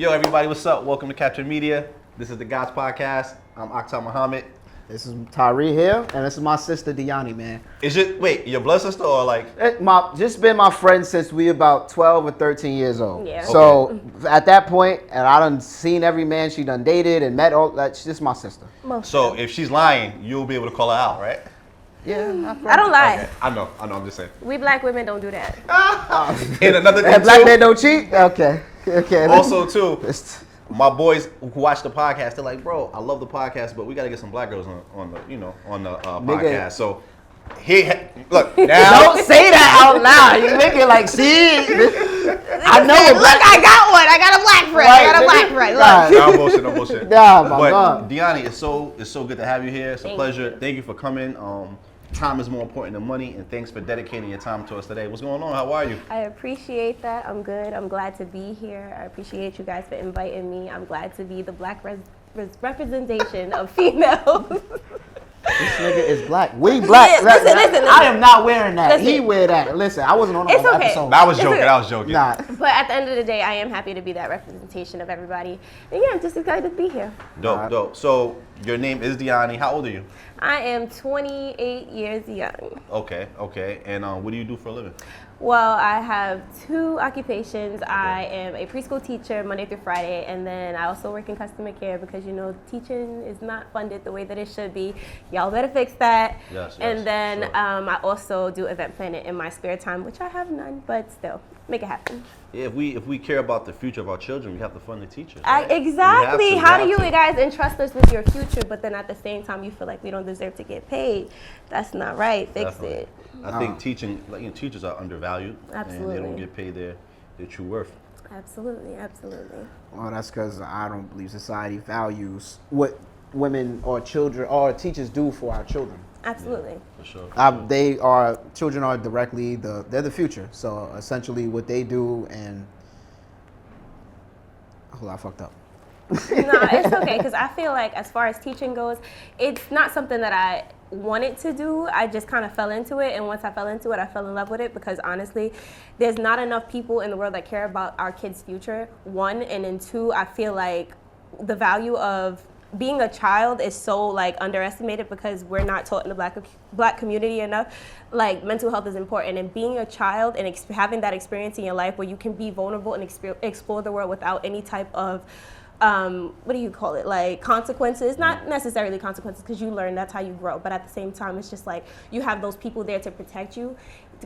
Yo, everybody, what's up? Welcome to Capture Media. This is the God's Podcast. I'm Akhtar Muhammad. This is Tyree here, and this is my sister Diani, man. Is it, wait, your blood sister or like? Just been my friend since we about 12 or 13 years old. Yeah. So at that point, and I done seen every man she done dated and met all that. She's just my sister. So if she's lying, you'll be able to call her out, right? Yeah. I don't lie. Okay. I know, I'm just saying. We black women don't do that. And another thing And black too, men don't cheat? Okay. also too, my boys who watch the podcast, they're like, bro, I love the podcast, but we gotta get some black girls on the podcast. So look, now Don't say that out loud. You make it like, see? I know what Look, black. I got one. I got a black friend. Right, I got a black nigga. friend. Right. Look. No bullshit. Nah, my But God. Diani, it's so good to have you here. It's a Thank pleasure. you. Thank you for coming. Time is more important than money, and thanks for dedicating your time to us today. What's going on? How are you? I appreciate that. I'm good. I'm glad to be here. I appreciate you guys for inviting me. I'm glad to be the black representation of females. This nigga is black. We black. Yeah, listen. I am not wearing that. He Listen. wear that. Listen, I wasn't on It's the okay. episode. I was It's joking. okay. I was joking. Nah. But at the end of the day, I am happy to be that representation of everybody. And yeah, I'm just excited to be here. Dope. So your name is Diani. How old are you? I am 28 years young. Okay. And what do you do for a living? Well, I have two occupations. I am a preschool teacher Monday through Friday, and then I also work in customer care because, teaching is not funded the way that it should be. Y'all better fix that. Yes, and then sure. I also do event planning in my spare time, which I have none, but still, make it happen. Yeah, if we care about the future of our children, we have to fund the teachers. Right? Exactly. We have How to. do you guys entrust us with your future, but then at the same time you feel like we don't deserve to get paid? That's not right. Fix Definitely. it. I think teachers are undervalued, and they Absolutely. don't get paid their true worth. Absolutely. Well, that's because I don't believe society values what women or children or teachers do for our children. Absolutely. For sure. Children are directly they're the future. So essentially, what they do and hold on, I fucked up. No, it's okay because I feel like as far as teaching goes, it's not something that I wanted to do. I just kind of fell into it, and once I fell into it, I fell in love with it because honestly, there's not enough people in the world that care about our kids' future. One, and then two, I feel like the value of being a child is so underestimated because we're not taught in the black community enough. Like mental health is important, and being a child and having that experience in your life where you can be vulnerable and explore the world without any type of what do you call it? Like consequences, not necessarily consequences because you learn, that's how you grow. But at the same time, it's just like you have those people there to protect you.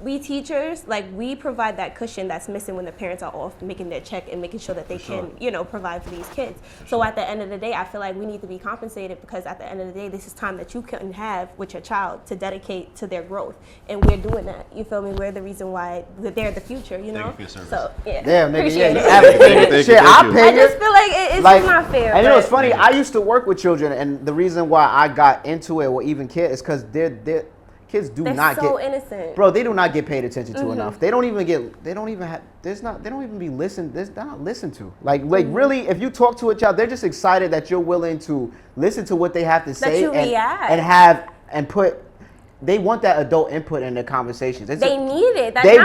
We teachers, we provide that cushion that's missing when the parents are off making their check and making sure that they can, provide for these kids. So at the end of the day, I feel like we need to be compensated because at the end of the day, this is time that you can have with your child to dedicate to their growth. And we're doing that. You feel me? We're the reason why they're the future, Thank you for your service. So, yeah. Damn, nigga, Appreciate you it. advocated. Thank Shit, you. I pay I you. just feel like it's just not fair. And it's but- funny. I used to work with children, and the reason why I got into it or even care is because kids do They're not so get. innocent. Bro, they do not get paid attention to enough. They don't even be listened. They're not listened to. Like really, if you talk to a child, they're just excited that you're willing to listen to what they have to say you react. and put. They want that adult input in their conversations. They need it. They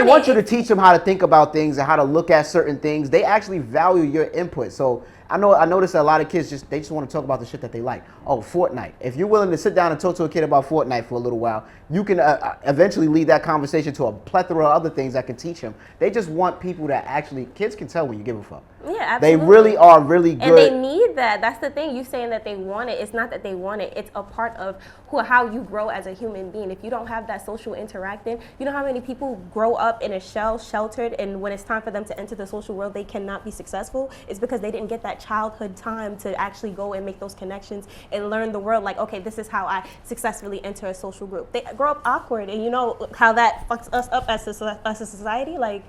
want you to teach them how to think about things and how to look at certain things. They actually value your input. So I noticed that a lot of kids just want to talk about the shit that they like. Oh, Fortnite. If you're willing to sit down and talk to a kid about Fortnite for a little while, you can eventually lead that conversation to a plethora of other things that can teach him. They just want people that actually, kids can tell when you give a fuck. Yeah, absolutely. They really are really good. And they need that. That's the thing. You saying that they want it. It's not that they want it. It's a part of how you grow as a human being. If you don't have that social interacting, you know how many people grow up in a shell, sheltered, and when it's time for them to enter the social world, they cannot be successful. It's because they didn't get that childhood time to actually go and make those connections and learn the world. Like, okay, this is how I successfully enter a social group. They grow up awkward, and you know how that fucks us up as a society. Like,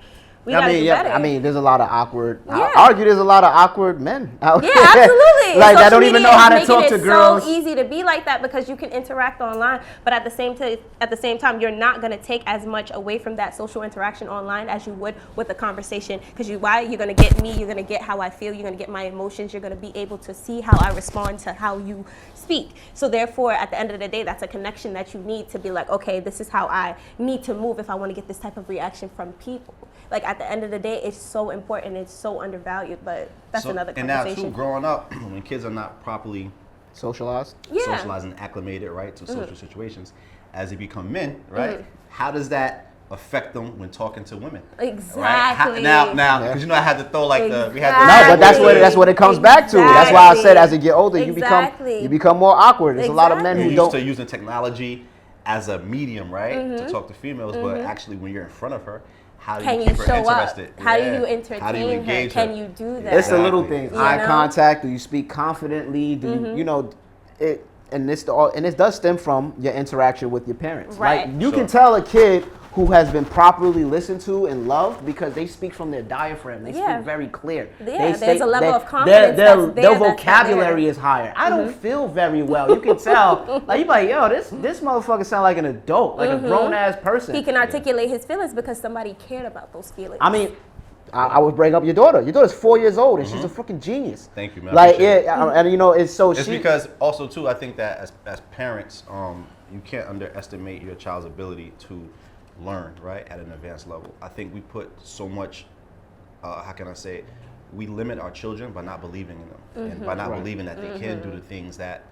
we gotta do better. I mean, there's a lot of awkward. Yeah. I argue there's a lot of awkward men out Yeah, there. absolutely. Like, Social I don't even media know how is to talk making to it girls. so easy to be like that because you can interact online, but at the same time, you're not going to take as much away from that social interaction online as you would with a conversation. Because you're going to get me, you're going to get how I feel, you're going to get my emotions, you're going to be able to see how I respond to how you speak. So therefore, at the end of the day, that's a connection that you need to be like, okay, this is how I need to move if I want to get this type of reaction from people. Like, at the end of the day, it's so important. It's so undervalued, but that's another conversation. And now, too, growing up, when kids are not properly Socialized. socialized and acclimated, right, to social situations, as they become men, right, how does that affect them when talking to women? Exactly. Right? Now, because you know I had to throw like we had No, but that's what it comes back to. That's why I said as you get older, you become more awkward. There's a lot of men who You're don't. used to using technology as a medium, right, to talk to females, but actually when you're in front of her, how do you keep her interested? How do you entertain How do you engage her? her? Can you do that? It's the little things. You Eye know? contact. Do you speak confidently? Do you know it? And this does stem from your interaction with your parents. Right. Like you can tell a kid who has been properly listened to and loved because they speak from their diaphragm. They speak very clear. Yeah, there's a level of confidence their vocabulary is higher. I don't feel very well. You can tell. Like you like, yo, this motherfucker sound like an adult, like a grown ass person. He can articulate his feelings because somebody cared about those feelings. I mean, I would bring up your daughter. Your daughter's 4 years old and she's a fucking genius. Thank you, man. Like and you know, it's so. It's because also too, I think that as parents, you can't underestimate your child's ability to learn, right, at an advanced level. I think we put so much, how can I say it? We limit our children by not believing in them and by not believing that they can do the things that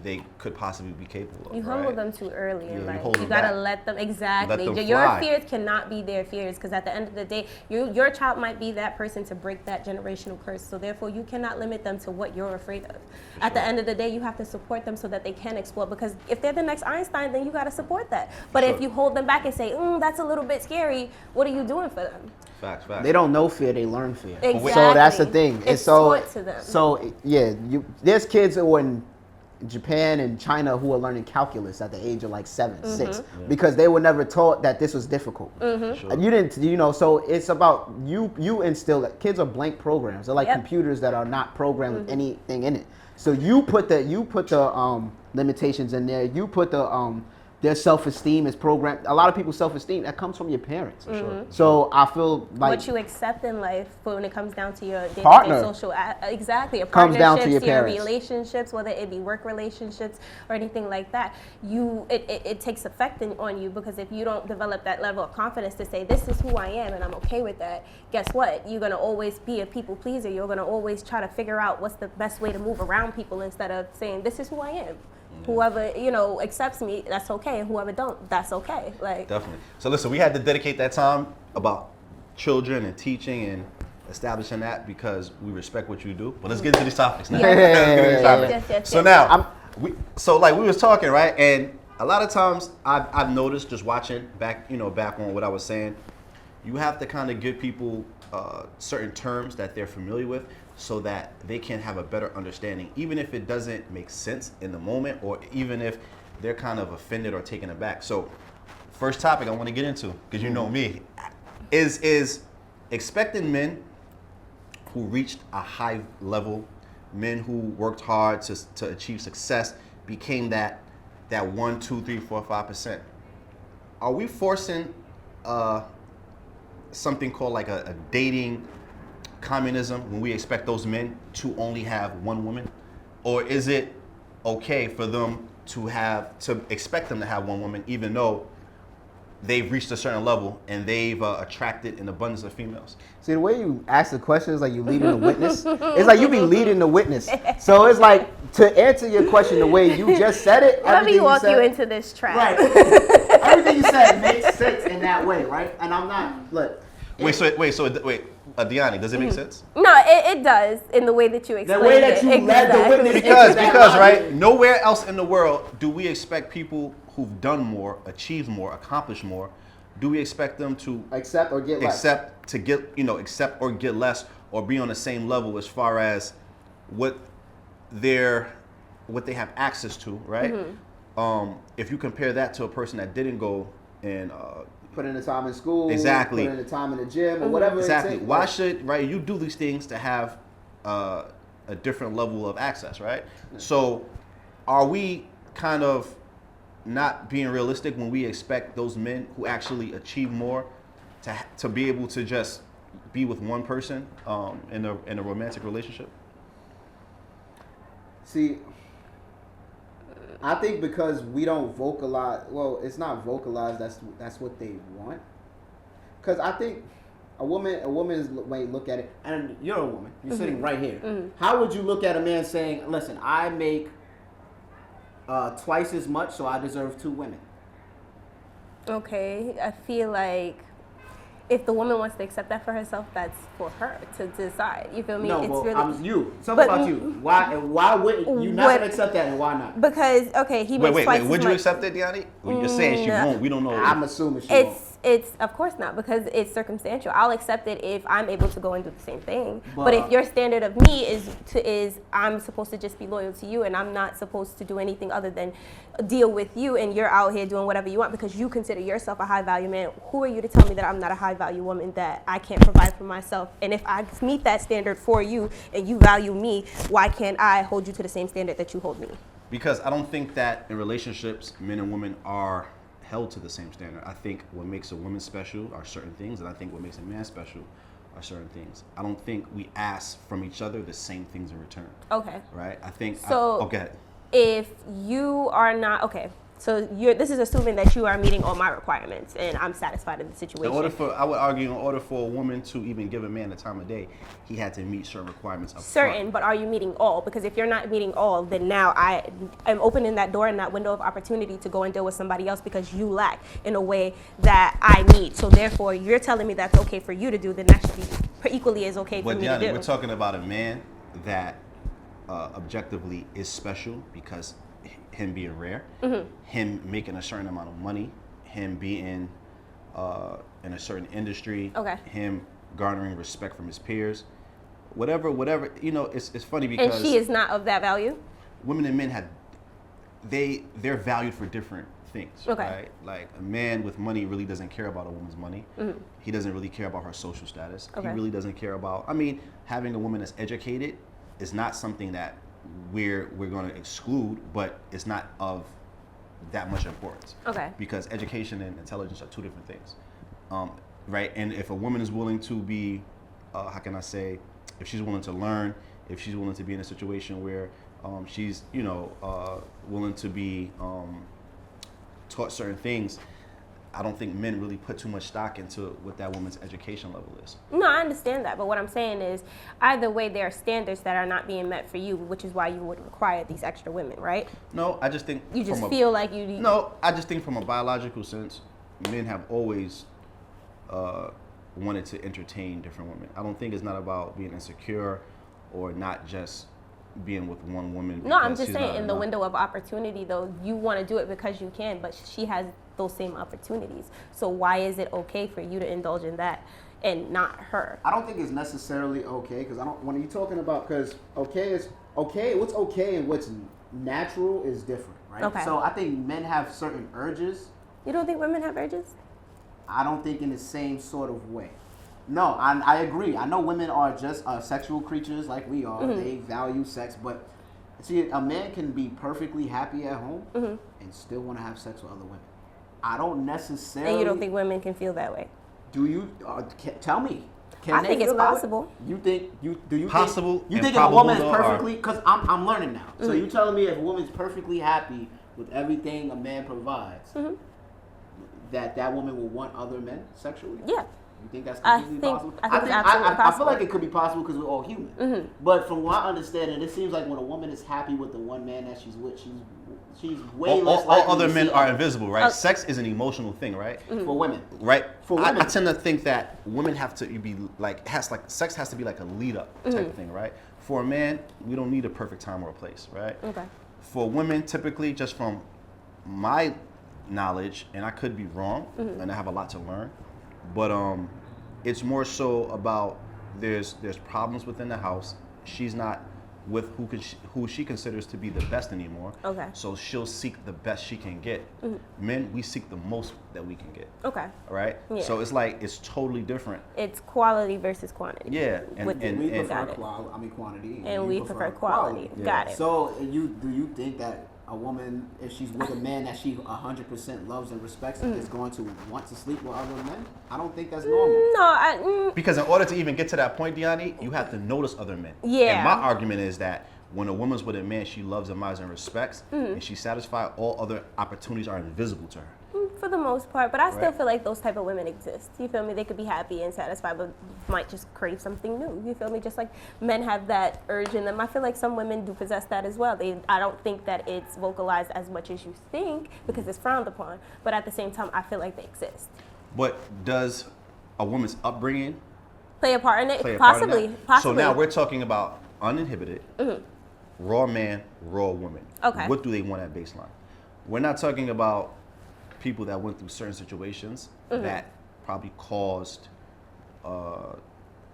they could possibly be capable of. You humble them too early in life. You gotta let them your fears cannot be their fears because at the end of the day, your child might be that person to break that generational curse. So therefore, you cannot limit them to what you're afraid of. At the end of the day, you have to support them so that they can explore. Because if they're the next Einstein, then you gotta support that. But if you hold them back and say, that's a little bit scary, what are you doing for them? Facts. They don't know fear; they learn fear. Exactly. So that's the thing. It's taught to them. So yeah, there's kids who are in Japan and China who are learning calculus at the age of like 7, 6, because they were never taught that this was difficult. And you didn't, so it's about you instill that kids are blank programs. They're like computers that are not programmed with anything in it. So you put the limitations in there. You put their self-esteem is programmed. A lot of people's self-esteem that comes from your parents. So I feel like what you accept in life, but when it comes down to your partner, social, exactly, your comes down to your relationships, whether it be work relationships or anything like that, it takes effect on you because if you don't develop that level of confidence to say this is who I am and I'm okay with that, guess what? You're gonna always be a people pleaser. You're gonna always try to figure out what's the best way to move around people instead of saying this is who I am. Whoever accepts me, that's okay, and whoever don't, that's okay. Like definitely. So listen, we had to dedicate that time about children and teaching and establishing that because we respect what you do. But let's get into these topics now. Yes. So now, we was talking, right? And a lot of times I've noticed just watching back on what I was saying, you have to kind of give people certain terms that they're familiar with, so that they can have a better understanding, even if it doesn't make sense in the moment, or even if they're kind of offended or taken aback. So, first topic I want to get into, because you know me, is expecting men who reached a high level, men who worked hard to achieve success, became that 1, 2, 3, 4, 5%. Are we forcing something called like a dating communism when we expect those men to only have one woman? Or is it okay for them to expect them to have one woman even though they've reached a certain level and they've attracted an abundance of females? See, the way you ask the question is like you leading the witness. It's like you be leading the witness. So it's like, to answer your question the way you just said it, let me walk you into this trap. Right. Everything you said makes sense in that way, right? And I'm not, look. Wait, Deani, does it make sense? No, it does in the way that you explained it. The way that you led the witness. Because right, nowhere else in the world do we expect people who've done more, achieved more, accomplished more, do we expect them to accept or get less, accept or get less, or be on the same level as far as what they have access to, right? If you compare that to a person that didn't go and put in the time in school, exactly, put in the time in the gym, or whatever. Exactly. Why should you do these things to have a different level of access, right? So, are we kind of not being realistic when we expect those men who actually achieve more to be able to just be with one person in a romantic relationship? See, I think because we don't vocalize. Well, it's not vocalized. That's what they want. Because I think a woman's way look at it, and you're a woman. You're sitting right here. How would you look at a man saying, "Listen, I make twice as much, so I deserve 2 women"? Okay, I feel like if the woman wants to accept that for herself, that's for her to decide. You feel me? No, It's well, really I'm you. Tell But me about you. Why wouldn't you not What- gonna accept that, and why not? because okay, he makes Wait. twice as Would you much. accept it, Deani? Well, you're saying she No. won't. We don't know. I'm assuming she won't. It's of course not, because it's circumstantial. I'll accept it if I'm able to go and do the same thing. But But- if your standard of me is I'm supposed to just be loyal to you and I'm not supposed to do anything other than deal with you, and you're out here doing whatever you want because you consider yourself a high value man, who are you to tell me that I'm not a high value woman, that I can't provide for myself? And if I meet that standard for you and you value me, why can't I hold you to the same standard that you hold me? Because I don't think that in relationships, men and women are held to the same standard. I think what makes a woman special are certain things, and I think what makes a man special are certain things. I don't think we ask from each other the same things in return, Okay. right? I think. So- okay. If you are not okay, so this is assuming that you are meeting all my requirements and I'm satisfied in the situation. I would argue, in order for a woman to even give a man the time of day, he had to meet certain requirements up Certain, front. but are you meeting all? Because if you're not meeting all, then now I am opening that door and that window of opportunity to go and deal with somebody else because you lack in a way that I need. So therefore, you're telling me that's okay for you to do, then that should be equally as okay for But me Deani, to do. we're talking about a man that objectively is special because him being rare, him making a certain amount of money, him being in a certain industry, Okay. him garnering respect from his peers, whatever. You know, it's funny And because she is not of that value? women and men they're valued for different things, Okay. right? Like a man with money really doesn't care about a woman's money. He doesn't really care about her social status. Okay. He really doesn't care about. I mean, having a woman that's educated is not something that we're going to exclude, but it's not of that much importance. Okay. Because education and intelligence are 2 different things, right? And if a woman is willing to be, how can I say, if she's willing to learn, if she's willing to be in a situation where she's, willing to be taught certain things, I don't think men really put too much stock into what that woman's education level is. No, I understand that, but what I'm saying is either way there are standards that are not being met for you, which is why you would require these extra women, right? No, I just think You just from feel like you No, I just think from a biological sense, men have always wanted to entertain different women. I don't think it's not about being insecure or not just being with one woman. No, I'm because just she's saying not in the enough. window of opportunity though, you want to do it because you can, but she has those same opportunities. So why is it okay for you to indulge in that and not her? I don't think it's necessarily okay because I don't. When you're talking about because okay is okay. What's okay and what's natural is different, right? Okay. So I think men have certain urges. You don't think women have urges? I don't think in the same sort of way. No, I agree. I know women are just sexual creatures like we are. They value sex, but see, a man can be perfectly happy at home and still want to have sex with other women. I don't necessarily. And you don't think women can feel that way? Do you? Tell me. Can I they think it's feel that way? possible. You think do you Possible Think, you and think if a woman is probable, though, perfectly? Because I'm learning now. So you telling me if a woman's perfectly happy with everything a man provides, that woman will want other men sexually? Yeah. You think that's I completely think- possible? I think it's absolutely I feel possible. like it could be possible because we're all human. But from what I understand, it seems like when a woman is happy with the one man that she's with, she's way less all likely other to men see are other- invisible, right? Sex is an emotional thing, right? for women. Right. For I women. tend to think that women have to be like sex has to be like a lead up type of thing, right? For a man, we don't need a perfect time or a place, right? Okay. For women, typically, just from my knowledge, and I could be wrong, and I have a lot to learn, but it's more so about there's problems within the house. She's not with who she considers to be the best anymore. Okay. So she'll seek the best she can get. Men, we seek the most that we can get. Okay. All right. Yeah. So it's like it's totally different. It's quality versus quantity. Yeah, and- With- and- We and- prefer Got it. quantity. And you we prefer quality. Yeah. Got it. So do you think that a woman, if she's with a man that she 100% loves and respects, is going to want to sleep with other men? I don't think that's normal. No, Because in order to even get to that point, Deani, you have to notice other men. Yeah. And my argument is that when a woman's with a man she loves, admires, and respects, and she's satisfied, all other opportunities are invisible to her. For the most part, but I still Right. feel like those type of women exist. You feel me? They could be happy and satisfied, but might just crave something new. You feel me? Just like men have that urge in them. I feel like some women do possess that as well. I don't think that it's vocalized as much as you think because it's frowned upon. But at the same time, I feel like they exist. But does a woman's upbringing Play a part in it? play a part in Possibly. that? Possibly. So now we're talking about uninhibited, raw man, raw woman. Okay. What do they want at baseline? We're not talking about people that went through certain situations that probably caused a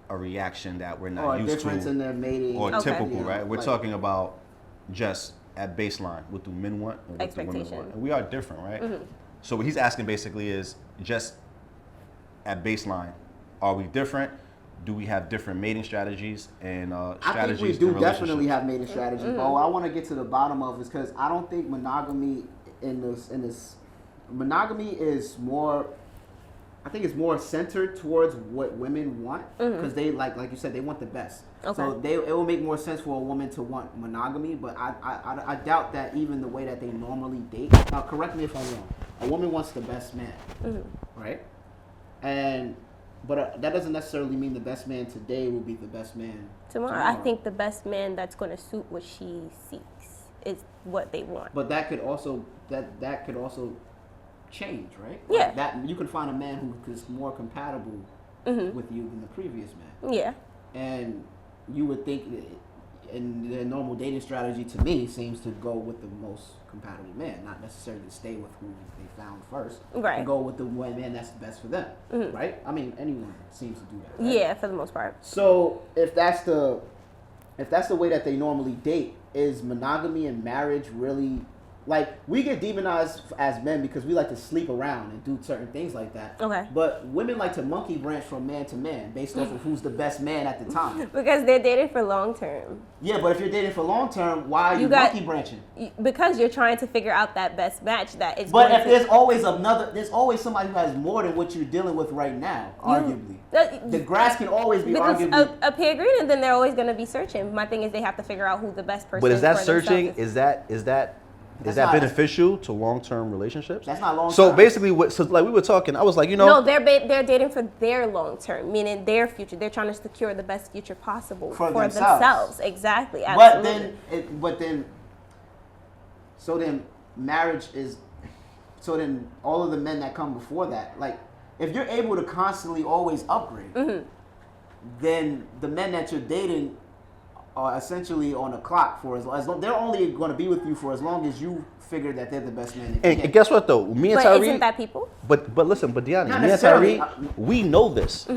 reaction that we're not Or a used difference to, in their mating. or Okay. typical, You know, right? We're like- talking about just at baseline, what do men want and what do women Expectation. want? And we are different, right? So what he's asking basically is just at baseline, are we different? Do we have different mating strategies and I strategies? think we do in definitely relationships? have mating strategy. But what I want to get to the bottom of is because I don't think monogamy monogamy is more. I think it's more centered towards what women want because they like you said, they want the best. Okay. So it will make more sense for a woman to want monogamy, but I doubt that even the way that they normally date. Now, correct me if I'm wrong. A woman wants the best man, right? But that doesn't necessarily mean the best man today will be the best man Tomorrow, I think the best man that's going to suit what she seeks is what they want. But that could also change, right? Yeah. Like that you can find a man who is more compatible with you than the previous man, Yeah. and you would think that in their normal dating strategy, to me, seems to go with the most compatible man, not necessarily stay with who they found first. Right. And go with the one man that's the best for them, right? I mean, anyone seems to do that. Right? Yeah, for the most part. So if that's the way that they normally date, is monogamy and marriage really like we get demonized as men because we like to sleep around and do certain things like that. Okay. But women like to monkey branch from man to man based off of who's the best man at the time. Because they're dating for long term. Yeah, but if you're dating for long term, why are you, You got- monkey branching? Because you're trying to figure out that best match that it's But going if to- there's always somebody who has more than what you're dealing with right now, arguably. The grass can always be because arguably. a pair green, and then they're always going to be searching. My thing is they have to figure out who the best person But is that for searching? themselves Is that That's not- beneficial to long-term relationships? That's not long-term. So basically, like we were talking, I was like, No, they're dating for their long term, meaning their future. They're trying to secure the best future possible For for themselves. themselves. Exactly. But Absolutely. then marriage is, so then all of the men that come before that, like, if you're able to constantly always upgrade, then the men that you're dating are essentially on a clock for as long, they're only going to be with you for as long as you figure that they're the best man they can and guess what though? Me and But Tyree. isn't that people? But listen, but Deanna, Not me and necessarily. Tyree, we know this.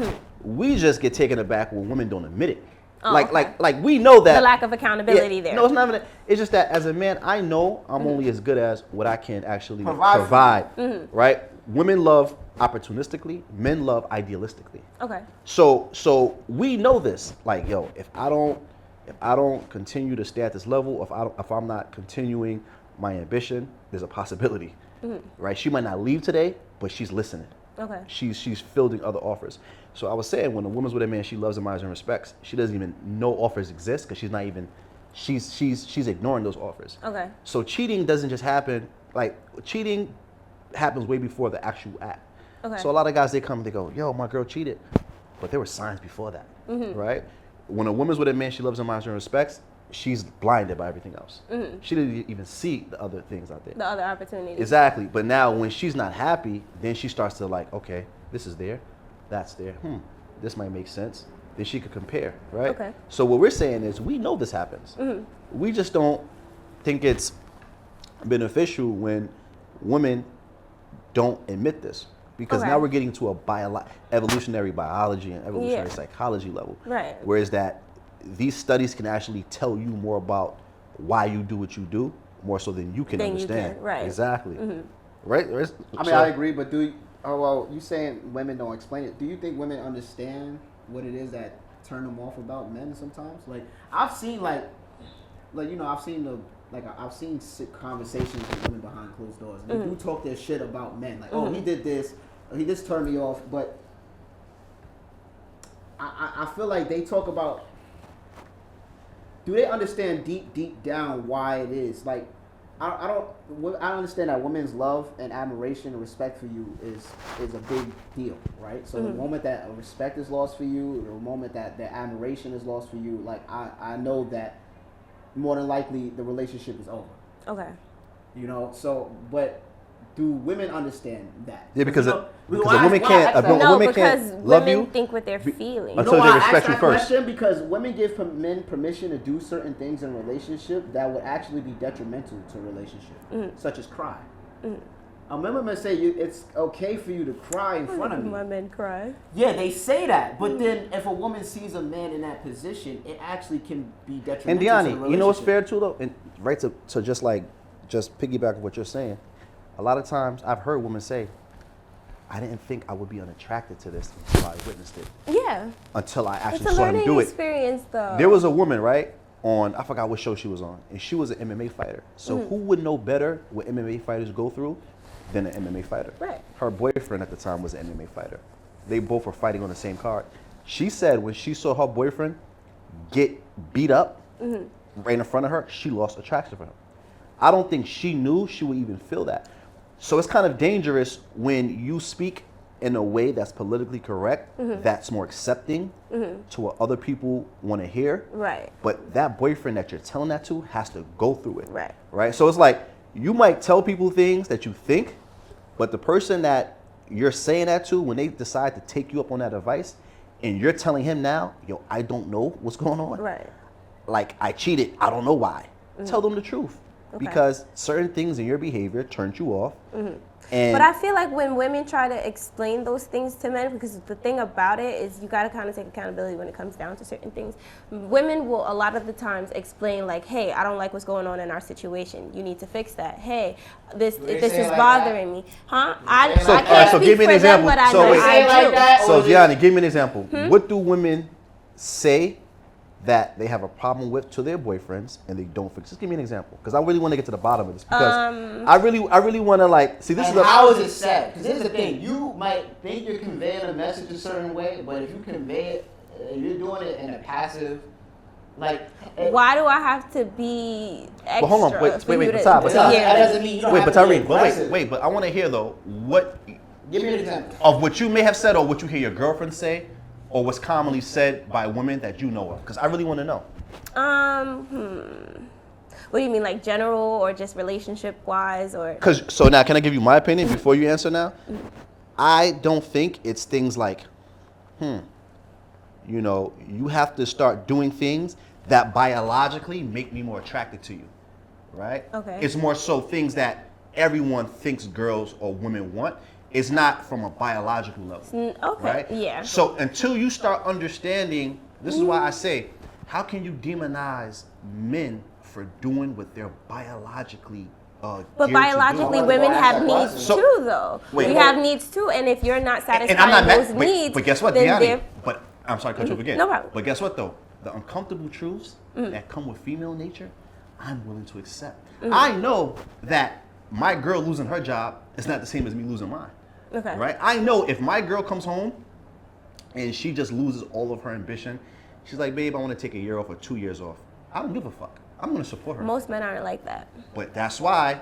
We just get taken aback when women don't admit it. Oh, like okay. we know that The lack of accountability there. No, it's not even. It's just that as a man, I know I'm only as good as what I can actually Provide for provide. Right? Women love opportunistically. Men love idealistically. Okay. So we know this. Like, yo, if I don't continue to stay at this level, if I'm not continuing my ambition, there's a possibility, right? She might not leave today, but she's listening. Okay. She's fielding other offers. So I was saying, when a woman's with a man she loves, admires, and respects, she doesn't even know offers exist because she's ignoring those offers. Okay. So cheating doesn't just happen. Like, cheating happens way before the actual act. Okay. So a lot of guys, they come and they go, yo, my girl cheated, but there were signs before that, right? When a woman's with a man she loves, admires, and respects, she's blinded by everything else. She didn't even see the other things out there. The other opportunities. Exactly. But now when she's not happy, then she starts to like, okay, this is there, that's there. This might make sense. Then she could compare, right? Okay. So what we're saying is we know this happens. We just don't think it's beneficial when women don't admit this. Because Okay. now we're getting to a evolutionary biology and evolutionary Yeah. psychology level. Right. Whereas that these studies can actually tell you more about why you do what you do, more so than you can Than you understand. can, right. Exactly. Right? I mean, I agree, but you saying women don't explain it. Do you think women understand what it is that turn them off about men sometimes? Like, I've seen I've seen conversations with women behind closed doors. And they do talk their shit about men. Like, oh, he did this, or he just turned me off. But I feel like they talk about, do they understand deep down why it is? Like, I don't understand that women's love and admiration and respect for you is a big deal, right? So the moment that respect is lost for you, the moment that the admiration is lost for you, like I know that more than likely the relationship is over. Okay. You know, so but do women understand that? Yeah, because You know, because a woman can't No, woman because can't love women you think what they're feeling. until why they I respect asked you that first. question? Because women give men permission to do certain things in a relationship that would actually be detrimental to a relationship, such as cry. A woman may say it's okay for you to cry in front of me. My men cry. Yeah, they say that, but then if a woman sees a man in that position, it actually can be detrimental And to the Diani, relationship. you know what's fair too though? And right to just piggyback on what you're saying. A lot of times I've heard women say, I didn't think I would be unattracted to this until I witnessed it. Yeah. Until I It's actually a saw him learning do it. experience, though. There was a woman, right, on, I forgot what show she was on, and she was an MMA fighter. So who would know better what MMA fighters go through than an MMA fighter? Right. Her boyfriend at the time was an MMA fighter. They both were fighting on the same card. She said when she saw her boyfriend get beat up right in front of her, she lost attraction for him. I don't think she knew she would even feel that. So it's kind of dangerous when you speak in a way that's politically correct, that's more accepting to what other people want to hear. Right. But that boyfriend that you're telling that to has to go through it. Right. Right? So it's like you might tell people things that you think, but the person that you're saying that to, when they decide to take you up on that advice, and you're telling him now, yo, I don't know what's going on. Right. Like, I cheated, I don't know why. Tell them the truth. Okay. Because certain things in your behavior turned you off. And But I feel like when women try to explain those things to men, because the thing about it is you got to kind of take accountability when it comes down to certain things. Women will a lot of the times explain like, hey, I don't like what's going on in our situation. You need to fix that. Hey, this is like bothering me. Huh? I So, can't alright, so speak give me for an them, example. but I So know wait. I Say it like do. that? so Or is it- Gianni, give me an example. What do women say that they have a problem with to their boyfriends and they don't fix? Just give me an example, because I really want to get to the bottom of this. Because I really want to like see this And is how is it said? Because here's the thing: you might think you're conveying a message a certain way, but if you convey it, you're doing it in a passive, like. Why do I have to be extra? But hold on, wait, for wait, you but to stop, but stop. hear That me? doesn't mean you don't wait, have but to be Tyree, aggressive. wait, but I want to hear though what Give me an example. of what you may have said or what you hear your girlfriend say, or what's commonly said by women that you know of, because I really want to know. What do you mean, like general or just relationship wise, or? Because so now, can I give you my opinion before you answer now? I don't think it's things like, you know, you have to start doing things that biologically make me more attracted to you, right? Okay. It's more so things that everyone thinks girls or women want. It's not from a biological level, Okay. right? Yeah. So until you start understanding, this is why I say, how can you demonize men for doing what they're biologically But geared to do? biologically, do. women Why have ask that needs question? too, though. Wait, we wait. have needs too, and if you're not satisfying And I'm not those mad, needs, but guess what, then Diani? they're- But I'm sorry to cut you off again. No problem. But guess what though? The uncomfortable truths that come with female nature, I'm willing to accept. I know that my girl losing her job is not the same as me losing mine. Okay. Right? I know if my girl comes home and she just loses all of her ambition, she's like, babe, I want to take a year off or 2 years off. I don't give a fuck. I'm going to support her. Most men aren't like that. But that's why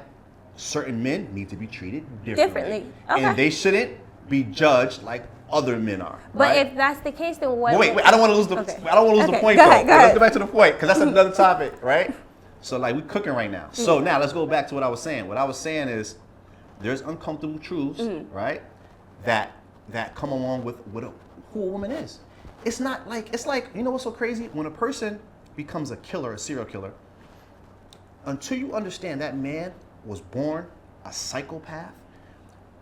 certain men need to be treated differently. Okay. And they shouldn't be judged like other men are. But right? if that's the case, then what? Wait, I don't want to lose the Okay. I don't want to lose the Okay, point go though. ahead, go Let's ahead. go back to the point because that's another topic, right? So like we cooking right now. So now let's go back to what I was saying. What I was saying is there's uncomfortable truths, right? That come along with who a woman is. It's not like you know what's so crazy? When a person becomes a killer, a serial killer, until you understand that man was born a psychopath,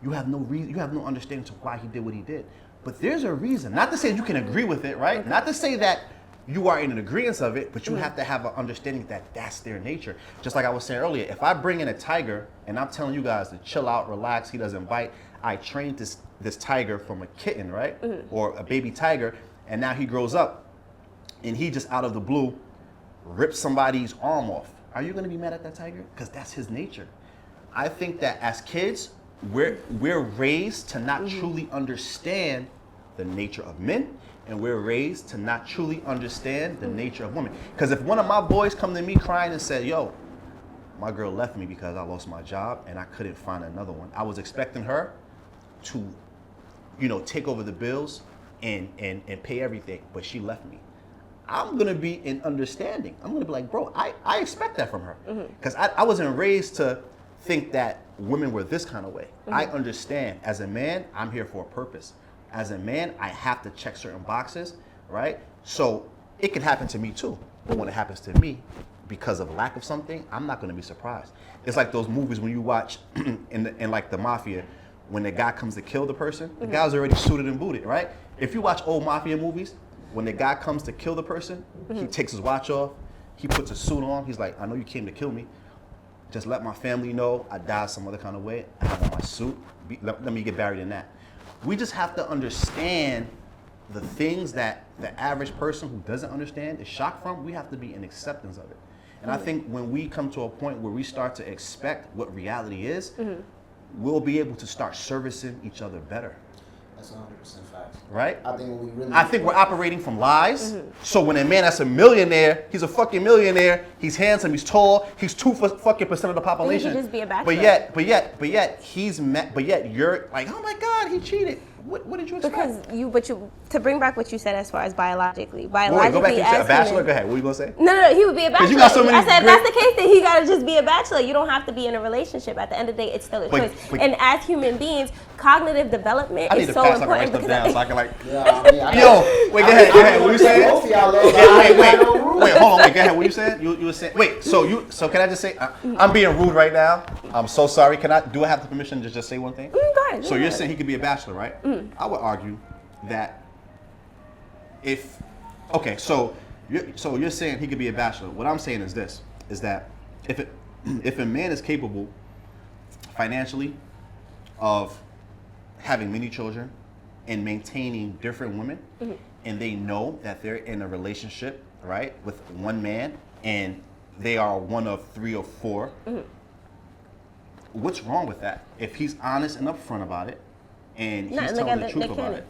you have no reason, you have no understanding to why he did what he did. But there's a reason. Not to say you can agree with it, right? Not to say that you are in an agreement of it, but you have to have an understanding that that's their nature. Just like I was saying earlier, if I bring in a tiger and I'm telling you guys to chill out, relax, he doesn't bite, I trained this tiger from a kitten, right? Or a baby tiger, and now he grows up and he just out of the blue rips somebody's arm off. Are you gonna be mad at that tiger? Because that's his nature. I think that as kids, we're raised to not truly understand the nature of men, and we're raised to not truly understand the nature of women. Because if one of my boys come to me crying and said, yo, my girl left me because I lost my job and I couldn't find another one. I was expecting her to, take over the bills and pay everything, but she left me. I'm gonna be in understanding. I'm gonna be like, bro, I expect that from her. Because I wasn't raised to think that women were this kind of way. I understand, as a man, I'm here for a purpose. As a man, I have to check certain boxes, right? So it can happen to me too. But when it happens to me, because of lack of something, I'm not gonna be surprised. It's like those movies when you watch in like the mafia, when the guy comes to kill the person, the guy's already suited and booted, right? If you watch old mafia movies, when the guy comes to kill the person, he takes his watch off, he puts a suit on, he's like, I know you came to kill me. Just let my family know I died some other kind of way. I want my suit. Let me get buried in that. We just have to understand the things that the average person who doesn't understand is shocked from. We have to be in acceptance of it. And I think when we come to a point where we start to expect what reality is, we'll be able to start servicing each other better. That's 100% facts. Right? I think we're operating from lies. So when a man that's a millionaire, he's a fucking millionaire, he's handsome, he's tall, he's 2% of the population. He could just be a bachelor. But yet you're like, oh my God, he cheated. What did you expect? Because to bring back what you said as far as biologically, Wait, go back to a bachelor. Go ahead. What were you gonna say? No, he would be a bachelor. You got so many I said, if that's the case, then he gotta just be a bachelor. You don't have to be in a relationship. At the end of the day, it's still a choice. And as human beings, cognitive development is so important. Stuff down so I can like. Yeah, Yo, wait, go ahead. What you saying? Both of y'all love Wait, hold on, go ahead. What you saying? You were saying. Wait, so can I just say? I'm being rude right now. I'm so sorry. Do I have the permission to just say one thing? Go ahead. So you're saying he could be a bachelor, right? I would argue that so you're saying he could be a bachelor. What I'm saying is this: is that if a man is capable financially of having many children and maintaining different women, and they know that they're in a relationship, right, with one man, and they are one of 3 or 4. What's wrong with that? If he's honest and upfront about it, and he's telling the truth about it.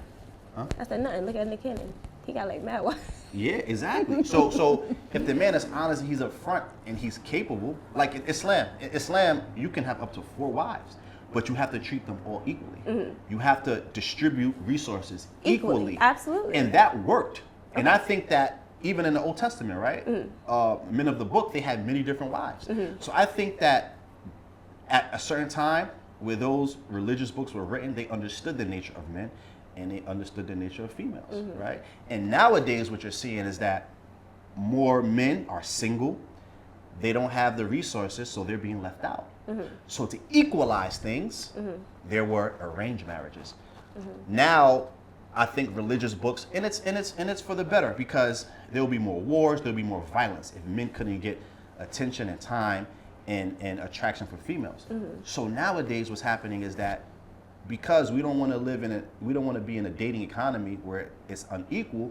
I said nothing. Look at Nick Cannon. He got like mad wives. Yeah, exactly. So if the man is honest and he's upfront and he's capable, like in Islam, you can have up to 4 wives, but you have to treat them all equally. You have to distribute resources equally. Absolutely. And that worked. Okay. And I think that even in the Old Testament, right? Men of the book, they had many different wives. So I think that at a certain time where those religious books were written, they understood the nature of men and they understood the nature of females, right? And nowadays what you're seeing is that more men are single, they don't have the resources, so they're being left out. So to equalize things, there were arranged marriages. Now, I think religious books, and it's for the better, because there will be more wars, there will be more violence if men couldn't get attention and time and attraction for females. So nowadays what's happening is that because we don't want to be in a dating economy where it's unequal,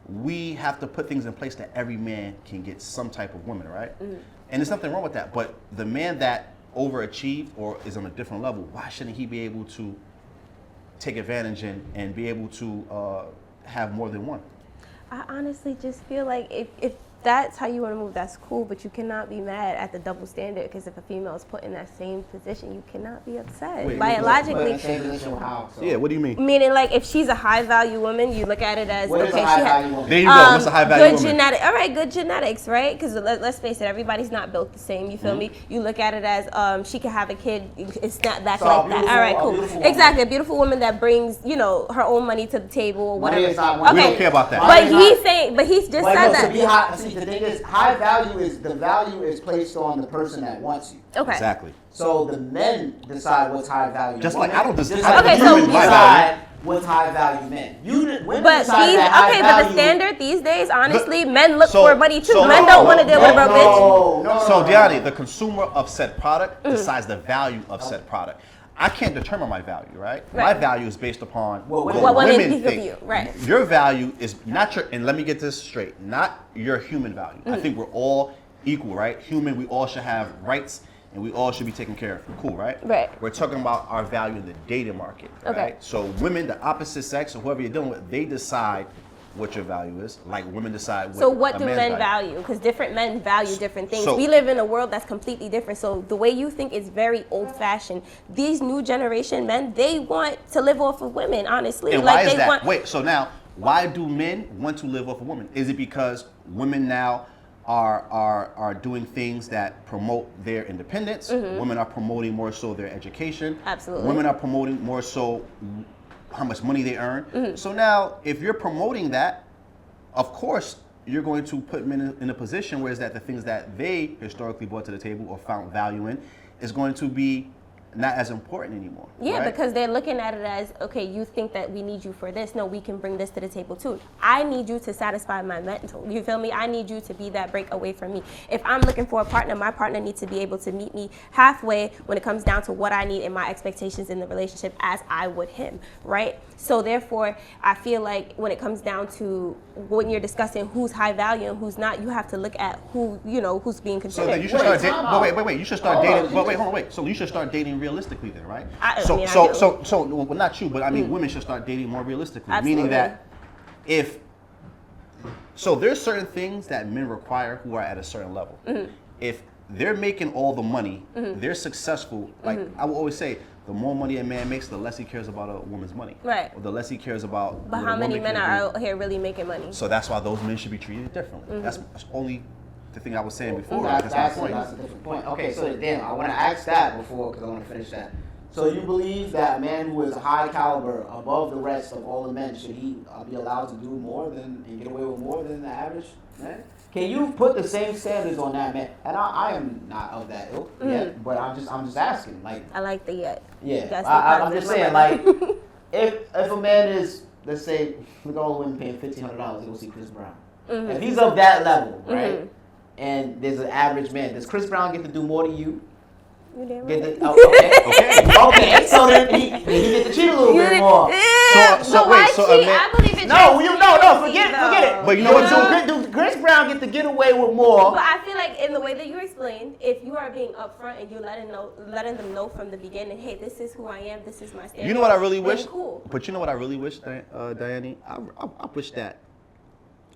we have to put things in place that every man can get some type of woman, right? And there's nothing wrong with that, but the man that overachieved or is on a different level, why shouldn't he be able to take advantage and be able to have more than one? I honestly just feel like if that's how you want to move, that's cool, but you cannot be mad at the double standard, because if a female is put in that same position, you cannot be upset. Biologically. Yeah, what do you mean? Meaning, like, if she's a high value woman, you look at it as, What is okay, a high value woman? There you go. What's a high value good woman? genetic. All right, good genetics, right? Because let's face it, everybody's not built the same. You feel me? You look at it as she can have a kid. It's not back So like that. All right, cool. beautiful Exactly, a beautiful woman that brings her own money to the table or whatever. Money is not one. We don't care about that. But he's just said no, that. to be high, see, the thing is, high value is the value is placed on the person that wants you. Okay. Exactly. So the men decide what's high value. Just like I don't decide. Okay, you so- decide what's high value men. Women But decide that high but value. the standard these days, honestly, men look so- for money too. so- Men don't want to deal with a broke bitch. So Diani, the consumer of said product decides the value of said product. I can't determine my value, right? My value is based upon What women women think of think. you, right. Your value is not your, and let me get this straight, not your human value. I think we're all equal, right? Human, we all should have rights and we all should be taken care of. Cool, right? Right. We're talking about our value in the dating market, Okay. right? So women, the opposite sex or whoever you're dealing with, they decide what your value is, like women decide what So what a do man's men value? Because different men value different things. So- We live in a world that's completely different. So the way you think is very old-fashioned. These new generation men, they want to live off of women, honestly. And like why is they that? want Wait, so now, why do men want to live off of women? Is it because women now are doing things that promote their independence? Women are promoting more so their education. Absolutely. Women are promoting more so how much money they earn. So now, if you're promoting that, of course, you're going to put men in a position where is that the things that they historically brought to the table or found value in is going to be not as important anymore. Yeah, right? because they're looking at it as, okay, you think that we need you for this. No, we can bring this to the table too. I need you to satisfy my mental. You feel me? I need you to be that break away from me. If I'm looking for a partner, my partner needs to be able to meet me halfway when it comes down to what I need and my expectations in the relationship as I would him, right? So therefore, I feel like when it comes down to when you're discussing who's high value and who's not, you have to look at who, you know, who's being So considered. then you should Wait, start dating. time out. Wait. You should start dating. But wait, hold on. Wait. So you should start dating realistically then, right? I so mean, I so do. so well, not you, but I mean, women should start dating more realistically. Meaning Absolutely. that if there's certain things that men require who are at a certain level. If they're making all the money, they're successful. Like I will always say, the more money a man makes, the less he cares about a woman's money. Right. Or the less he cares about. But what how a many woman men can are do. out here really making money? So that's why those men should be treated differently. That's only the thing I was saying before. That's That's my point. a different point. Okay, so then I want to ask that before, because I want to finish that. So you believe that a man who is high caliber, above the rest of all the men, should he be allowed to do more than and get away with more than the average man? Can you put the same standards on that man? And I am not of that ilk yet, but I'm just asking. Like, I like the yet. yeah, That's the I'm positive just saying, moment. like, if a man is, let's say, look at all the women paying $1,500 to go see Chris Brown. If he's of that level, right? And there's an average man, does Chris Brown get to do more to you? You damn Get right. the, okay. So then he get to cheat a little bit more. So why wait, so a cheat? man- I believe in No, transparency, forget it. But you know what, Do Chris Brown get to get away with more? But I feel like in the way that you explained, if you are being upfront and you're letting them know from the beginning, hey, this is who I am, this is my standard. You know what I really then wish? Cool. But you know what I really wish, Diane? I wish that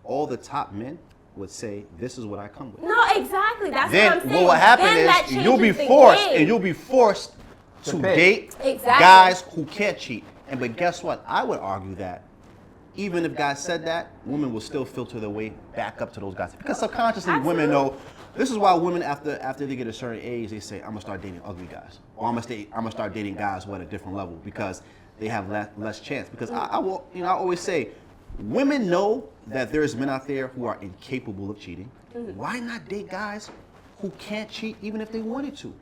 all the top men would say, "This is what I come with." No, exactly. That's Then what I'm saying. what will happen Then that is you'll be changes the forced, game. and you'll be forced to pay. date Exactly. guys who can't cheat. And but guess what? I would argue that even if guys said that, women will still filter their way back up to those guys because subconsciously women know. This is why women after they get a certain age, they say, "I'm gonna start dating ugly guys," or "I'm gonna start dating guys who are at a different level," because they have less chance. Because I will, I always say, women know that there's men out there who are incapable of cheating. Why not date guys who can't cheat even if they wanted to?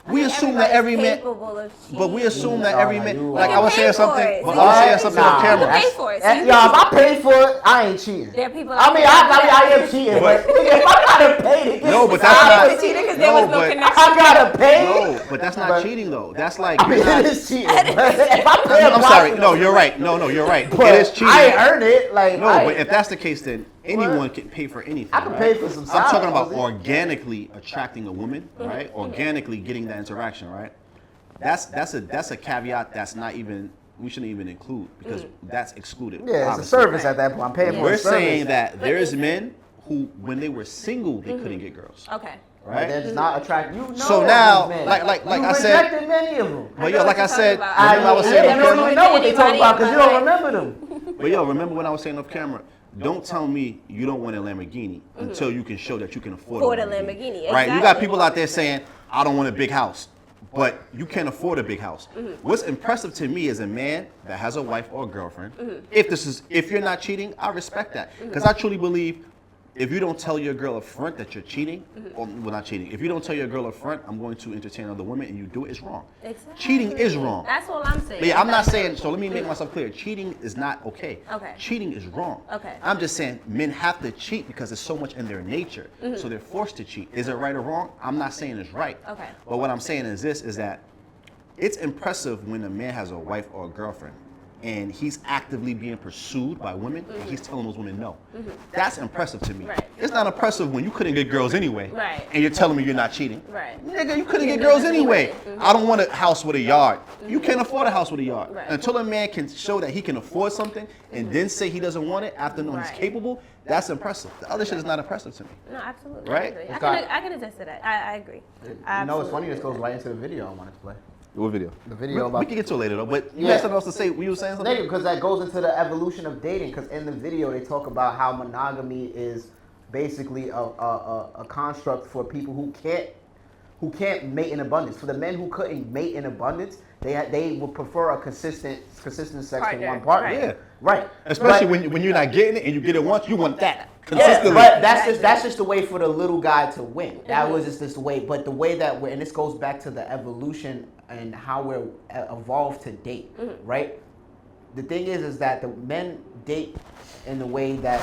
We assume that every man, capable of but we cheating. assume that No, every no, man, you like are. I was You saying pay for something, it. but You I was saying pay something for on it. camera. You pay for it. So Y'all, you if I pay for it, I ain't cheating. There are people. I mean, I am cheating, but if I gotta pay to get No, but this that's out not- of it, cheating because there was no but- connection. I gotta pay. No, but that's not But- cheating though. That's like I mean, you're not- it is cheating. But if I pay a I'm sorry. prostitute, No, you're right. No, you're right. but It is cheating. I ain't earned it. Like, No, I but ain't- if that's the case, then anyone can pay for anything. I can right? pay for some I'm talking side about hustles. organically attracting a woman, right? Organically getting that interaction, right? That's a caveat that's not even we shouldn't even include because that's excluded. yeah, it's a obviously. service at that point. I'm paying for We're a service. saying that But there's is- men who, when they were single, they couldn't get girls, Okay. But right? they're just not attractive. You know So now, these men. like you I said, rejected many of them. but yo, like I said, about. remember I was saying you off don't camera. even know what they talking about because you don't Anybody in my remember them. But yo, remember when I was saying off camera? Don't tell me you don't want a Lamborghini until you can show that you can afford a Lamborghini. Right? You got Exactly. people out there saying, I don't want a big house, but you can't afford a big house. What's impressive to me is a man that has a wife or a girlfriend. If you're not cheating, I respect that. Because I truly believe if you don't tell your girl up front that you're cheating, or well, not cheating, if you don't tell your girl up front, I'm going to entertain other women and you do it, it's wrong. Exactly. Cheating is wrong. That's all I'm saying. But yeah, I'm not saying, so let me make myself clear. Cheating is not okay. Okay. Cheating is wrong. Okay. I'm just saying men have to cheat because there's so much in their nature. So they're forced to cheat. Is it right or wrong? I'm not saying it's right. Okay. But what I'm saying is this, is that it's impressive when a man has a wife or a girlfriend. and he's actively being pursued by women, and he's telling those women no. That's impressive to me. Right. It's not impressive when you couldn't get girls anyway, Right. and you're telling me you're not cheating. Right. Nigga, you couldn't You're get girls doing it anyway. anyway. I don't want a house with a yard. You can't afford a house with a yard. Right. Until a man can show that he can afford something and then say he doesn't want it after knowing he's Right. capable, that's impressive. The other shit is not impressive to me. No, absolutely. Right? I, agree. It's I can attest to that. I agree. You know what's funny? This goes right into the video I wanted to play. What video? The video we about can get to it later though, but you Yeah. had something else to say. You were saying something? because that goes into the evolution of dating. Because in the video they talk about how monogamy is basically a construct for people who can't mate in abundance. For the men who couldn't mate in abundance, they would prefer a consistent sex Partner, with one partner. right. Yeah. Right. Especially But- when you're not getting it and you get it once, you want that Yeah, consistently. but that's just the way for the little guy to win. That was just the way. But the way that and this goes back to the evolution and how we're evolved to date, right? The thing is that the men date in the way that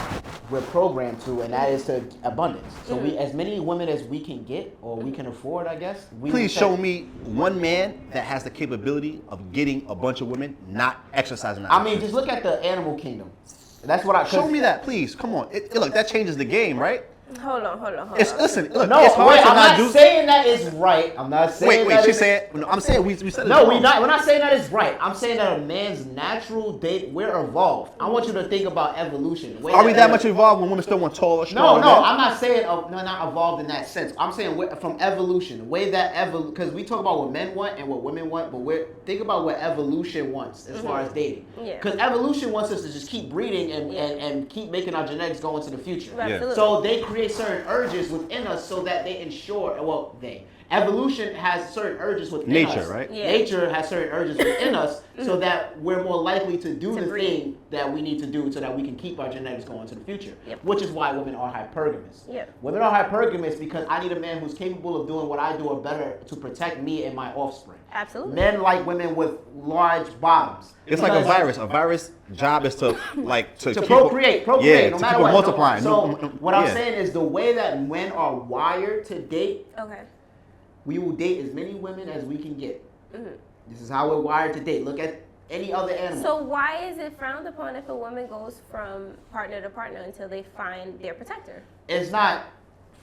we're programmed to, and that is to abundance. So we, as many women as we can get or we can afford, I guess. We Please will show take. me one man that has the capability of getting a bunch of women not exercising that. I mean, just look at the animal kingdom. That's what I show me that, please. Come on. Look, that changes the game, right? Hold on. Listen, look, No, it's hard wait, to I'm not not do. saying that is right. I'm not saying Wait, that she is- said. No, I'm saying we said it. No, wrong. we're not saying that is right. I'm saying that a man's natural date, we're evolved. I want you to think about evolution. The way Are we that much involved when women still want taller, No, stronger? no, men? I'm not saying not evolved in that sense. I'm saying from evolution, the way that because we talk about what men want and what women want, but think about what evolution wants as far as dating. Yeah. Because evolution wants us to just keep breeding and keep making our genetics go into the future. Right, absolutely. So they create certain urges within us so that they ensure, evolution has certain urges within Nature, us. right? Yeah. Nature has certain urges within us so that we're more likely to do To the breed. thing that we need to do so that we can keep our genetics going into the future. Yep. Which is why women are hypergamous. Yep. Women are hypergamous because I need a man who's capable of doing what I do or better to protect me and my offspring. Absolutely. Men like women with large bottoms. It's like a Because- virus. A virus job is to to keep procreate, yeah, no to matter keep what. it multiplying. So what I'm yeah. saying is the way that men are wired to date, Okay. we will date as many women as we can get. This is how we're wired to date. Look at any other animal. So why is it frowned upon if a woman goes from partner to partner until they find their protector? It's not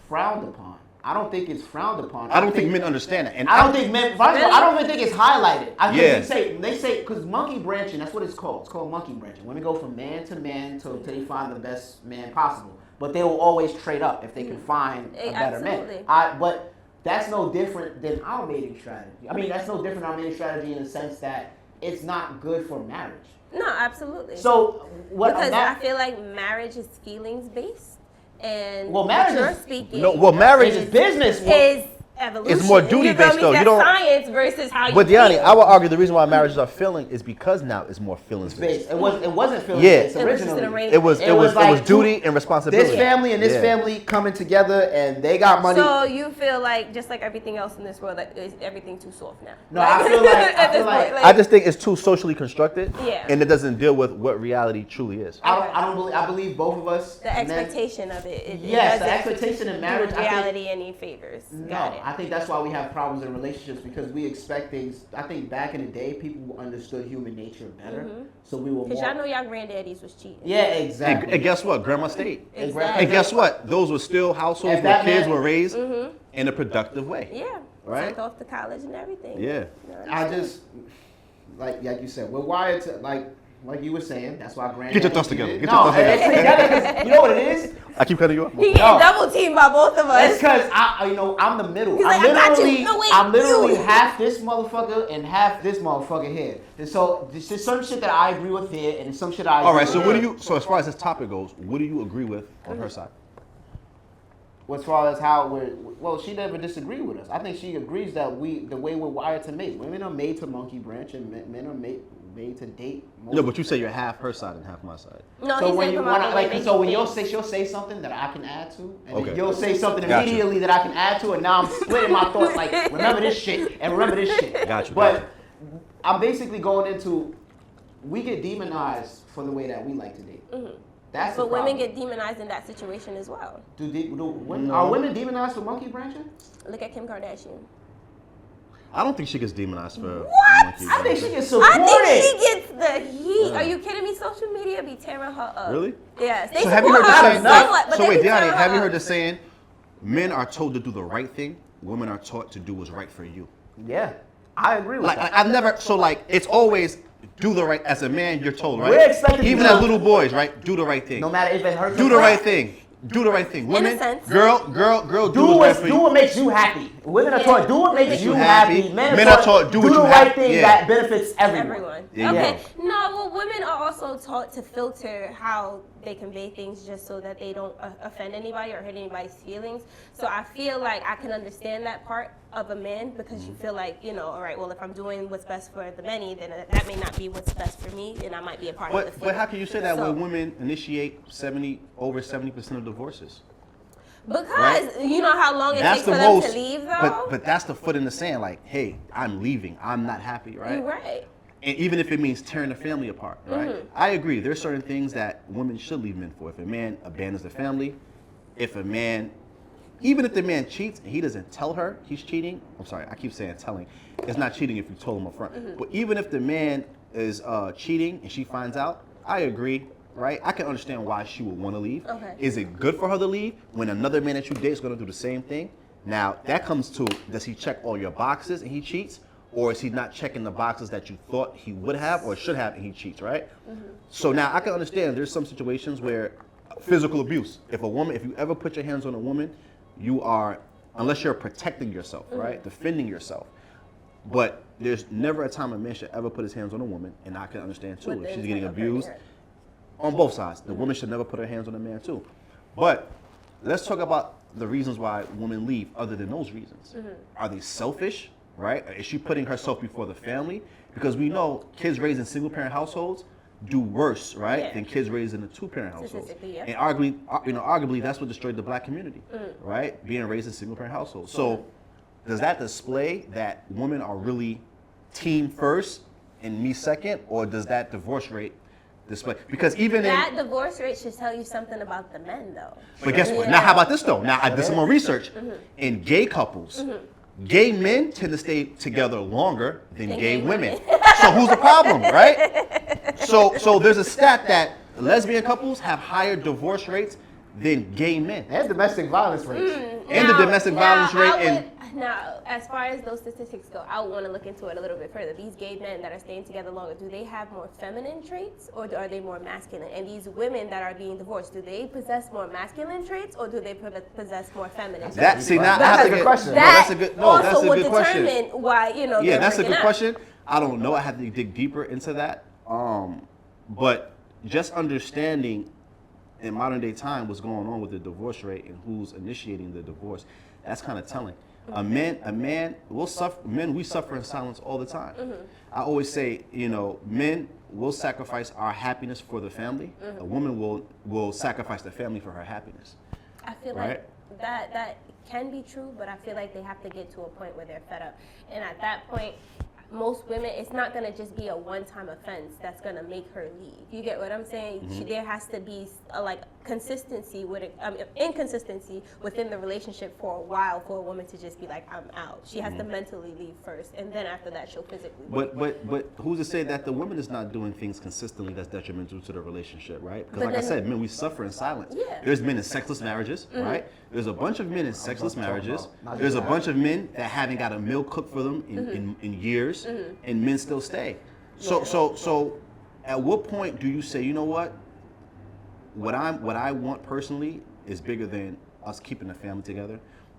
frowned upon. I don't think it's frowned upon. I don't think men understand that. And I don't think men. First of all, I don't even think it's highlighted. Yeah. They say because monkey branching. That's what it's called. It's called monkey branching. Women go from man to man until they find the best man possible. But they will always trade up if they can find a better Absolutely. man. But that's no different than our mating strategy. I mean, that's no different than our mating strategy in the sense that it's not good for marriage. No, absolutely. So what? because I feel like marriage is feelings based, and Well, marriage what you're is- speaking. No, well, marriage it's business. is evolution. It's more duty You feel based, me? though. You That's don't- science versus how you But Deani, feel. I would argue the reason why marriages are feeling is because now it's more feelings based. based. It wasn't feelings Yeah. based It was just an originally. arrangement. It was It was like duty and responsibility. This family and this Yeah. family coming together and they got money. So you feel like just like everything else in this world, that is everything too soft now? No, I feel like- at I this feel like- point, I just think it's too socially constructed, Yeah. and it doesn't deal with what reality truly is. I believe both of us. the men- expectation of it. Yes, the doesn't expectation in marriage, do I think- reality any favors. No, Got it. I think that's why we have problems in relationships because we expect things. I think back in the day, people understood human nature better, so we were Because more. y'all know y'all granddaddies was cheating. Yeah, And, exactly. and guess what? Grandma stayed. Exactly. And guess what? Those were still households If where that kids man- were raised in a productive way. Yeah. Right? Sent off to college and everything. Yeah. You know, I just like you said, we're wired to like you were saying. That's why granddaddy. Get your thoughts together. cheated. Get your No, thoughts together. it's together 'cause you know what it is. I keep cutting you off. He getting No. double teamed by both of It's us. because I'm the middle. He's I'm like, I got you. literally, No, wait, I'm literally you. half this motherfucker and half this motherfucker here. And so there's just some shit that I agree with here, and there's some shit I. All right. agree So with what do here. you? So as far as this topic goes, what do you agree with on her side? As far as how she never disagreed with us. I think she agrees that the way we're wired to mate. Women are made to monkey branch, and men are made to date. No, but you say you're half her side and half my side. No, So he's when saying you come out wanna, and like, make so when things. she'll say something that I can add to, and Okay. then you'll say something Gotcha. immediately that I can add to, and now I'm splitting my thoughts. Like, remember this shit and remember this shit. Gotcha, But gotcha. I'm basically going into we get demonized for the way that we like to date. That's the But women problem. get demonized in that situation as well. Are women demonized for monkey branching? Look at Kim Kardashian. I don't think she gets demonized for. What? monkey I think she branching. gets supported. I think she gets the heat are you kidding me? Social media be tearing her up. Really? Yes. They So have you heard support the her saying? somewhat, but So they wait, be Deani, tearing have you her heard up. the saying? Men are told to do the right thing. Women are taught to do what's right for you. Yeah, I agree with Like that. I've never. So like it's always do the right. As a man, you're told, right? We're expected to Even do- as little boys, right? Do the right thing. No matter if it hurts. Do or the not. right thing. Do the right thing. Women, sense. girl, do what's right for Do you. what makes you happy. Women are Yeah. taught do what makes Makes you you happy. happy. Men are taught do do what the you right have- thing yeah. that benefits everyone. Everyone. There you Okay. go. No, well, women are also taught to filter how they convey things just so that they don't offend anybody or hurt anybody's feelings. So I feel like I can understand that part of a man because you feel like, you know, all right, well, if I'm doing what's best for the many, then that may not be what's best for me, and I might be a part of the But field. how can you say that So- when women initiate over 70% of divorces? Because Right? you know how long it That's takes the for them most. to leave, though? But that's the foot in the sand. Like, hey, I'm leaving. I'm not happy, right? You're right. And even if it means tearing the family apart, right? Mm-hmm. I agree. There's certain things that women should leave men for. If a man abandons the family, even if the man cheats and he doesn't tell her he's cheating, I'm sorry, I keep saying telling. It's not cheating if you told him up front. Mm-hmm. But even if the man is cheating and she finds out, I agree, right? I can understand why she would want to leave. Okay. Is it good for her to leave when another man that you date is going to do the same thing? Now, that comes to, does he check all your boxes and he cheats? Or is he not checking the boxes that you thought he would have or should have and he cheats, right? So now I can understand there's some situations where physical abuse. If you ever put your hands on a woman, you are, unless you're protecting yourself, right? Defending yourself. But there's never a time a man should ever put his hands on a woman, and I can understand too. With the If she's intent getting of hurting abused, her. on both sides. The woman should never put her hands on a man too. But let's talk about the reasons why women leave other than those reasons. Are they selfish, right? Is she putting herself before the family? Because we know kids raised in single parent households do worse, right, Yeah. than kids raised in a two-parent household. Statistically, yeah. And arguably that's what destroyed the black community, right? Being raised in single parent households. So does that display that women are really team first and me second, or does that divorce rate display? Because even That divorce rate should tell you something about the men, though. but guess what? Yeah. Now, how about this though? Now, I did some more research. In gay couples, gay men tend to stay together longer than gay women. So who's the problem, right? So there's a stat that lesbian couples have higher divorce rates than gay men. And domestic violence rates. And the domestic violence rate and Now, as far as those statistics go, I would want to look into it a little bit further. These gay men that are staying together longer, do they have more feminine traits or are they more masculine? And these women that are being divorced, do they possess more masculine traits or do they possess more feminine traits? that. See now, I That's have a to good get. question. No, that's a good. No, also that's a would good question. determine why, Yeah, they're that's a breaking good up. question. I don't know. I have to dig deeper into that. But just understanding in modern day time what's going on with the divorce rate and who's initiating the divorce, that's kind of telling. Men we suffer in silence all the time. I always say, men will sacrifice our happiness for the family. A woman will sacrifice the family for her happiness. I feel Right? like that can be true, but I feel like they have to get to a point where they're fed up. And at that point, most women, it's not going to just be a one-time offense that's going to make her leave. You get what I'm saying? There has to be a consistency with it, inconsistency within the relationship for a while for a woman to just be like, I'm out. She has to mentally leave first, and then after that, she'll physically leave. But who's to say that the woman is not doing things consistently that's detrimental to the relationship, right? Because But like I then- said, men, we suffer in silence. Yeah. There's men in sexless marriages, right? There's a bunch of men in sexless marriages. about. There's a bunch of men that haven't got a meal cooked for them in years, and men still stay. So at what point do you say, you know what? What I want personally is bigger than us keeping the family together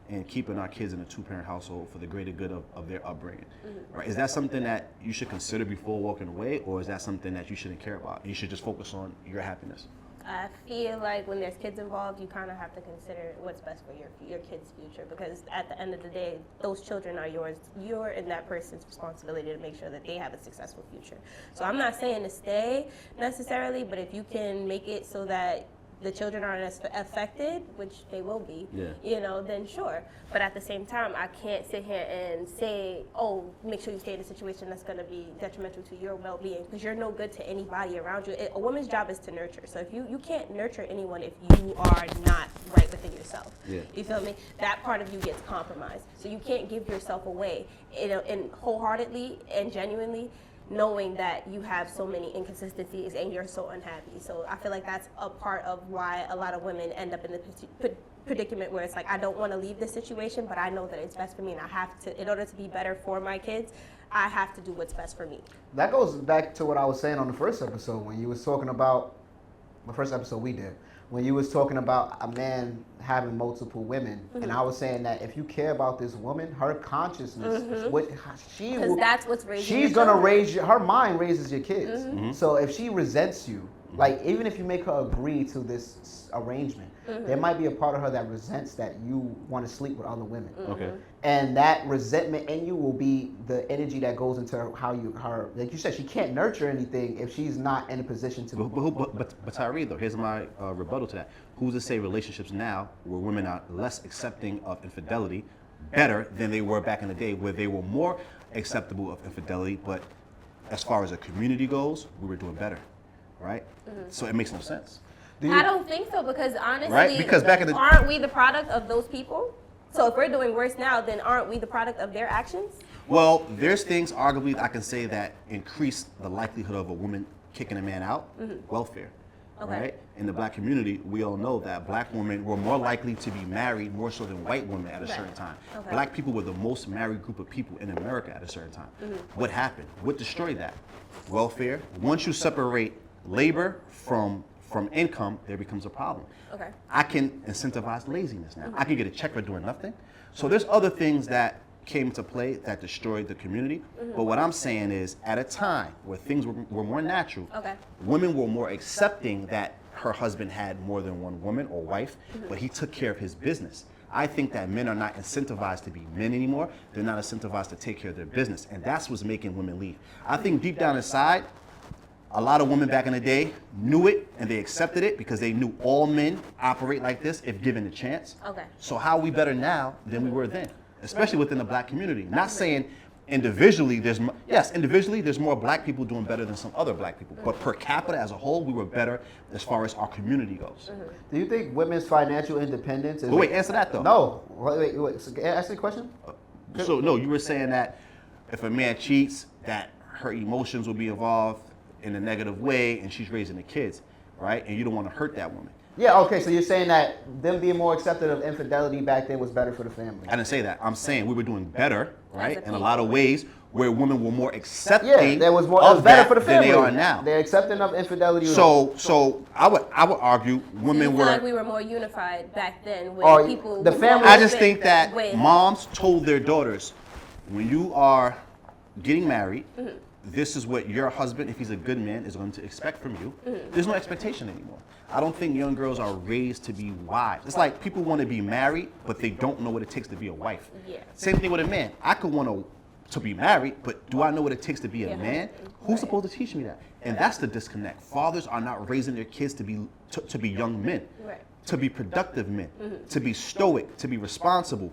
and keeping our kids in a two-parent household for the greater good of their upbringing. Right? Is that something that you should consider before walking away, or is that something that you shouldn't care about? You should just focus on your happiness. I feel like when there's kids involved, you kind of have to consider what's best for your kid's future, because at the end of the day, those children are yours. You're and that person's responsibility to make sure that they have a successful future. So I'm not saying to stay necessarily, but if you can make it so that the children aren't as affected, which they will be, then sure. But at the same time, I can't sit here and say, oh, make sure you stay in a situation that's going to be detrimental to your well-being, because you're no good to anybody around you. A woman's job is to nurture. So if you can't nurture anyone if you are not right within yourself. Yeah. You feel me? That part of you gets compromised. So you can't give yourself away and wholeheartedly and genuinely knowing that you have so many inconsistencies and you're so unhappy. So I feel like that's a part of why a lot of women end up in the predicament where it's like, I don't want to leave this situation, but I know that it's best for me, and I have to, in order to be better for my kids, I have to do what's best for me. That goes back to what I was saying on the first episode when you was talking about the first episode we did. When you was talking about a man having multiple women, and I was saying that if you care about this woman, her consciousness, is what she Because will, that's what's raising she's your gonna children. raise her mind raises your kids. So if she resents you, like even if you make her agree to this arrangement, there might be a part of her that resents that you want to sleep with other women. Okay. And that resentment in you will be the energy that goes into how like you said, she can't nurture anything if she's not in a position to. But Tyree, though, here's my rebuttal to that. Who's to say relationships now, where women are less accepting of infidelity, better than they were back in the day, where they were more acceptable of infidelity, but as far as the community goes, we were doing better, right? So it makes no sense. I don't think so, because honestly, Right? Because back in the- aren't we the product of those people? So if we're doing worse now, then aren't we the product of their actions? Well, there's things arguably I can say that increase the likelihood of a woman kicking a man out. Welfare. Okay. Right? In the black community, we all know that black women were more likely to be married more so than white women at a certain time. Okay. Black people were the most married group of people in America at a certain time. What happened? What destroyed that? Welfare. Once you separate labor from income, there becomes a problem. Okay. I can incentivize laziness now. I can get a check for doing nothing. So there's other things that came into play that destroyed the community. But what I'm saying is, at a time where things were more natural, Okay. women were more accepting that her husband had more than one woman or wife, but he took care of his business. I think that men are not incentivized to be men anymore. They're not incentivized to take care of their business. And that's what's making women leave. I think deep down inside, a lot of women back in the day knew it and they accepted it because they knew all men operate like this if given the chance. Okay. So how are we better now than we were then, especially within the black community? Not saying individually individually there's more black people doing better than some other black people, but per capita as a whole, we were better as far as our community goes. Do you think women's financial independence is? But wait, answer that though. No. Wait. So, ask the question. So no, you were saying that if a man cheats, that her emotions will be involved in a negative way, and she's raising the kids, right? And you don't want to hurt that woman. Yeah. Okay. So you're saying that them being more accepted of infidelity back then was better for the family. I didn't say that. I'm saying we were doing better, right? As a In a lot of ways, where women were more accepting Yeah, there was more. It of was better that for the than family they are now. They're accepting of infidelity. So I would argue You women feel were. like we were more unified back then with Oh, people. the who family- were I just with- think that with- moms told their daughters, when you are getting married, this is what your husband, if he's a good man, is going to expect from you. There's no expectation anymore. I don't think young girls are raised to be wives. It's like people want to be married, but they don't know what it takes to be a wife. Yeah. Same thing with a man. I could want to be married, but do I know what it takes to be a Yeah. man? Who's supposed to teach me that? And that's the disconnect. Fathers are not raising their kids to be young men. Right. To be productive men, to be stoic, to be responsible,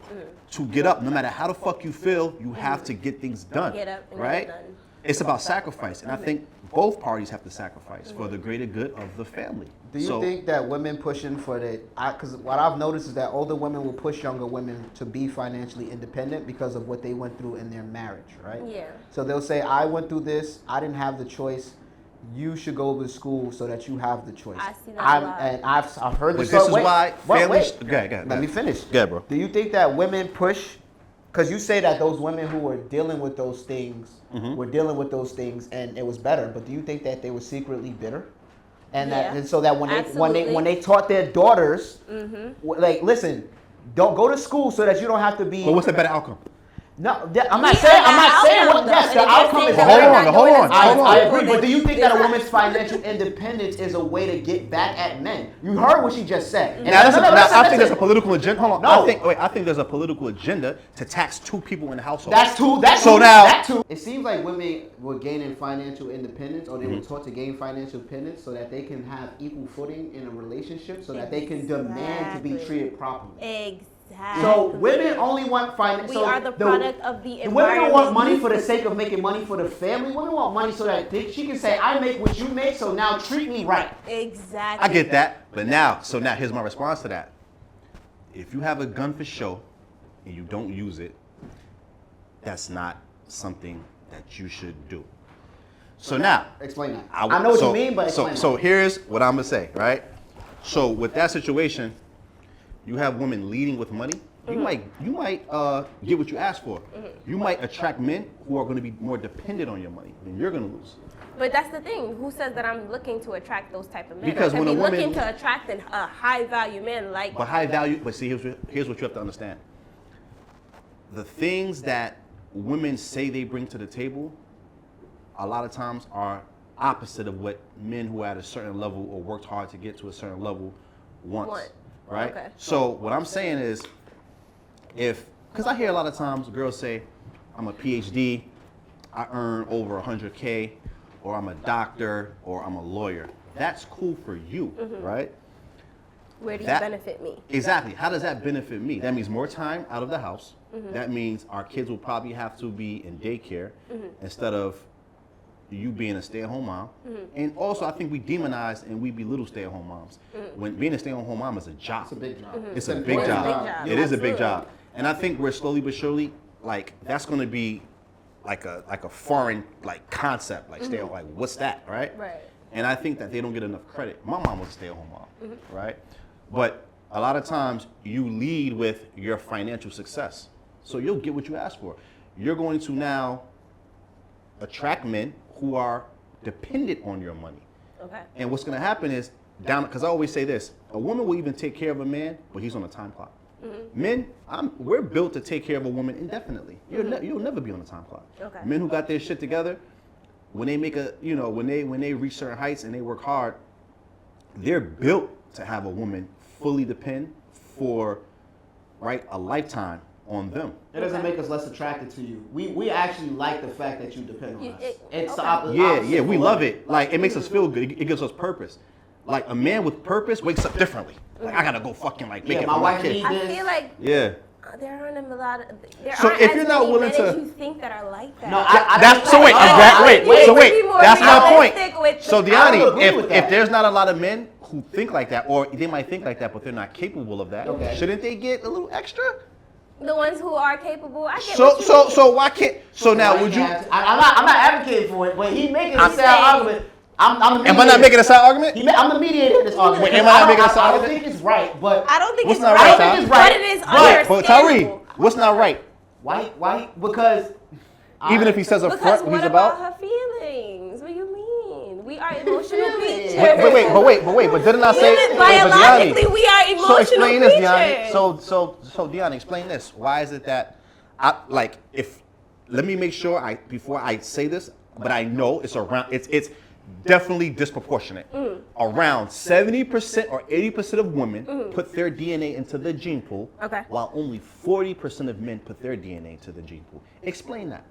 to get up. No matter how the fuck you feel, you have to get things done. Get up and get it right? done. It's about sacrifice, and I think both parties have to sacrifice for the greater good of the family. Do you So- think that women pushing for the? Because what I've noticed is that older women will push younger women to be financially independent because of what they went through in their marriage, right? Yeah. So they'll say, "I went through this. I didn't have the choice. You should go to school so that you have the choice." I see that a lot. And I've heard But this. this is why Wait, families. wait. Go ahead. Let me finish. Go ahead, bro. Do you think that women push? Because you say that those women who were dealing with those things Mm-hmm. were dealing with those things and it was better. But do you think that they were secretly bitter? And Yeah, and so that when absolutely. they taught their daughters, like, listen, don't go to school so that you don't have to be. But what's a better outcome? No, I'm We not saying. I'm have not that saying. outcome, Yes, though, the and if you're outcome saying is that Hold we're on, not hold doing on, as hold well, on. I agree, then but do you think there's that a not- woman's financial independence is a way to get back at men? You heard what she just said. And Now, no, no, I listen. think there's a political agenda. Hold on. No. I think there's a political agenda to tax two people in the household. That's too. That's So too, now- that too. It seems like women were gaining financial independence, or they were taught to gain financial independence, so that they can have equal footing in a relationship, so that they can demand to be Exactly. treated properly. Exactly. So women only want finance. We so are the product of the Women don't want environment. money for the sake of making money for the family. Women want money so that she can say, "I make what you make, so now treat me right." Exactly. I get that, but now here's my response to that. If you have a gun for show and you don't use it, that's not something that you should do. So now, Explain that. I I know what so- you mean, but explain so that. here's what I'm gonna say, right? So with that situation, you have women leading with money. You might get what you ask for. You might attract men who are going to be more dependent on your money, and you're going to lose. But that's the thing. Who says that I'm looking to attract those type of men? Because I could when be a woman- looking to attract a high value man like. But high value. But see, here's what you have to understand. The things that women say they bring to the table, a lot of times are opposite of what men who are at a certain level or worked hard to get to a certain level want. Right. Okay. So what I'm saying is, because I hear a lot of times girls say, I'm a PhD, I earn over 100K, or I'm a doctor, or I'm a lawyer. That's cool for you, right? Where do you that- benefit me? Exactly. How does that benefit me? That means more time out of the house. That means our kids will probably have to be in daycare instead of you being a stay-at-home mom. And also, I think we demonize and we belittle stay-at-home moms. When being a stay-at-home mom is a job. It's a big job. It's a big It's a job. big job. It is a big Absolutely. job. And I think we're slowly but surely, like, that's going to be like a foreign like concept, like stay like what's that, right? Right. And I think that they don't get enough credit. My mom was a stay-at-home mom, right? But a lot of times you lead with your financial success, so you'll get what you ask for. You're going to now attract men who are dependent on your money. Okay. And what's going to happen is because I always say this: a woman will even take care of a man, but he's on a time clock. Men, we're built to take care of a woman indefinitely. You'll never be on a time clock. Okay. Men who got their shit together, when they make when they reach certain heights and they work hard, they're built to have a woman fully depend for, right, a lifetime on them. It doesn't make us less attracted to you. We actually like the fact that you depend on us. It's the Okay. opposite. Yeah, we for love women. it. Like, it makes us feel good. It gives us purpose. Like, a man with purpose wakes up differently. Like, I gotta go fucking like make Yeah, it my for my wife kid. needs I this. feel like Yeah. there aren't a lot of there So aren't if as you're not many willing men to- as you think that are like that. No, I That's so wait, I exactly. need to Wait, be more that's my point. realistic with So the- I don't Deani, agree with if that. there's not a lot of men who think like that, or they might think like that, but they're not capable of that, Okay. shouldn't they get a little extra? The ones who are capable, I get So what you mean. so why can't? So now would you? I'm not advocating for it, but he making a I'm sound saying- argument. I'm the mediator. Am I not making a side argument? I'm the mediator in this argument. Wait, am I not making a sound I don't argument? think it's right, but I don't think What's it's not right, right, Ty? but it is But understandable. Tyree, what's not right? why? Because Even if he says up Because front what what he's about about. her feelings? What do you mean? We are emotional creatures. But didn't I say? Humans, wait, but biologically, Deani, we are So emotional explain this, Deani. creatures. So Deani, explain this. Why is it that let me make sure before I say this, but I know it's definitely disproportionate. Around 70% or 80% of women put their DNA into the gene pool, Okay. while only 40% of men put their DNA into the gene pool. Explain that.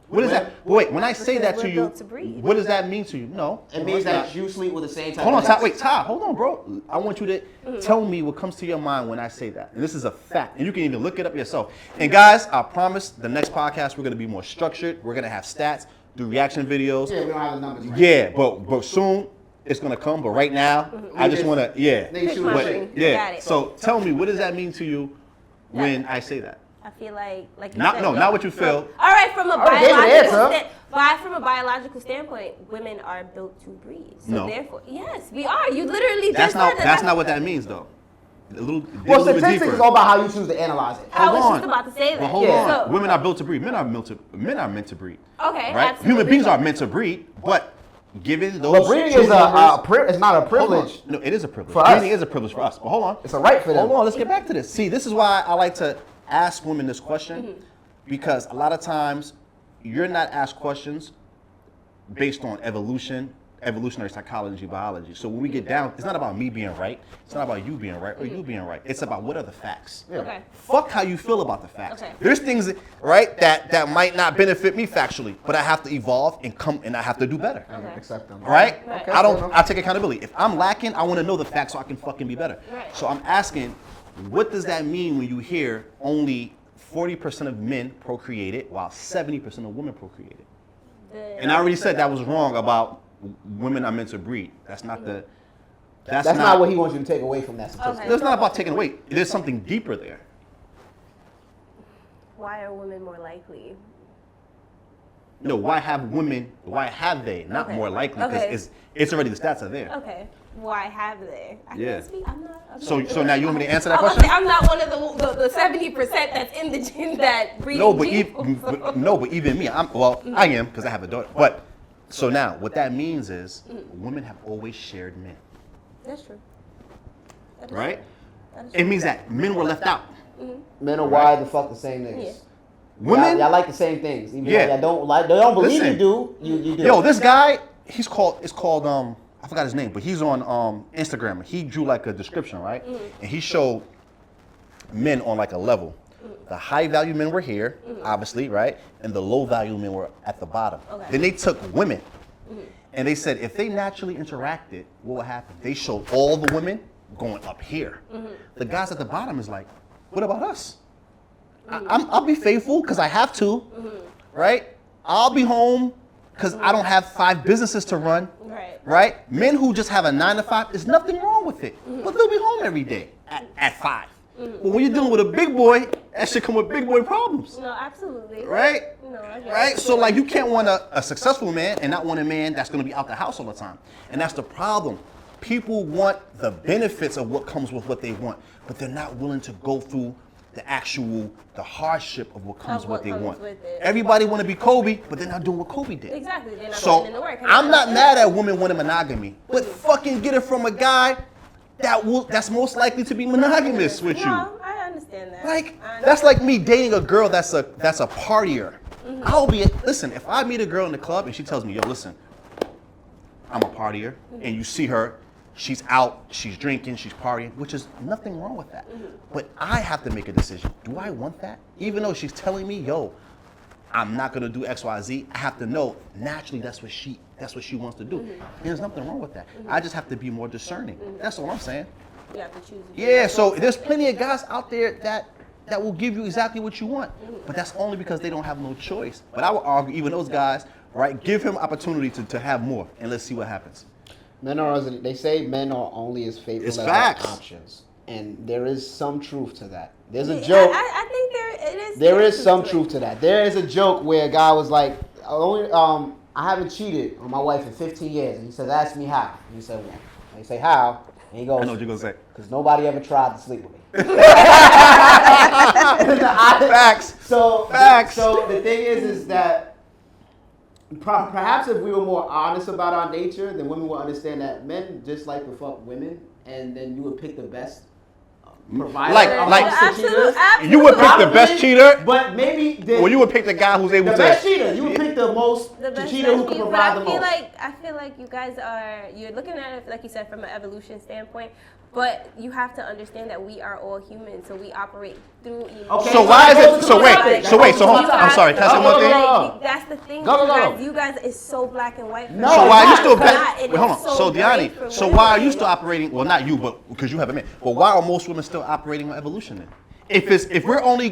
What is that? Wait, when I say that to We're you, built to breed. what does that mean to you? No. it means it's not. that you sleep with the same type Hold on, of Ty. Wait, Ty. Hold on, bro. I want you to tell me what comes to your mind when I say that. And this is a fact. And you can even look it up yourself. And guys, I promise the next podcast we're going to be more structured. We're going to have stats, do reaction videos. Yeah, we don't have the numbers right. Yeah, but soon it's going to come. But right now, I just want to, Nigga, shoot my But, brain. yeah. Got it. So tell me, what does that mean to you when I say that? I feel like you Not- said, no, not what you feel. All right, from a already gave you the biological standpoint, women are built to breed. So No. therefore, yes, we are. You literally That's just not said that's not what that means, though. A little Well, bit statistics deeper. is all about how you choose to analyze it. I was Hold just on. about to say that. Well, hold Yeah. on. Women are built to breed. Men are meant to breed. Okay, Right? absolutely. Human beings are meant to breed, but given those But breeding is chosen numbers- it's not a Hold on. privilege. No, it is a privilege. For us. Breeding is a privilege for us. But hold on. It's a right for them. Hold on. Let's get back to this. See, this is why I like to ask women this question, because a lot of times you're not asked questions based on evolutionary psychology, biology. So when we get down, it's not about me being right. It's not about you being right or you being right. It's about what are the facts. Okay. Fuck how you feel about the facts. Okay. There's things, right, that might not benefit me factually, but I have to evolve and I have to do better. Okay. Accept them. Right? Okay. I take accountability. If I'm lacking, I want to know the facts so I can fucking be better. Right. So I'm asking, what does that mean when you hear only 40% of men procreated while 70% of women procreated? And I already said that was wrong about women are meant to breed. That's not the. That's not what he wants you to take away from that statistic. Okay. It's not about taking away. There's something deeper there. Why are women more likely? No, why have women? Why have they? Not Okay. more likely because Okay. it's already the stats are there. Okay. Why have they? I Yeah. can't speak. I'm not. So now you want me to answer that I was question? gonna say, I'm not one of the 70% that's in the gym that breeding No, but people, so. but even me, I am because I have a daughter. But so now what that means is women have always shared men, That's true. That is right? true. That is It true. means that men were left out. Men are wired the fuck the same niggas. Yeah. Women, y'all like the same things. Even Yeah. though y'all don't like, they don't believe Listen. you do. You do. yo, this guy, it's called I forgot his name, but he's on Instagram. He drew like a description, right? And he showed men on like a level. The high value men were here, obviously, right? And the low value men were at the bottom. Okay. Then they took women and they said if they naturally interacted, what would happen? They showed all the women going up here. The guys at the bottom is like, what about us? I'll be faithful because I have to, right? I'll be home because I don't have 5 businesses to run. Right. Right? Men who just have a 9 to 5, there's nothing wrong with it. But they'll be home every day at 5. But when you're dealing with a big boy, that should come with big boy problems. No, absolutely. Right? No, I get Right? it. So like you can't want a successful man and not want a man that's gonna be out the house all the time. And that's the problem. People want the benefits of what comes with what they want, but they're not willing to go through the hardship of what comes Of with what they comes want. with it. They want to be Kobe, but they're not doing what Kobe did. Exactly. They're not So putting in the work. I'm not mad at women wanting monogamy, but fucking get it from a guy that's most likely to be monogamous with you. No, I understand that. Like I that's like me dating a girl that's a partier. Listen, if I meet a girl in the club and she tells me, yo, listen, I'm a partier, and you see her, she's out, she's drinking, she's partying, which is nothing wrong with that. But I have to make a decision. Do I want that? Even though she's telling me, yo, I'm not gonna do X, Y, Z, I have to know naturally that's what she wants to do. And there's nothing wrong with that. I just have to be more discerning. That's all I'm saying. You have to choose. Yeah, so there's plenty of guys out there that will give you exactly what you want. But that's only because they don't have no choice. But I would argue even those guys, right, give him opportunity to have more and let's see what happens. They say men are only as faithful It's as facts. their options, and there is some truth to that. There's a Yeah, joke. I think there it is. There is truth some to truth it. to that. There is a joke where a guy was like, I haven't cheated on my wife in 15 years, and he says, ask me how. And he said, well, and he say how, and he goes, I know what you're gonna say. because nobody ever tried to sleep with me. Facts. So Facts. So the thing is that perhaps if we were more honest about our nature, then women would understand that men just like to fuck women, and then you would pick the best provider. Like- amongst the cheaters. You would pick the best cheater, But maybe or you would pick the guy who's able the to. best cheater. You would pick the most The the best cheater who friend can cheater, provide the but most. I feel like you guys you're looking at it like you said from an evolution standpoint, but you have to understand that we are all humans, so we operate through emotions. Okay, So why is that it? goes So to wait. topic. So wait. So That hold, goes to I'm sorry. Can I say Go, one go, thing? go. That's the thing. Go, go, go. You guys is so black and white. for No, me. So why are you still It's not, back? and Wait, hold on. it's So great Diani, for so women. why are you still operating? Well, not you, but because you have a man. But why are most women still operating on evolution then? If we're only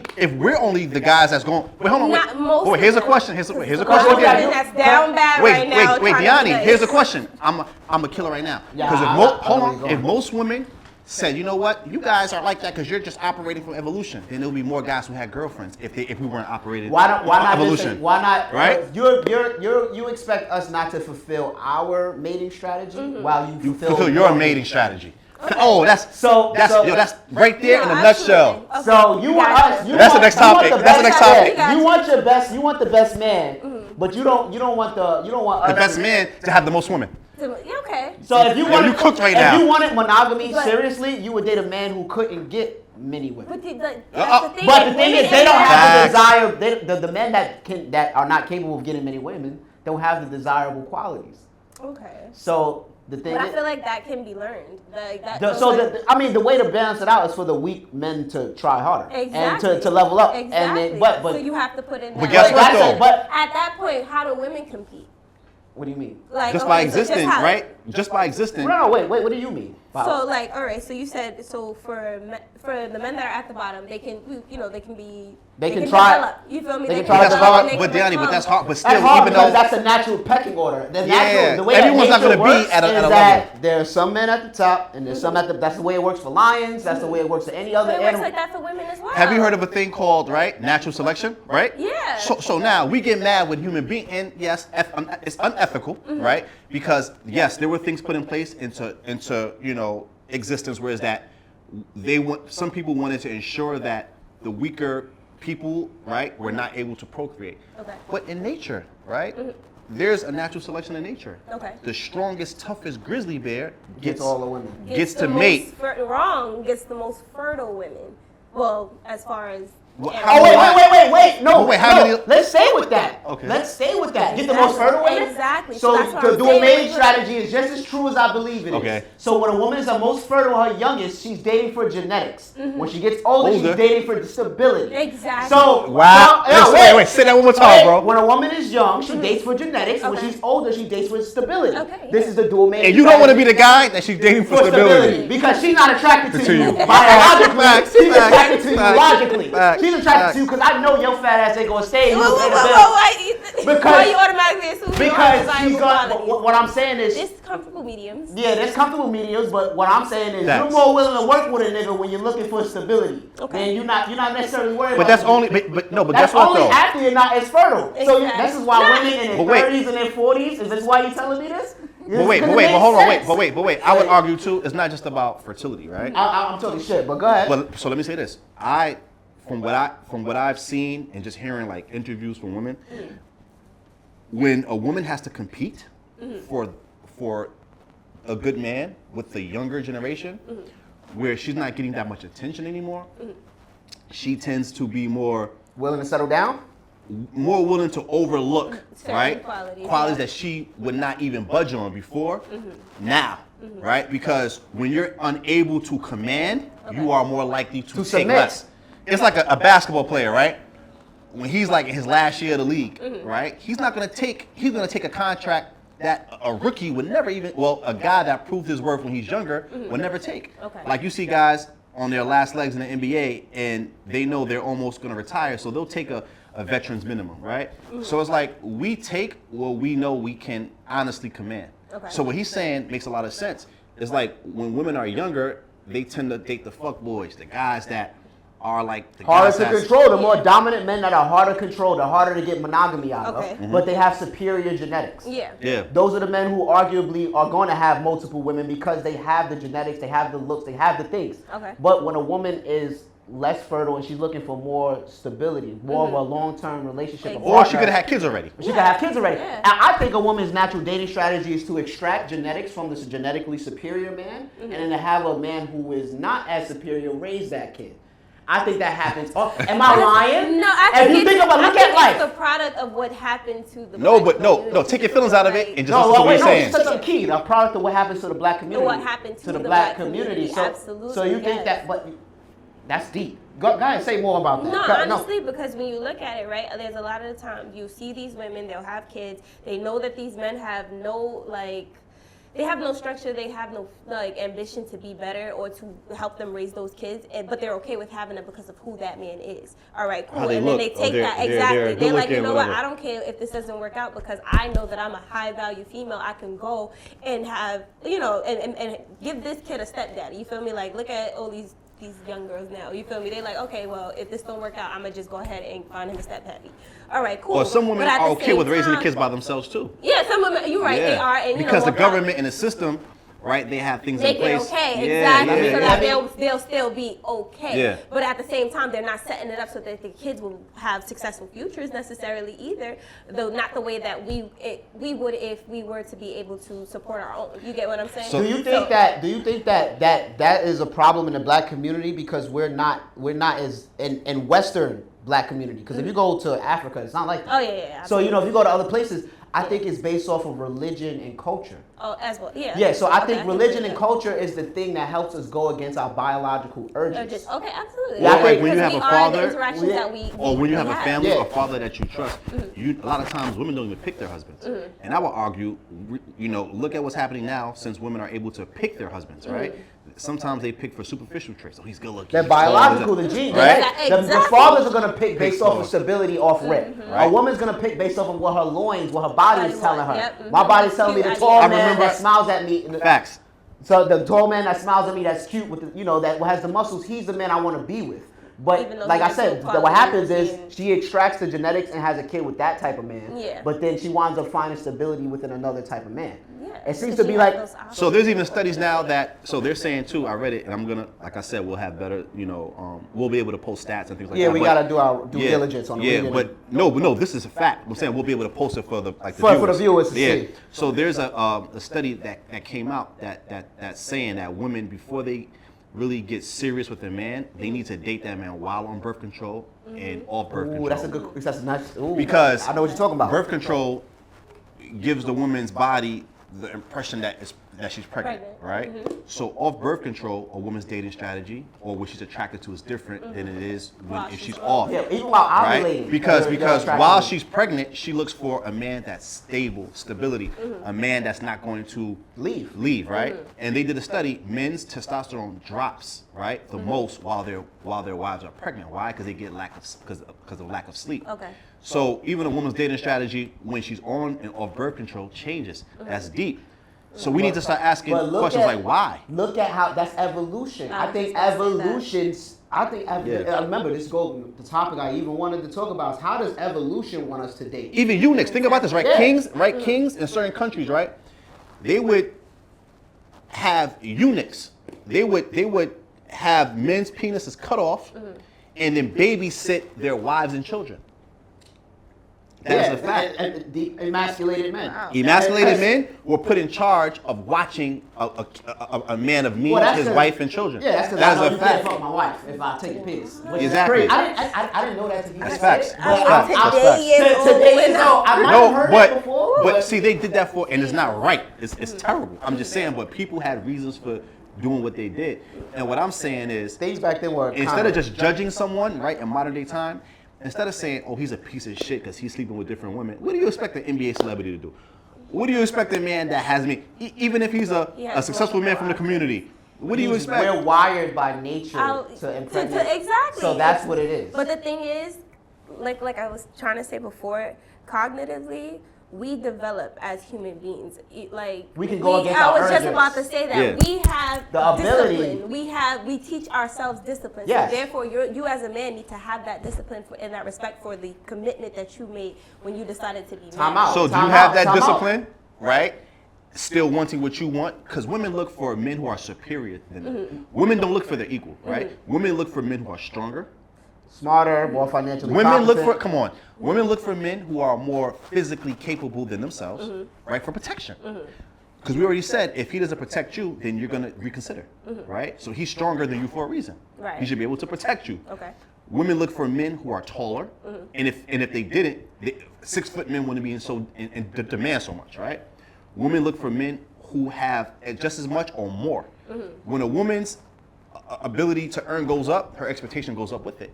the guys that's going. Wait, hold on. Not most Wait, here's a of them. question. Here's a question Most women again. that's down bad Wait, right now. wait, trying to be Diani. nice. Here's a question. I'm a killer right now. Yeah, Because I hold know where you're on. going. If most women said, you know what, you guys are like that because you're just operating from evolution, then there'll be more guys who had girlfriends if we weren't operating. Why not evolution? Just, why not? Right? You expect us not to fulfill our mating strategy while you Fulfill your mating strategy. Oh, that's right there in a No, nutshell. absolutely. So you want Gotcha. us. You That's the want, next you want topic. the That's the best- next topic. yeah, You want your best. You want the best man, but you don't want The best man to have the most women. Yeah, okay. So if you Yo, wanted, you cooked right if now. you wanted monogamy But- seriously, you would date a man who couldn't get many women. But that's Uh-oh. the thing. But the thing women is, they don't in have the Facts. desire. The men that are not capable of getting many women don't have the desirable qualities. Okay. So the thing But I is, feel like that can be learned. Like that. the way to balance it out is for the weak men to try harder Exactly. and to level up. Exactly. And then, but so you have to put in. But that guess work. what, though? But At that point, how do women compete? what do you mean? Like Just by okay, so existing, how- right? just by existing. No, wait. What do you mean? So like, all right. So you said so for the men that are at the bottom, they can they can be They can try- develop. You feel me? they They can try to develop, develop, they But can Danny, but become. that's hard. But still, That's hard even because though that's a natural pecking order. The Yeah. way Everyone's that not gonna nature be works at a is level. that there are some men at the top and there's some at the. That's the way it works for lions. That's the way it works for any other But it works animal. like that for women as well. have you heard of a thing called natural selection, right? Yeah. So now we get mad with human beings, and yes, it's unethical, right? Because yes, there were things put in place into existence, whereas that some people wanted to ensure that the weaker people, right, were not able to procreate. Okay. But in nature, right, there's a natural selection in nature. Okay. The strongest, toughest grizzly bear Gets all the women. gets the to mate. Gets the most fertile women. Well, as far as Well, yeah. how Oh many- wait! No, Wait, how no. many- Let's stay with that. Okay. Let's stay with that. Get the most fertile women. Exactly. So that's what the I'm dual saying. mating strategy is just as true as I believe it is. Okay. So when a woman is the most fertile, her youngest, she's dating for genetics. When she gets older, she's Older. dating for stability. Exactly. So Wow. Wait, say that one more time, bro. When a woman is young, she dates for genetics. When Okay. she's older, she dates for stability. Okay. This is the dual mating. And you don't want to be the guy that she's dating for stability. because she's not attracted to To you you. biologically. Facts, She's facts, attracted to you facts, logically. facts, She's attracted facts. to you because I know your fat ass ain't gonna stay. Whoa, You whoa, pay the whoa, bill. whoa, why? Because- Why you automatically assume Because she's desirable gonna. qualities? What I'm saying is, It's comfortable mediums. yeah, there's comfortable mediums, but what I'm saying is, Facts. you're more willing to work with a nigga when you're looking for stability. Okay. And you're not necessarily worried. But about that's the- only. But no. But That's guess what only though? after you're not as fertile. So Exactly. this is why Nah. women in their But wait. 30s and their 40s. Is this why you telling me this? But wait. Because But it hold makes on. sense. But wait. I would argue too. It's not just about fertility, right? I'm talking shit, but go ahead. But so let me say this. From what I've seen and just hearing like interviews from women, when a woman has to compete for a good man with the younger generation, where she's not getting that much attention anymore, she tends to be more Willing to settle down? willing to overlook Certain right qualities, yeah. that she would not even budge on before now, right? Because when you're unable to command, you are more likely to take submit. less. It's like a basketball player, right? When he's like in his last year of the league, right? He's gonna take a contract that a rookie would never even, a guy that proved his worth when he's younger would never take. Okay. Like you see guys on their last legs in the NBA and they know they're almost gonna retire, so they'll take a veteran's minimum, right? So it's like we take what we know we can honestly command. Okay. So what he's saying makes a lot of sense. It's like when women are younger, they tend to date the fuck boys, the guys that are like the Harder guys to that's- control. The more dominant men that are harder to control, the harder to get monogamy out Okay. of. But they have superior genetics. Yeah. Yeah. Those are the men who arguably are going to have multiple women because they have the genetics, they have the looks, they have the things. Okay. But when a woman is less fertile and she's looking for more stability, more of a long-term relationship, a Or she partner, could have had kids already. she could have kids already. Yeah. And I think a woman's natural dating strategy is to extract genetics from this genetically superior man and then to have a man who is not as superior raise that kid. I think that happens. Oh, am I lying? No, I If think you think about, look at it's life. the product of what happened to the No, black but no, community. take your feelings out of it and just No, listen to what wait, he's no, saying. it's such a key. The product of what happens to the black community. What happened to the the black black community. community, So, absolutely, so you think yes. that? But that's deep. Go ahead, say more about that. No, honestly, because when you look at it, right, there's a lot of the time you see these women, they'll have kids, they know that these men have no, they have no structure, they have no, ambition to be better or to help them raise those kids, but they're okay with having it because of who that man is. All right, cool. How they And look. then they Oh, take they're- that, they're exactly. good They're like, you looking, know what, whatever. I don't care if this doesn't work out because I know that I'm a high value female. I can go and have, and give this kid a stepdaddy. You feel me? Like, look at all these young girls now. You feel me? They're like, okay, well, if this don't work out, I'm gonna just go ahead and find him a stepdaddy. All right, cool. Or some women But at are the okay same with raising the time- kids by themselves too. Yeah, some women. You're right. They are, and because the more government and the system, right? They have things make in place. it okay, Yeah, exactly, yeah, so yeah. that they'll still be okay. Yeah. But at the same time, they're not setting it up so that the kids will have successful futures necessarily either. Though not the way that we would if we were to be able to support our own. You get what I'm saying? Do you think that is a problem in the black community because we're not as in Western black community? Because if you go to Africa, it's not like that. Oh yeah. So if you go to other places, I think it's based off of religion and culture. Oh, as well. Yeah. Yeah, so I think Okay, religion agree. and culture is the thing that helps us go against our biological urges. Okay, absolutely. Yeah, I think when you Because have we a are father- the interactions Yeah. that we Or when you have a family Yeah. or a father that you trust, you a lot of times women don't even pick their husbands. And I would argue, look at what's happening now since women are able to pick their husbands, right? Sometimes they pick for superficial traits. Oh, he's good looking. They're he's tall, biological, he's the genes, right? right? Exactly. The fathers are gonna pick based off of flaws. stability off rip. Right. A woman's gonna pick based off of what her loins, what her body is Body telling wants, her. yep, My body's telling me the Cute tall idea. man I remember- that smiles at me. Facts. So the tall man that smiles at me, that's cute with the, that has the muscles. He's the man I want to be with. But Even though like he I has said, no what happens qualities is and- she extracts the genetics and has a kid with that type of man. Yeah. But then she winds up finding stability within another type of man. Yeah. It seems Because to be you like have those options. So there's even studies now that they're saying too. I read it, and I'm gonna, like I said, we'll have better, we'll be able to post stats and things like yeah, that. we but- gotta do our due diligence on the Yeah, reading. but no, this is a fact. I'm saying we'll be able to post it for the For the viewers to see. So there's a study that came out that's saying that women, before they really get serious with a man, they need to date that man while on birth control and off birth Ooh, control. that's a nice. Ooh, Because I know what you're talking about. Birth control gives the woman's body the impression that she's pregnant, right? So off birth control, a woman's dating strategy or what she's attracted to is different than it is if she's off. Yeah, even while Right? ovulating. Because you're attracted while to- she's pregnant, she looks for a man that's stable, stability, a man that's not going to Leave. right? And they did a study. Men's testosterone drops, right, the most while their wives are pregnant. Why? Because they get because of lack of sleep. Okay. So even a woman's dating strategy when she's on and off birth control changes. That's deep. So we need to start asking But look questions at- like why. Look at how that's evolution. I I think was just gonna say that. evolution's. I think Yeah. I remember this the topic I even wanted to talk about is how does evolution want us to date? Even eunuchs, think about this, right? Yeah. Kings in certain countries, right? They would have eunuchs. They would have men's penises cut off and then babysit their wives and children. That is a fact. And the emasculated men. Emasculated men were put in charge of watching a man of means, Well, that's his 'cause- wife and children. Yeah, that's because That I know is you a can't fact. fuck my wife if I take a piss. Which Exactly. Is crazy. I didn't know that to be That's said. facts. But That's I- facts. I- That's facts. Today is old. I might have No, heard that before. but see, they did that for, and it's not right. It's terrible. I'm just saying, but people had reasons for doing what they did. And what I'm saying is, things back then were instead of just judging someone, right, in modern day time, instead of saying, oh, he's a piece of shit because he's sleeping with different women, what do you expect an NBA celebrity to do? What do you expect a man that has me, even if he's a successful man from the community, what do you we're expect? wired by nature Out- to impregnate. exactly. So that's what it is. But the thing is, like I was trying to say before, cognitively, we develop as human beings. We can go against I our was just urges. about to say that Yeah. we have The ability- discipline. We teach ourselves discipline. Yes. So therefore, you as a man need to have that discipline and that respect for the commitment that you made when you decided to be Time married. out. So do you Time have out, that time out. discipline, right? Still wanting what you want? Because women look for men who are superior than them. Women don't look for their equal, right? Women look for men who are stronger. Smarter, more financially Women look for, competent. come on, women look for men who are more physically capable than themselves, right, for protection. Because we already said, if he doesn't protect you, then you're going to reconsider, right? So he's stronger than you for a reason. Right. He should be able to protect you. Okay. Women look for men who are taller, and if they didn't, 6-foot men wouldn't be in demand so much, right? Women look for men who have just as much or more. When a woman's ability to earn goes up, her expectation goes up with it.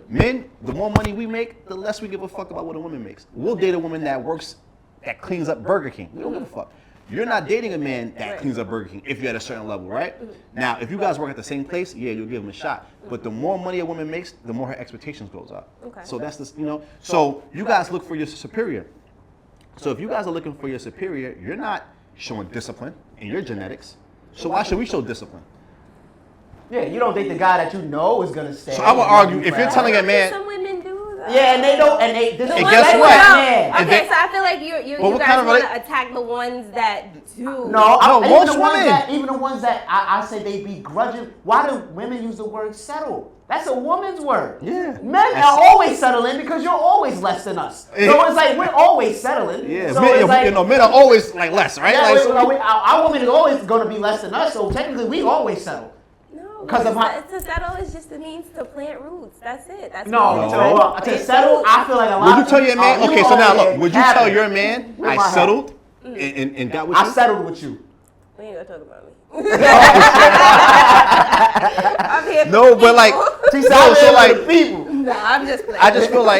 Men, the more money we make, the less we give a fuck about what a woman makes. We'll date a woman that cleans up Burger King. We don't give a fuck. You're not dating a man that cleans up Burger King if you're at a certain level, right? Now, if you guys work at the same place, yeah, you'll give him a shot. But the more money a woman makes, the more her expectations goes up. Okay. So that's this, So you guys look for your superior. So if you guys are looking for your superior, you're not showing discipline in your genetics. So why should we show discipline? Yeah, you don't think the guy that you know is gonna stay. So I would argue, if you're telling a man, Some women do that. Yeah, and they don't, and they. This And is guess like what? that man. And Okay, they- so I feel like you Well, what guys kind of want rela- to attack the ones that do. No, No, even most the ones women. that, even the ones that I say they begrudging. Why do women use the word settle? That's a woman's word. Yeah. Men are always settling because you're always less than us. So it's like we're always settling. yeah, So men, it's like, men are always like less, right? yeah, Like, so- our woman is always going to be less than us. So technically, we always settle. No, 'Cause of how- to settle is just a means to plant roots. That's it. That's No, what it is. to settle, I feel like a lot. Would you of tell your man? you Okay, so now over look. there Would you tell capping. your man Where I my hat? settled? and got with I you? settled with you. We ain't gonna talk about me. I'm here for No, the but like, people. She said, no, I'm so here like, for the people. No, I'm just playing.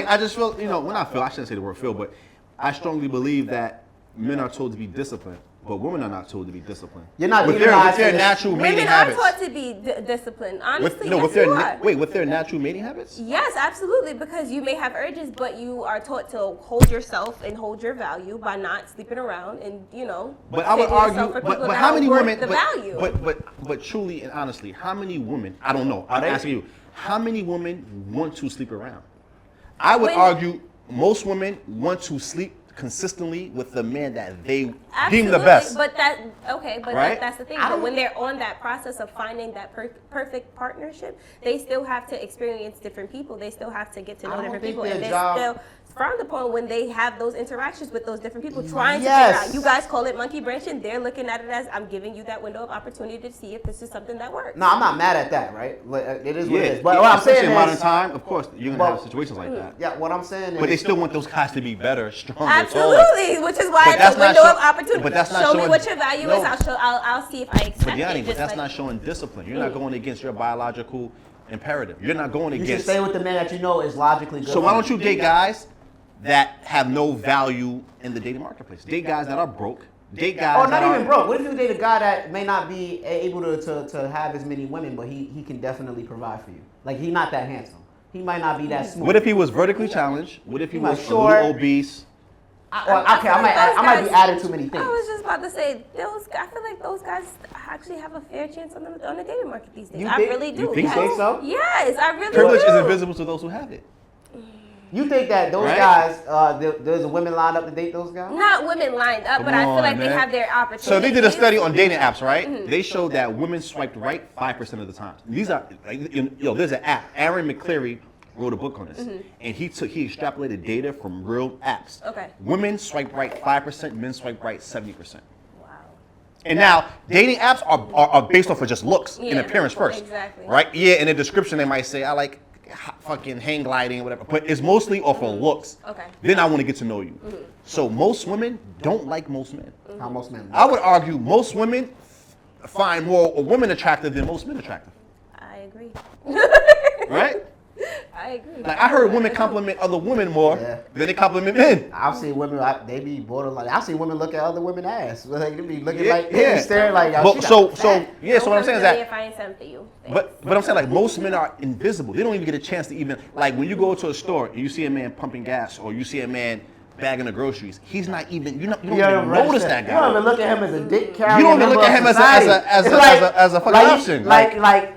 I just feel, you know, when I shouldn't say the word feel, but I strongly believe that men are told to be disciplined, but women are not told to be disciplined. You're not with demonizing their this. natural mating Women are habits. taught to be disciplined. Honestly, with yes, their you are. with their natural mating habits. Yes, absolutely, because you may have urges, but you are taught to hold yourself and hold your value by not sleeping around and, you know, But I would saving yourself argue, for people but that how don't many worth women? the value. But truly and honestly, how many women? I don't know. I'm they? asking you. How many women want to sleep around? I would When- argue most women want to sleep consistently with the man that they deem Absolutely, the best. but that's Right? the thing. But when they're on that process of finding that perfect partnership, they still have to experience different people. They still have to get to I know don't different think people, their and they're job- still frowned upon when they have those interactions with those different people, trying to Yes. figure out. You guys call it monkey branching. They're looking at it as I'm giving you that window of opportunity to see if this is something that works. No, I'm not mad at that, right? Like, it is what it Yeah, is. But what I'm especially saying in modern is, time, of course, you're gonna have But- situations like that. yeah, what I'm saying is, But they still want those guys to be better, stronger, taller. Absolutely, which is why But that's the not window show- of opportunity. but that's not Show me showing- what your value no. is. I'll see if I accept But Yanni, it. but just that's like- not showing discipline. You're not going against your biological imperative. You're not going you should against. stay with the man that you know is logically good. So why for don't you date guys that have no value in the dating marketplace? Date guys that are broke. Date guys Or that not are, even broke. What if you date a guy that may not be able to have as many women, but he can definitely provide for you? Like, he's not that handsome. He might not be that smooth. What if he was vertically challenged? What if he He might was a short. little obese? Okay, I might be adding too many things. I was just about to say I feel like those guys actually have a fair chance on the dating market these days. You I think- really do. you think yes. so? Yes, I really Privilege do. is invisible to those who have it. You think that those Right? guys, there's a women lined up to date those guys? Not women lined up, but Come I feel on, like they man. have their opportunities. So they did a study on dating apps, right? Mm-hmm. They showed that women swiped right 5% of the time. These are, like, there's an app. Aaron McCleary wrote a book on this, and he extrapolated data from real apps. Mm-hmm. Okay. Women swipe right 5%, men swipe right 70%. Wow. And now dating apps are based off of just looks and Yeah, appearance first, exactly. right? Yeah, in the description they might say I like fucking hang gliding, whatever, but it's mostly off of looks. Okay. Then I want to get to know you. So most women don't like most men. How most men. I would argue most women find more a woman attractive than most men attractive, I agree. right? I agree. Like I heard women compliment other women more Yeah. than they compliment men. I've seen women, they be borderline. I've seen women look at other women's ass. Like, they be looking Yeah, like, they yeah. be staring like, yo, But she so got so fat. yeah. So what I'm saying is Don't come to me that. if I ain't something for you. But I'm saying like most men are invisible. They don't even get a chance to even like when you go to a store and you see a man pumping gas or you see a man bagging the groceries. He's not even you don't even notice that You don't guy. even look at him as a dick carrier. You don't even member look at of him as society. as a fucking like, option.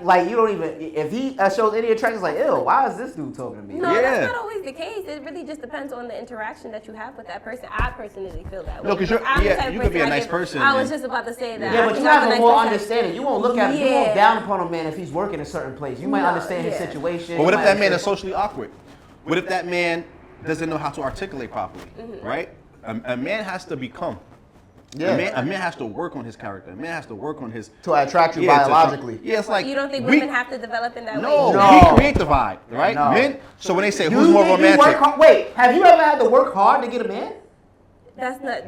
Like you don't even if he shows any attraction, it's like, ew, why is this dude talking to me? No, Yeah. that's not always the case. It really just depends on the interaction that you have with that person. I personally feel that way. No, 'cause you're- I'm the yeah, type of you could be a I nice give- person, I was man. just about to say that. Yeah, I but you think I'm have a nice more person. understanding. You won't look at you Yeah. won't down upon a man if he's working a certain place. You might No, understand his yeah. situation. But what you if might that man is understand- socially awkward? What if that man doesn't know how to articulate properly, right? A man has to become. Yeah. A man has to work on his character. A man has to work on his. to attract you to- biologically? yeah, it's like You don't think we- women have to develop in that No, way? No. we create the vibe, right? No. Men. So when they say You who's more think you romantic, work hard- Wait, have you ever had to work hard to get a man? That's not.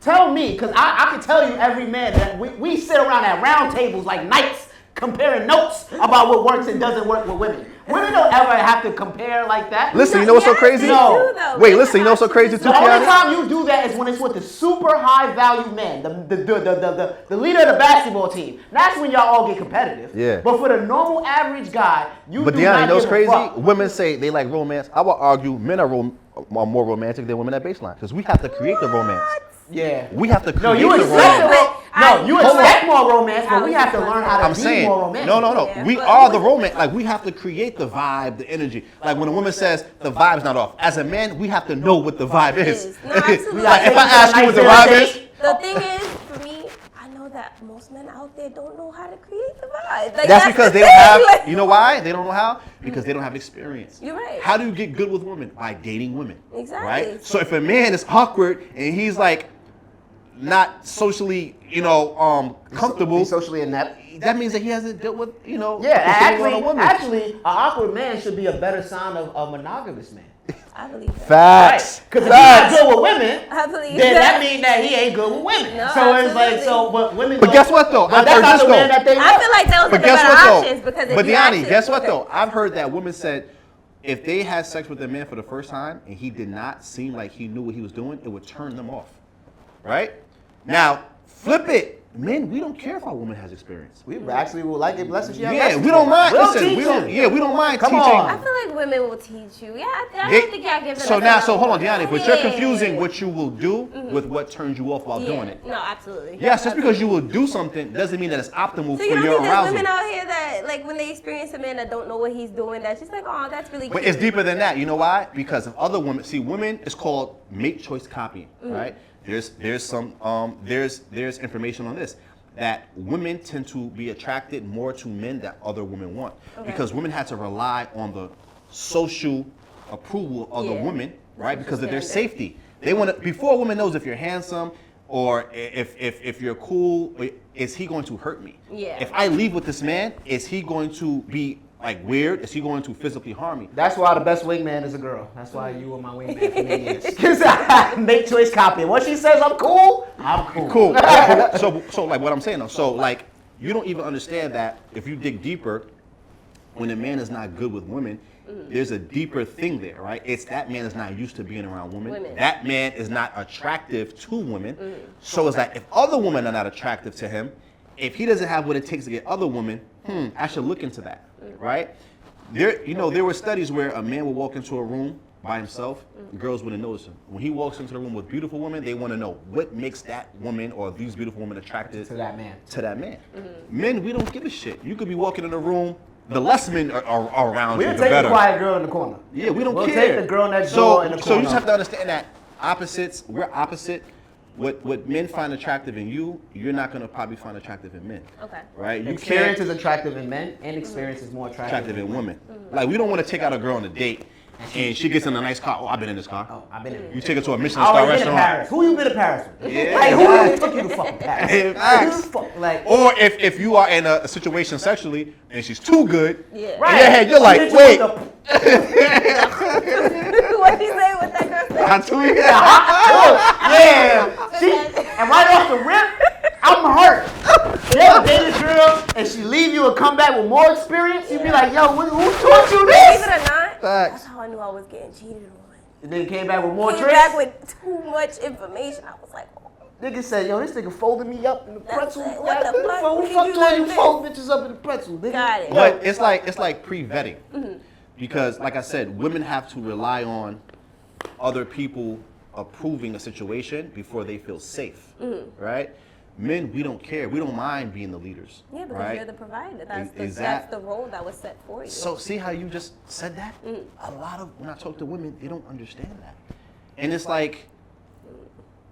Tell me, because I can tell you every man that we sit around at round tables like knights comparing notes about what works and doesn't work with women. Women don't ever have to compare like that. listen, you know what's so Yes, crazy? they No. do, though. Wait, Women listen, you know what's so are crazy just- too, The only Kiana? time you do that is when it's with the super high value men, the leader of the basketball team. That's when y'all all get competitive. Yeah. But for the normal average guy, you But do Deanna, not you know what's give a crazy? fuck. Women say they like romance. I would argue men are more romantic than women at baseline because we have to create the romance. Yeah. We have to create No, you the expect romance. you Hold expect more romance, but we I have to was learn just how to I'm be saying, more romantic. no. Yeah, We but are the women- romance. Like we have to create the vibe, the energy. Like when a woman says the vibe's not off. As a man, we have to know what the vibe is. No, absolutely. Like if I Take ask a you what the nice vibe date. is, The thing is, for me, I know that most men out there don't know how to create the vibe. Like, that's because the they don't thing, have. like- You know why? They don't know how? Because they don't have experience. You're right. How do you get good with women? By dating women. Exactly. Right. So if a man is awkward and he's like not socially, comfortable, Be socially inept. that means that he hasn't dealt with, Yeah, dating on a woman. actually, an awkward man should be a better sign of a monogamous man. I believe that. Facts. Because if he's not Facts. good with women, I believe then that that. means that he ain't good with women. No, so it's like, absolutely. but women. But don't- guess what though? But I've that's heard not this the man though. that they I want. feel like those are But the guess better what though? options because if But you Deani, actually- guess what okay. though? I've heard that women said if they had sex with a man for the first time and he did not seem like he knew what he was doing, it would turn them off. Right? Now, flip it. Men, we don't care if our woman has experience. We actually would like it less if she has Yeah, less we don't mind. We'll Listen, teach we don't. you. Yeah, we don't mind Come teaching. on. I feel like women will teach you. Yeah, I They- don't think y'all give so us now, enough. so hold on, Deani, but you're Yeah. confusing what you will do with what turns you off while Yeah. doing it. No, absolutely. Yes, just because you will do something doesn't mean that it's optimal So for you don't your think there's arousal. women out here that, like, when they experience a man that don't know what he's doing, that's just like, oh, that's really But cute. it's deeper than that. You know why? Because of other women. See, women is called mate choice copying, right? There's information on this that women tend to be attracted more to men that other women want because women had to rely on the social approval of the Yeah. women, right? Because of their Standard. safety. They want to before a woman knows if you're handsome or if you're cool, is he going to hurt me? Yeah. If I leave with this man, is he going to be like weird? Is he going to physically harm me? That's why the best wingman is a girl. That's why you were my wingman for many years. Because I make choice copy. Once she says I'm cool, I'm cool. Cool. so like what I'm saying though. So like you don't even understand that if you dig deeper, when a man is not good with women, there's a deeper thing there, right? It's that man is not used to being around women. That man is not attractive to women. So it's like if other women are not attractive to him, if he doesn't have what it takes to get other women, I should look into that, right? There were studies where a man would walk into a room by himself, girls wouldn't notice him. When he walks into the room with beautiful women, they want to know what makes that woman or these beautiful women attracted To that man. To that man. Men, we don't give a shit. You could be walking in a room, the less men are around We'll you, the take the better. quiet girl in the corner. Yeah, we don't We'll care. take the girl next so, door in the So corner. you just have to understand that we're opposite. What men find attractive in you, you're not gonna probably find attractive in men. Okay. Right? You Experience can't is attractive in men, and experience is more attractive attractive in women. Like we don't want to take out a girl on a date and she gets in a nice car. Oh, I've been in this car. Oh, I've been in You take her to a Michelin I star already been to restaurant. Paris. Who you been to Paris with? Yeah. Like, who really took you to fucking Paris? Yeah, Who facts. the fuck- Like, Or if you are in a situation sexually and she's too good, Yeah. in your head you're like, Hit you wait, with the- What you say? What that girl said? I'm too good. Yeah. She, and right off the rip, I'm hurt. You ever date this girl and she leave you and come back with more experience? You be like, yo, who taught you Believe this? it or not, Facts. that's how I knew I was getting cheated on. And then came back with more Came tricks. back with too much information. I was like, oh, Nigga said, yo, this nigga folded me up in the pretzel. it. What the fuck? Who What fuck did you told you like fold bitches up in the pretzel, nigga? got it. But it's like pre-vetting, because like I said, women have to rely on other people approving a situation before they feel safe, right? Men, we don't care. We don't mind being the leaders, Yeah, because right? you're the provider. That's Is the, that- that's the role that was set for you. So see how you just said that? A lot of when I talk to women, they don't understand that, and it's like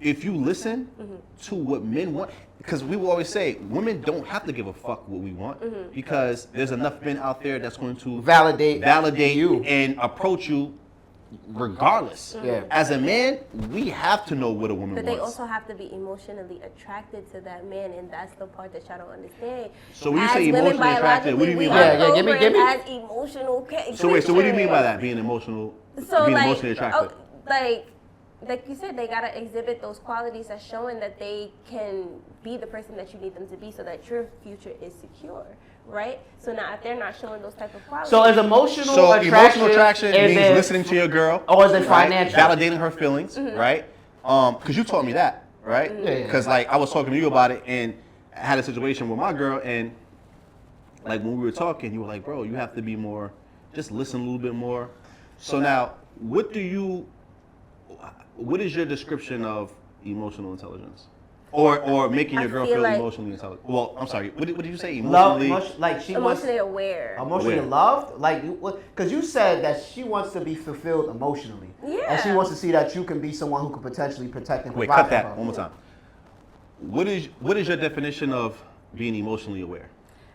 if you listen to what men want, because we will always say women don't have to give a fuck what we want because there's enough men out there that's going to Validate you and approach you regardless. Yeah. As a man, we have to know what a woman But they wants. also have to be emotionally attracted to that man, and that's the part that y'all don't understand. So when you As say women, emotionally attracted, what do you biologically, mean we by are that? Yeah, give me- programmed as emotional So wait, so what do you mean by creatures. that? Being emotional, So being like, emotionally attracted? like you said, they gotta exhibit those qualities that's showing that they can be the person that you need them to be, so that your future is secure, right? So now, if they're not showing those type of qualities, So is emotional So attraction, emotional attraction is means it- listening to your girl, Or is it right? financial? Validating her feelings, right? Because you taught me that, right? Yeah. Because like I was talking to you about it, and I had a situation with my girl, and like when we were talking, you were like, "Bro, you have to be more, just listen a little bit more." So now, what is your description of emotional intelligence, or making your I girl feel feel like- emotionally intelligent? Well, I'm sorry. What did you say? Love, Emotionally. like she wants emotionally aware. emotionally Aware. loved, like because you said that she wants to be fulfilled emotionally, and she Yeah. wants to see that you can be someone who could potentially protect and Wait, provide cut for that her. one more time. What is your definition of being emotionally aware?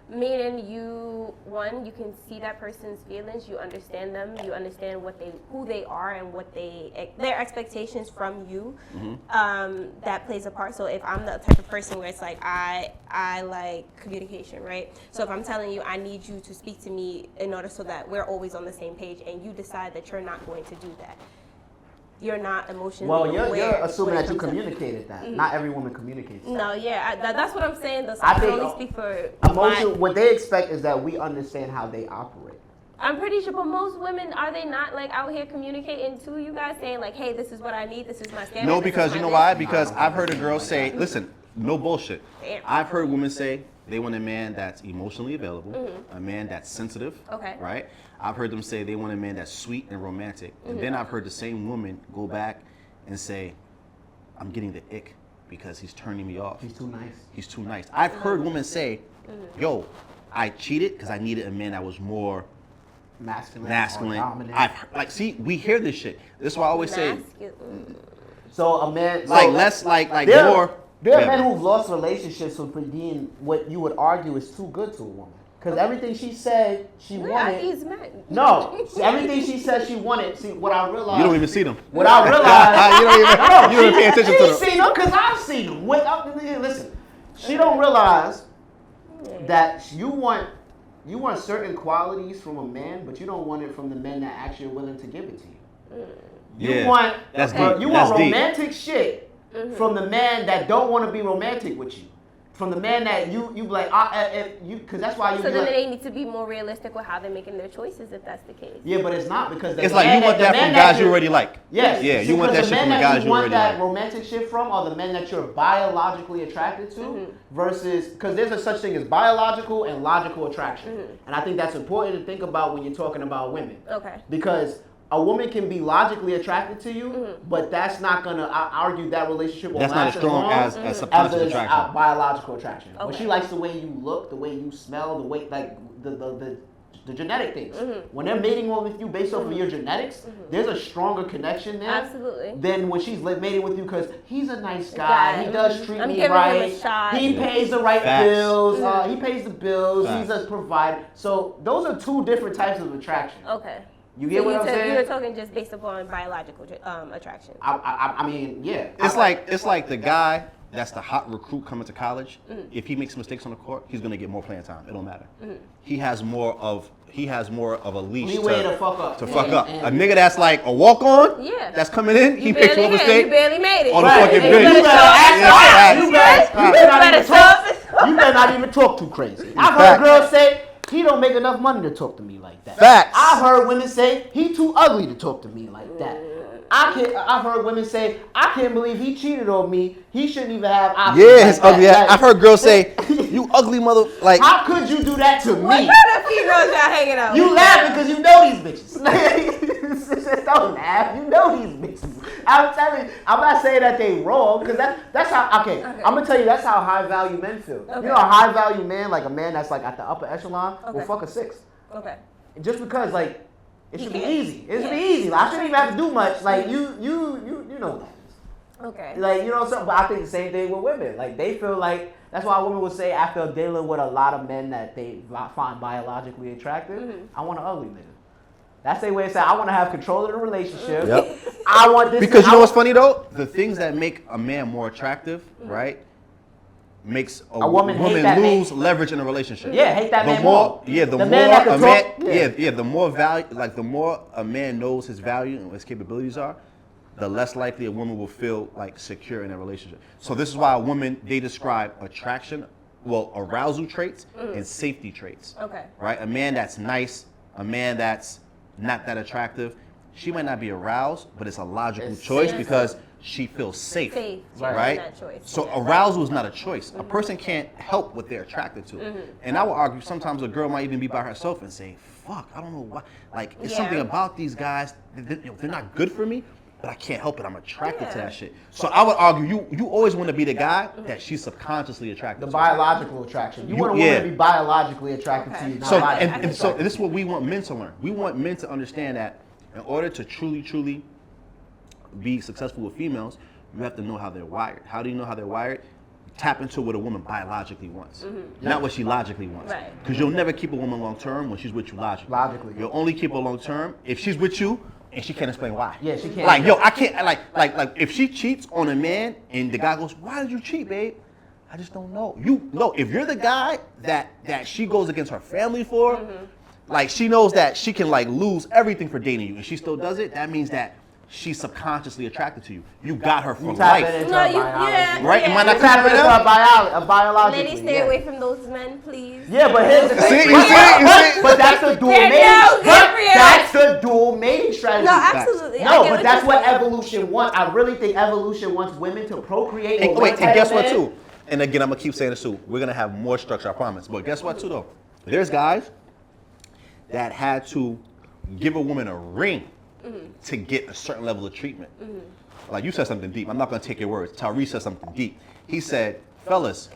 Meaning you can see that person's feelings, you understand them, you understand who they are and what their expectations from you. That plays a part. So if I'm the type of person where it's like I like communication, right? So if I'm telling you I need you to speak to me in order so that we're always on the same page, and you decide that you're not going to do that, you're not emotionally Well, you're aware assuming when it that you comes to- communicated that. Not every woman communicates that. No, yeah, that's what I'm saying. Though, so I I can think only speak for Emotion. my- What they expect is that we understand how they operate. I'm pretty sure, but most women, are they not like out here communicating to you guys, saying like, "Hey, this is what I need. This is my standard." No, this is because my you know this." why? Because I've heard a girl say, listen, no bullshit. Damn. I've heard women say they want a man that's emotionally available, a man that's sensitive. Okay. Right? I've heard them say they want a man that's sweet and romantic. And then I've heard the same woman go back and say, I'm getting the ick because he's turning me off. He's too nice. He's too nice. I've heard women say, yo, I cheated because I needed a man that was more masculine. Or dominant. I've like, see, we hear this shit. This is why I always say, So a man. like, so less, like there, more. There are yeah. men who've lost relationships with being what you would argue is too good to a woman. Because everything she said she Yeah, wanted. he's mad. No, see, everything she said she wanted. See, what I realized. You don't even see them. What I realized. you don't even, you don't even pay attention to She them. seen them because I've seen them. Listen, she don't realize that you want certain qualities from a man, but you don't want it from the men that actually are willing to give it to you. You Yeah, want that's you deep. want That's deep. romantic shit from the man that don't want to be romantic with you. From the man that you be like, because that's why you So be then like, they need to be more realistic with how they're making their choices, if that's the case. yeah, but it's not because the It's like man you want the that man from that guys you you're- already like. Yes. Yeah, you want that because shit from the men guys that you want already that like. romantic shit from are the men that you're biologically attracted to versus, because there's a such thing as biological and logical attraction. And I think that's important to think about when you're talking about women. Okay. Because a woman can be logically attracted to you, but that's not gonna argue that relationship will That's not last as strong long as subconscious as attraction. biological attraction. When Okay. she likes the way you look, the way you smell, the way like the genetic things. When they're mating with you based off of your genetics, there's a stronger connection there. Absolutely. Than when she's mating with you because he's a nice guy. He does treat I'm me giving him right. a shot. He pays the right Facts. bills. He pays the bills. Facts. He's a provider. So those are two different types of attraction. Okay. You get what I'm saying? You're talking just based upon biological attraction. I mean, yeah. It's like the guy that's the hot recruit coming to college. If he makes mistakes on the court, he's gonna get more playing time. It don't matter. He has more of a leash Leeway to fuck up. To fuck And- up. and- A nigga that's like a walk on. Yeah. That's coming in. He You makes barely one had it. mistake. You barely made it. On the Right. fucking And bench. you better act Yeah, out. facts. You better not better even talk. You better not even talk too crazy. I've heard Facts. girls say he don't make enough money to talk to me like that. Facts. I've heard women say he too ugly to talk to me like that. I've heard women say I can't believe he cheated on me. He shouldn't even have options. Yeah, like his that. ugly. Like, I've heard girls say, "You ugly mother." Like, how could you do that to What me? kind of females y'all hanging out You with? laughing because you know these bitches. Don't laugh. You know these bitches. I'm telling you. I'm not saying that they wrong because that's how. Okay, I'm gonna tell you that's how high value men feel. Okay. You know, a high value man, like a man that's like at the upper echelon, will Okay. fuck a 6. Okay. Just because like it should be can't. easy. It should be Yeah. easy. Like, I shouldn't even have to do much. Like you know that. Okay. Like, you know what I'm saying? But I think the same thing with women. Like, they feel like, that's why women would say after dealing with a lot of men that they find biologically attractive, I want an ugly nigga. That's their way of saying, I want to have control of the relationship. Yep. I want this. because you know what's funny though? The things that make a man more attractive, right, makes a woman hate woman that man. lose leverage in a relationship. Yeah, hate that the man more, more. yeah, the, The more man that can a man, talk- yeah. yeah. the more value, like the more a man knows his value and what his capabilities are, the less likely a woman will feel like secure in a relationship. So this is why a woman, they describe attraction, well, arousal traits and safety traits. Okay. Right? A man that's nice, a man that's not that attractive, she might not be aroused, but it's a logical It's choice safe. because she feels safe. Safe, Right? right. That choice. So arousal is not a choice. A person can't help what they're attracted to. And I would argue sometimes a girl might even be by herself and say, fuck, I don't know why. Like, it's Yeah. something about these guys, they're not good for me, but I can't help it. I'm attracted to Yeah. that shit. So I would argue you always want to be the guy that she's subconsciously attracted The to. biological attraction. You You- want a woman yeah. to be biologically attracted to you, not So, logically and so attracted. this is what we want men to learn. We want men to understand that in order to truly be successful with females, you have to know how they're wired. How do you know how they're wired? Tap into what a woman biologically wants, not what she logically wants. Right. Because you'll never keep a woman long term when she's with you logically. Logically. You'll only keep her long term if she's with you and she can't explain why. Yeah, she can't. Like, yo, I can't, like, if she cheats on a man and the guy goes, why did you cheat, babe? I just don't know. If you're the guy that she goes against her family for, like, she knows that she can, like, lose everything for dating you and she still does it, that means that she's subconsciously attracted to you. You got her for You tap life. into No, you, biology. yeah, Right? Am I yeah. not You tap into biologically. Ladies, stay yeah. away from those men, please. Yeah, but here's the thing. See, you see? But that's the dual There you mating. go, Gabriel. That's the dual mating strategy. No, absolutely. I No, get but what that's you're what saying. evolution wants. I really think evolution wants women to procreate. And, with wait, one and type guess of what man. too? And again, I'm gonna keep saying this too. We're gonna have more structure, I promise. But guess what too though? There's guys that had to give a woman a ring to get a certain level of treatment. Like you said something deep. I'm not gonna take your words. Tyrese said something deep. He said, fellas,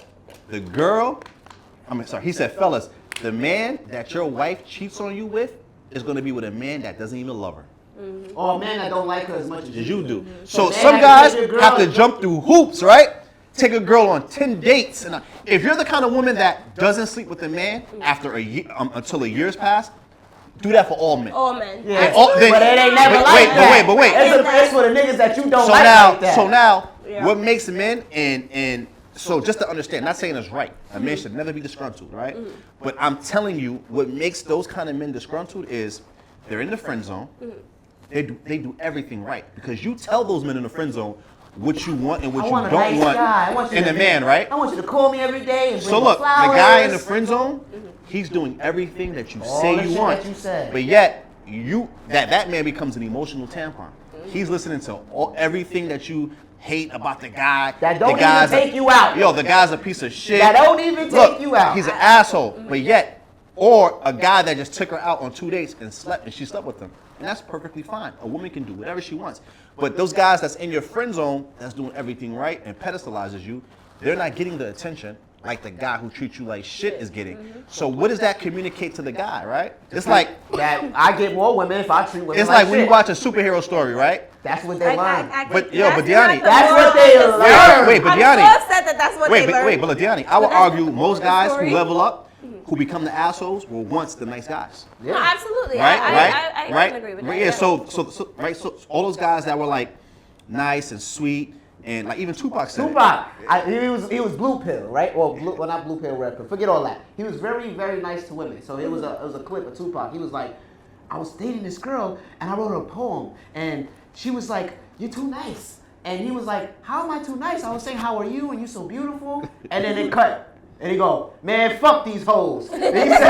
the girl, he said, fellas, the man that your wife cheats on you with is gonna be with a man that doesn't even love her. Or a man that don't like her as much as As you do. So man some has to guys take your girl have to and- jump through hoops, right? Take a girl on 10 dates. And if you're the kind of woman that doesn't sleep with a man after a year, until a year's passed, do that for all men. All men. Yeah, all- then- but it ain't never wait, like wait, that. but wait. It's for the niggas that you don't So like now, like that. Yeah. what makes men and so just to understand, not saying it's right. A man should never be disgruntled, right? But I'm telling you, what makes those kind of men disgruntled is they're in the friend zone. They do everything right because you tell those men in the friend zone what you want and what I you want a don't nice want guy. I want you in to a man, right? I want you to call me every day and bring So me look, the flowers. guy in the friend zone, he's doing everything that you All say the you shit want, that you said. but yet that man becomes an emotional tampon. He's listening to everything that you hate about the guy. That don't the guy's even take you out. Yo, the guy's a piece of shit. That don't even Look, take you out. He's an asshole, but yet, or a guy that just took her out on 2 dates and she slept with him. And that's perfectly fine. A woman can do whatever she wants. But those guys that's in your friend zone, that's doing everything right and pedestalizes you, they're not getting the attention like the guy who treats you like shit is getting. So what does that communicate to the guy, right? It's like that I get more women if I treat women it's like like when you shit. watch a superhero story, right? That's what they learn. But, yo, but Deani- That's what they learn. Wait, but I'm Deani- so upset that that's what they learned. Wait, but Deani, I would But that's argue most guys who story. level up, who become the assholes, were once the nice guys. No, absolutely. Right, I right. can agree with Right, that. yeah. So all those guys that were like nice and sweet, and like even Tupac said. it. Tupac, he was blue pill, right? Well, not blue pill, red pill. Forget all that. He was very, very nice to women. So it was a clip of Tupac. He was like, I was dating this girl and I wrote her a poem, and she was like, "You're too nice." And he was like, "How am I too nice?" I was saying, "How are you?" And you so beautiful. And then it cut. And he go, "Man, fuck these hoes." And he said,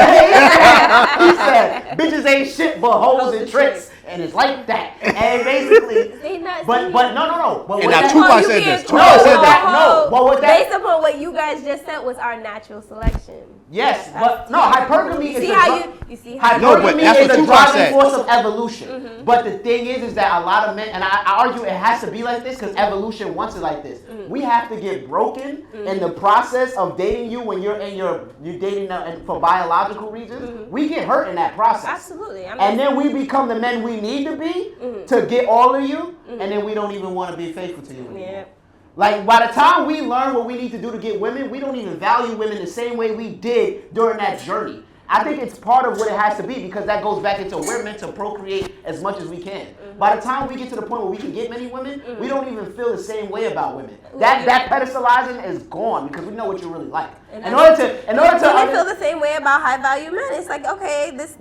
"Bitches ain't shit but hoes and tricks." And it's like that. And basically, They not but saying- no. But And with now that- Tupac you said can't this. call Tupac said a that. hoe No, but with that- based upon what you guys just said was our natural selection. Yes, Yeah, but no, hypergamy you is see the how dri- you see how No, but hypergamy that's is what the Tupac driving said. force of evolution. But the thing is that a lot of men, and I argue it has to be like this because evolution wants it like this. We have to get broken in the process of dating you when you're dating and for biological reasons. We get hurt in that process. Absolutely. And then we become the men we need to be to get all of you, and then we don't even want to be faithful to you anymore. Yeah. Like, by the time we learn what we need to do to get women, we don't even value women the same way we did during that journey. I think it's part of what it has to be because that goes back into we're meant to procreate as much as we can. By the time we get to the point where we can get many women, we don't even feel the same way about women. That pedestalizing is gone because we know what you really like. In order to we feel the same way about high value men. It's like, okay, this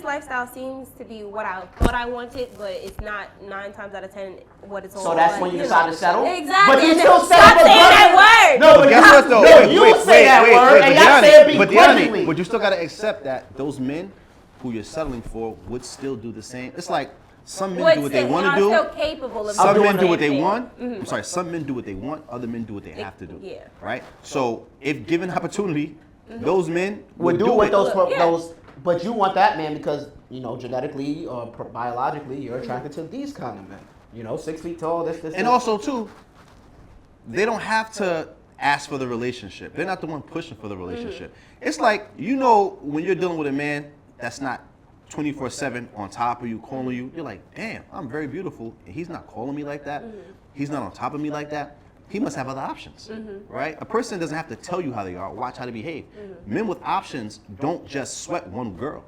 lifestyle seems to be what I thought I wanted, but it's not 9 times out of 10 what it's all. So that's like, when you know. decide to settle? Exactly. But you And still then settle stop for saying that grudgingly. word. No, but Guess what though? No, you say that word, and y'all say it begrudgingly. But you still gotta accept that those men who you're settling for would still do the same. It's like some men do what they want to do. Still capable of Some doing men do the what they same thing. want. I'm sorry. Some men do what they want. Other men do what they have to do. yeah. Right. So if given opportunity, those men would would do what it. those. But you want that man because genetically or biologically you're attracted to these kind of men. 6 feet tall. This. And also too, they don't have to ask for the relationship. They're not the one pushing for the relationship. It's like when you're dealing with a man that's not 24/7 on top of you, calling you, you're like, damn, I'm very beautiful, and he's not calling me like that. He's not on top of me like that. He must have other options, right? A person doesn't have to tell you how they are. Watch how they behave. Men with options don't just sweat one girl.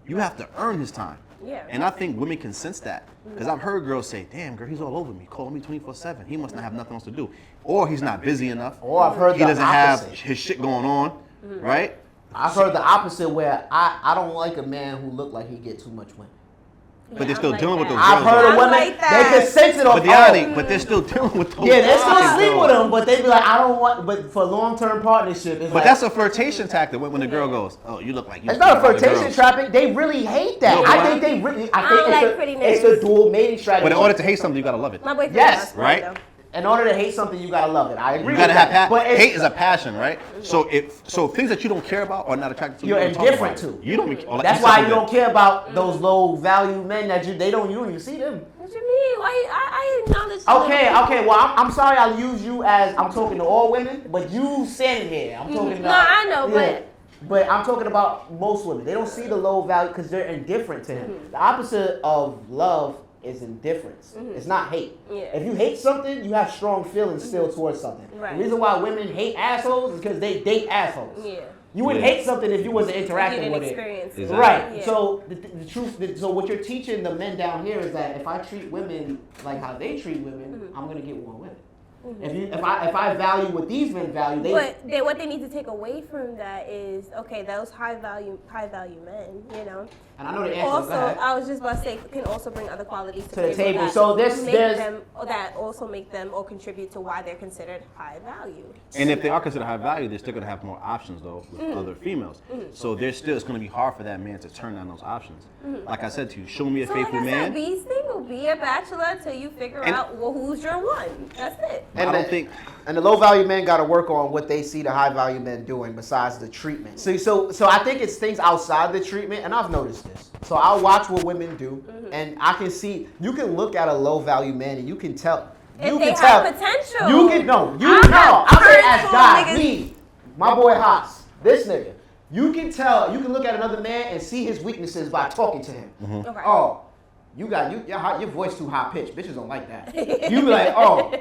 You have to earn his time. Yeah. And I think women can sense that. Because I've heard girls say, damn, girl, he's all over me, calling me 24/7. He must not have nothing else to do. Or he's not busy enough. Or I've heard he the doesn't opposite. have his shit going on, right? I've heard the opposite where I don't like a man who look like he get too much women. but they're still like dealing with that. those I've girls. heard though. of women, like they that. can sense it off. But the reality, but they're still dealing with those. Yeah, they still guys, sleep though. with them, but they be like, I don't want. But for long-term partnership, it's But like, that's a flirtation tactic when the girl goes, "Oh, you look like you." it's not a speak about the flirtation girls." traffic. They really hate that. No, but I I- think they really. I don't like it's, pretty it's niggas. a dual mating strategy. But in order to hate something, you gotta love it. My boyfriend Yes, loves me, right? though. In order to hate something, you gotta love it. I agree. You gotta with have that. But it's, hate is a passion, right? So things that you don't care about or not attracted to, You're you don't talk indifferent about it. to. You don't. Or like that's you why said you don't care about those low value men that you don't even see them. What you mean? Why? I acknowledge. Okay. Well, I'm sorry. I'll use you as I'm talking to all women, but you standing here. I'm talking No, about. I know, But I'm talking about most women. They don't see the low value because they're indifferent to him. The opposite of love is indifference. It's not hate. Yeah. If you hate something, you have strong feelings still towards something. Right. The reason why women hate assholes is because they date assholes. Yeah. You wouldn't Yeah. hate something if you wasn't You interacting didn't with it. experience it. Exactly. Right. Yeah. So the truth. So what you're teaching the men down here is that if I treat women like how they treat women, I'm gonna get more women. If I value what these men value, What they need to take away from that is, okay, those high value men, you know. and I know the answer. Also, Go ahead. I was just about to say, can also bring other qualities to To the table. that So make there's them, that also make them or contribute to why they're considered high value. And if they are considered high value, they're still gonna have more options though with other females. So there's still it's gonna be hard for that man to turn down those options. Like I said to you, show me a So faithful like I man. said, be single, be a bachelor until you figure And- out who's your one. That's it. I don't think. And the low value men got to work on what they see the high value men doing besides the treatment. So I think it's things outside the treatment, and I've noticed this. So I'll watch what women do, and I can see. You can look at a low value man, and you can tell. If they have potential. You can know. I have I'm saying as tons God, of niggas- me, my boy Haas, this nigga. You can tell. You can look at another man and see his weaknesses by talking to him. Okay. Oh, your voice too high pitched. Bitches don't like that. You be like, oh,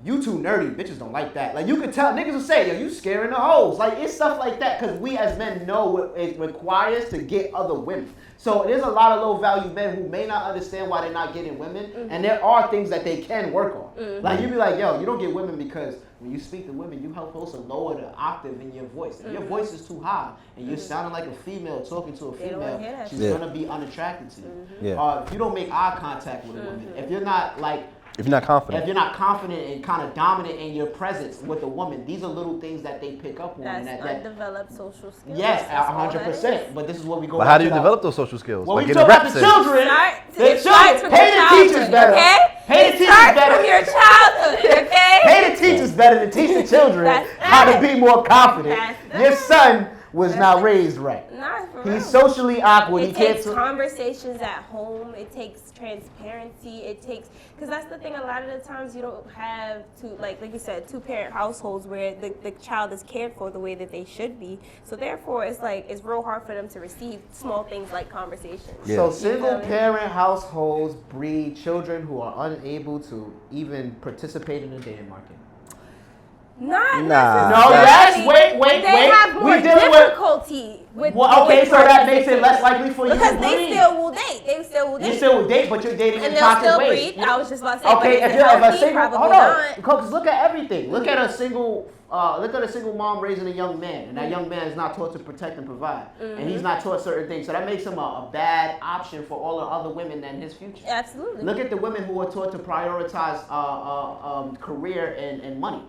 you too nerdy. Bitches don't like that. Like you can tell niggas will say, yo, you scaring the hoes. Like it's stuff like that because we as men know what it requires to get other women. So there's a lot of low value men who may not understand why they're not getting women, and there are things that they can work on. Like you be like, yo, you don't get women because when you speak to women, you help also lower the octave in your voice. If your voice is too high and you're sounding like a female talking to a They don't wanna hear female, that. she's Yeah. gonna be unattracted to you. Yeah. If you don't make eye contact with a woman, if you're not like If you're not confident. if you're not confident and kind of dominant in your presence with a woman, these are little things that they pick up on. That's and that undeveloped social skills. yes, That's all that 100%. is. But this is what we go. But back how do you to that- develop those social skills? Well, By we getting talk about the reps in. children. It starts from Pay your the childhood, teachers better. okay? Pay the It teachers starts better. from your childhood, okay? Pay the teachers better than teach the children That's how to it. be more confident. That's Your it. son was not raised right. Not for real. He's socially awkward. It He can't. takes conversations at home. It takes transparency. It takes, because that's the thing. A lot of the times you don't have like you said, two-parent households where the child is cared for the way that they should be. So therefore, it's real hard for them to receive small things like conversations. Yeah. So single parent households breed children who are unable to even participate in the dating market. Not Nah. necessarily. No, yes, wait. They have more We dealing with. difficulty with. Well, okay, with so that makes it participation. less likely for you Because to they breed. still will date. They still will date. You still will date, but you're dating and in they'll toxic still ways. breed. I was just about to say. Okay, but if is it you're if a healthy? single, Probably hold on, not. because look at everything. Look at a single. Look at a single mom raising a young man, and that young man is not taught to protect and provide, and he's not taught certain things. So that makes him a bad option for all the other women in his future. Absolutely. Look at the women who are taught to prioritize career and money,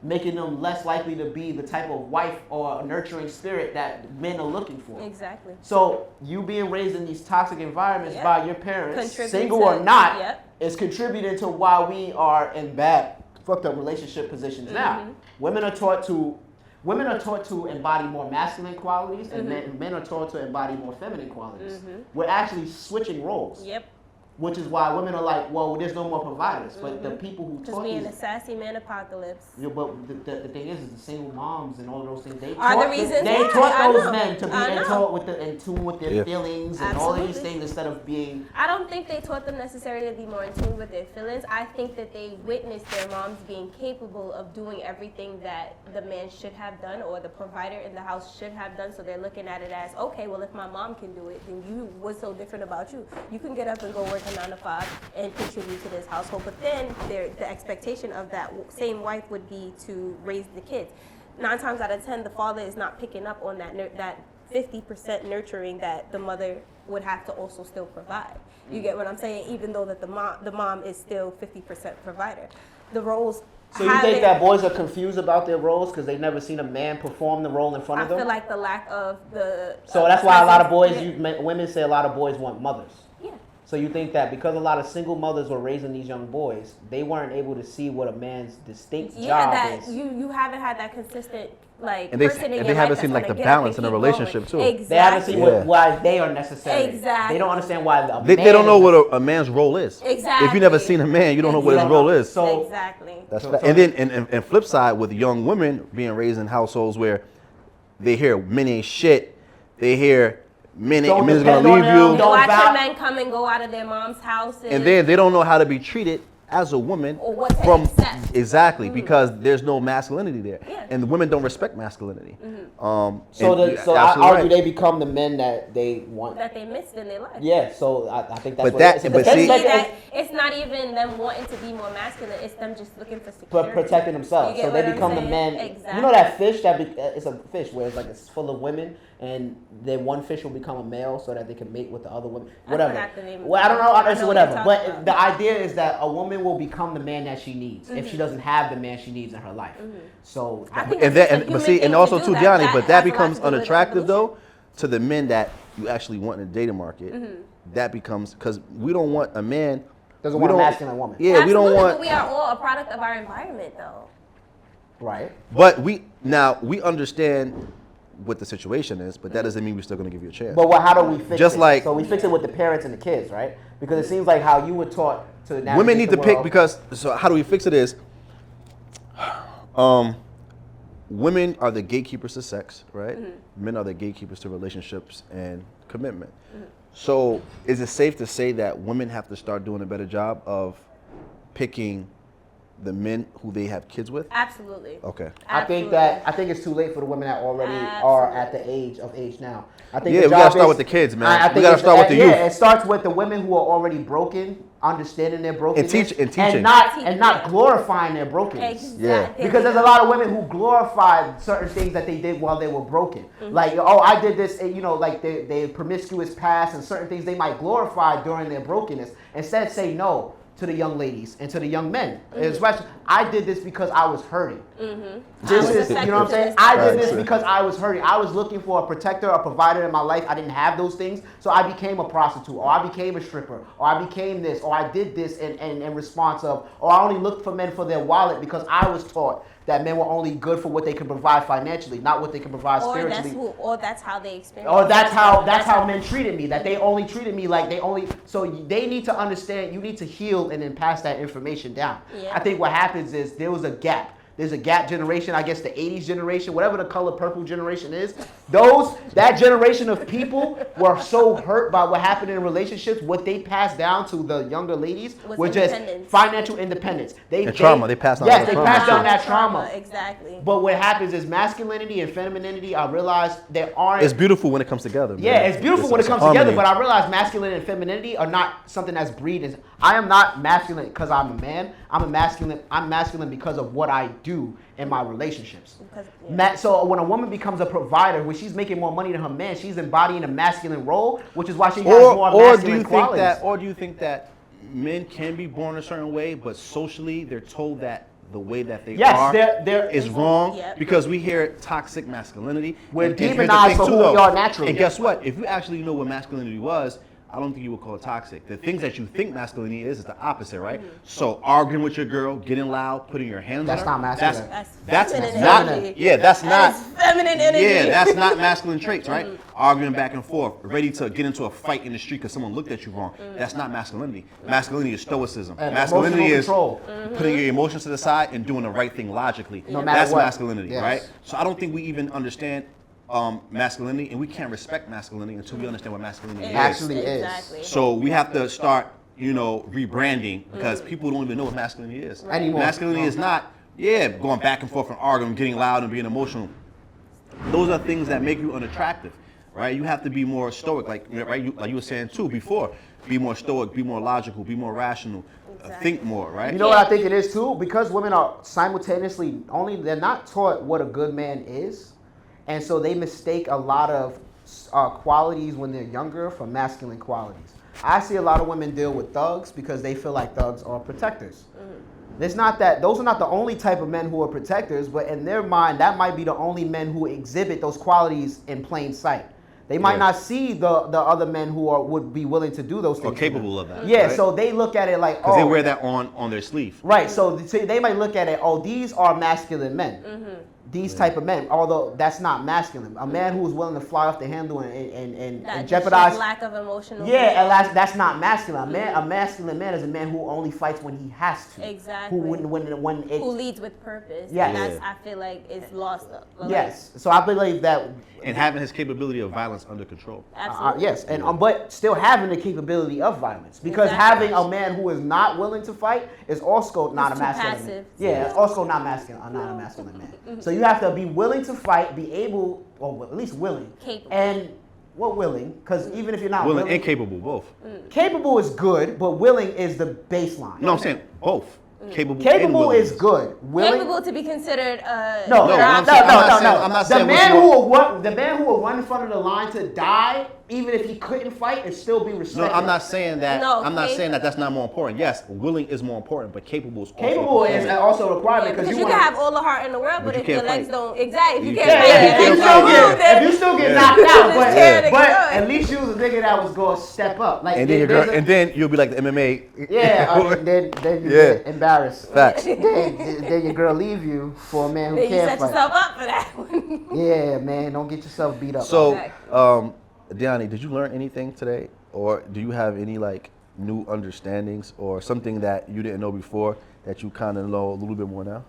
making them less likely to be the type of wife or nurturing spirit that men are looking for. Exactly. So you being raised in these toxic environments Yep. by your parents, Contribute single to- or not, yep. is contributing to why we are in bad, fucked up relationship positions now. Women are taught to embody more masculine qualities, and men are taught to embody more feminine qualities. We're actually switching roles. Yep. Which is why women are like, well, there's no more providers. But the people who Just taught being these, a sassy man apocalypse. yeah, but the thing is the single moms and all of those things, they Are the taught, reasons they why, taught I those know. men to be I know. in tune with their Yeah. feelings and all of these Absolutely. things instead of being. I don't think they taught them necessarily to be more in tune with their feelings. I think that they witnessed their moms being capable of doing everything that the man should have done or the provider in the house should have done. So they're looking at it as, okay, well, if my mom can do it, then what's so different about you? You can get up and go work a 9 to 5 and contribute to this household. But then the expectation of that same wife would be to raise the kids. 9 times out of 10, the father is not picking up on that 50% nurturing that the mother would have to also still provide. You get what I'm saying? Even though that the mom is still 50% provider. The roles. So you think that boys are confused about their roles because they've never seen a man perform the role in front of them? I feel like the lack of the. So that's why a lot of boys, yeah. women say a lot of boys want mothers. Yeah. So you think that because a lot of single mothers were raising these young boys, they weren't able to see what a man's distinct job that is. you haven't had that consistent like And they, person in and your they haven't life seen that's like the gonna get up balance in and a keep relationship going. too. Exactly. They haven't seen Yeah. why they are necessary. Exactly. They don't understand why a They man don't know is what a man's role is. Exactly. If you never seen a man, you don't know what his Exactly. role is. So- exactly. That's So- fa- so- and then and flip side with young women being raised in households where they hear men ain't shit, they hear men Don't is gonna depend on leave them, you, They don't watch vow- men come and go out of their mom's house, and then they don't know how to be treated as a woman Or what to from accept. exactly because there's no masculinity there, Yeah. and the women don't respect masculinity. So, and the, you're so I absolutely argue right. they become the men that they want. that they missed in their life. Yeah, so I think that's But what that- it is. but It's see- like- that it's not even them wanting to be more masculine. It's them just looking for security. protecting themselves. You So get they what I'm become the saying? men. Exactly. You know that fish it's a fish where it's like it's full of women, and then one fish will become a male so that they can mate with the other women. I Whatever. forgot the name of Well, it. I don't know. I know It's what whatever. you're But talking about. the idea is that a woman will become the man that she needs if Mm-hmm. she doesn't have the man she needs in her life. So I think And that's that, just a and, but human see, thing and to also do too, that. Johnny, That but that has a lot becomes to do with unattractive evolution. though to the men that you actually want in the dating market. That becomes because we don't want a man. Doesn't we want a don't- masculine woman. Yeah, we don't Absolutely, want. But we are all a product of our environment, though. Right. But we understand what the situation is, but that doesn't mean we're still going to give you a chance. But how do we fix Just it? like- So we fix it with the parents and the kids, right? Because it seems like how you were taught to navigate Women need the to pick world. because so how do we fix it is women are the gatekeepers to sex, right? Men are the gatekeepers to relationships and commitment. So is it safe to say that women have to start doing a better job of picking the men who they have kids with? Absolutely. Okay. I think it's too late for the women that already are at the age now. I think Yeah, the we gotta job start is- with the kids, man. I We think gotta it's- start with the yeah, youth. it starts with the women who are already broken, understanding their brokenness, and teaching. and not glorifying their brokenness. Exactly. Because there's a lot of women who glorify certain things that they did while they were broken. Like, oh, I did this, and, like they promiscuous past and certain things they might glorify during their brokenness. Instead, say no to the young ladies and to the young men. Especially, I did this because I was hurting. This is, you know what I'm saying? I did this because I was hurting. I was looking for a protector, a provider in my life. I didn't have those things, so I became a prostitute, or I became a stripper, or I became this, or I did this in response of, or I only looked for men for their wallet because I was taught that men were only good for what they can provide financially, not what they can provide spiritually. Or that's how they experience. Or that's how men treated me. That they only treated me like they only. So they need to understand. You need to heal and then pass that information down. Yeah. I think what happens is there was a gap. There's a gap generation. I guess the '80s generation, whatever the color purple generation is. That generation of people were so hurt by what happened in relationships. What they passed down to the younger ladies Was just independence. financial independence. Trauma. They passed down Yes, the they trauma. passed down that trauma. Exactly. But what happens is masculinity and femininity. I realize there aren't. It's beautiful when it comes together. man. Yeah, it's beautiful when it a comes harmony. together, but I realize masculine and femininity are not something that's breeding. I am not masculine because I'm a man. I'm masculine because of what I do in my relationships. So when a woman becomes a provider, when she's making more money than her man, she's embodying a masculine role, which is why she has more masculine qualities. Or do you think that men can be born a certain way, but socially they're told that the way that they Yes, are they're- is wrong? Yep. Because we hear toxic masculinity. We're And here's the demonized thing for too, who we though. are naturally. And guess what? If you actually know what masculinity was, I don't think you would call it toxic. The things that you think masculinity is the opposite, right? So arguing with your girl, getting loud, putting your hands That's on her. not masculine. That's feminine not. energy. Yeah, that's not. That's feminine energy. Yeah, that's not masculine traits, right? Arguing back and forth, ready to get into a fight in the street because someone looked at you wrong. That's not masculinity. Masculinity is stoicism. And Masculinity is emotional control. putting your emotions to the side and doing the right thing logically. No matter That's what. masculinity, Yes. right? So I don't think we even understand masculinity, and we can't respect masculinity until we understand what masculinity is. Actually is. Exactly. So we have to start, rebranding because people don't even know what masculinity is. Anymore. Masculinity is not, going back and forth and arguing, getting loud and being emotional. Those are things that make you unattractive, right? You have to be more stoic, like you were saying too before. Be more stoic, be more logical, be more rational, think more, right? You know what I think it is too? Because women are simultaneously they're not taught what a good man is. And so they mistake a lot of qualities when they're younger from masculine qualities. I see a lot of women deal with thugs because they feel like thugs are protectors. It's not that those are not the only type of men who are protectors, but in their mind, that might be the only men who exhibit those qualities in plain sight. They might not see the other men who would be willing to do those things. Or capable of that. Yeah, right? so they look at it like, Because they wear that on their sleeve. right. So they might look at it, oh, these are masculine men. These type of men, although that's not masculine. A man who is willing to fly off the handle and That jeopidize. just lack of emotional. Yeah, and that's not masculine. A masculine man is a man who only fights when he has to. Exactly. When it's who leads with purpose. Yes. And that's, I feel like, is lost. Like, yes. So I believe that. And having his capability of violence under control. Absolutely. Yes, and but still having the capability of violence, because Exactly. having a man who is not willing to fight is also not It's a too masculine. passive. Man. Yeah, it's also not masculine. Not a masculine man. So you have to be willing to fight, be able, or at least willing, Capable. and willing, because even if you're not Willing and capable, both. capable is good, but willing is the baseline. No, I'm saying both. Capable and Capable willing is good. Willing. Capable to be considered. No, No, no, I'm no, saying- I'm not no, saying- no. I'm not The saying man what's the man who will run in front of the line to die, even if he couldn't fight, and still be No, respected. I'm not saying that. No, I'm not okay. saying that that's not more important. Yes, willing is more important, but capable is also Capable is important. also a requirement Because because you wanna- can have all the heart in the world, but you if your can't legs fight. don't, exactly, if you You can't can't fight, fight. your if you legs still don't get move, then if you still get Yeah. knocked out, Just tear it but going. at least you was a nigga that was gonna step up. Like And then your there's girl, a- and then you'll be like the MMA. yeah, and then you Yeah. get embarrassed. Facts. Then your girl leave you for a man who then you can't set fight. yourself up for that one. Yeah, man, don't get yourself beat up. So, Exactly. Deani, did you learn anything today, or do you have any like new understandings or something that you didn't know before that you kind of know a little bit more now?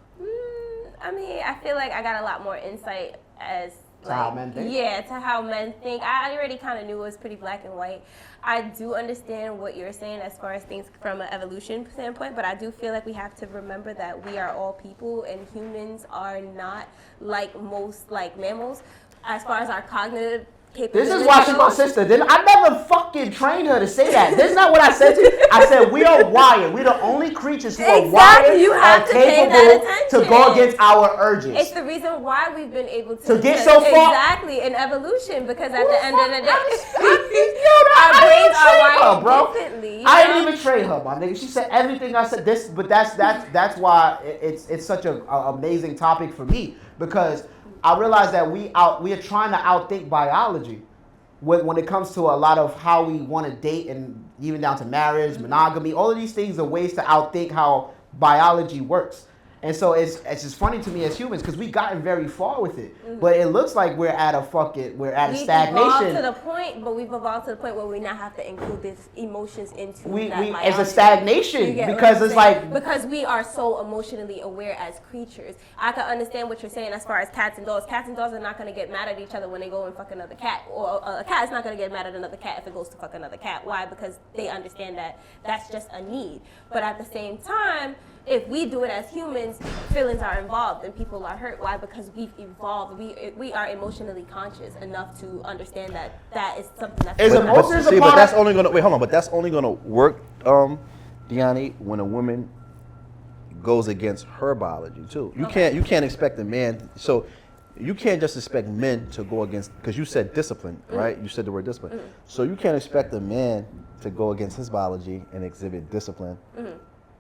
I mean, I feel like I got a lot more insight as To how men think? Yeah, to how men think. I already kind of knew it was pretty black and white. I do understand what you're saying as far as things from an evolution standpoint, but I do feel like we have to remember that we are all people and humans are not like most like mammals as far as our cognitive This capabilities. is why she's my sister. I never fucking trained her to say that. This is not what I said to you. I said we are wired. We're the only creatures who are Exactly. wired You have and to pay that capable to attention. go against our urges. It's the reason why we've been able to To get so far- exactly in evolution, because at Who the end of the day, I our brains are didn't train her, wired bro. differently. I you didn't know? even train her, my nigga. She said everything I said. But that's why it's such a amazing topic for me, because I realize that we are trying to outthink biology when it comes to a lot of how we want to date, and even down to marriage, monogamy. All of these things are ways to outthink how biology works. And so it's just funny to me as humans because we've gotten very far with it, but it looks like we're at a We've evolved stagnation. to the point, but we've evolved to the point where we now have to include these emotions into We that it's a biology. stagnation You get what because I'm it's saying? like because we are so emotionally aware as creatures. I can understand what you're saying as far as cats and dogs. Cats and dogs are not going to get mad at each other when they go and fuck another cat, or a cat is not going to get mad at another cat if it goes to fuck another cat. Why? Because they understand that that's just a need. But at the same time, if we do it as humans, feelings are involved and people are hurt. Why? Because we've evolved. We are emotionally conscious enough to understand that that is something that's Is But, emotions but, a see, part but that's of- only gonna wait. Hold on, but that's only gonna work, Deani, when a woman goes against her biology too. You can't expect a man. So you can't just expect men to go against, because you said discipline, right? You said the word discipline. So you can't expect a man to go against his biology and exhibit discipline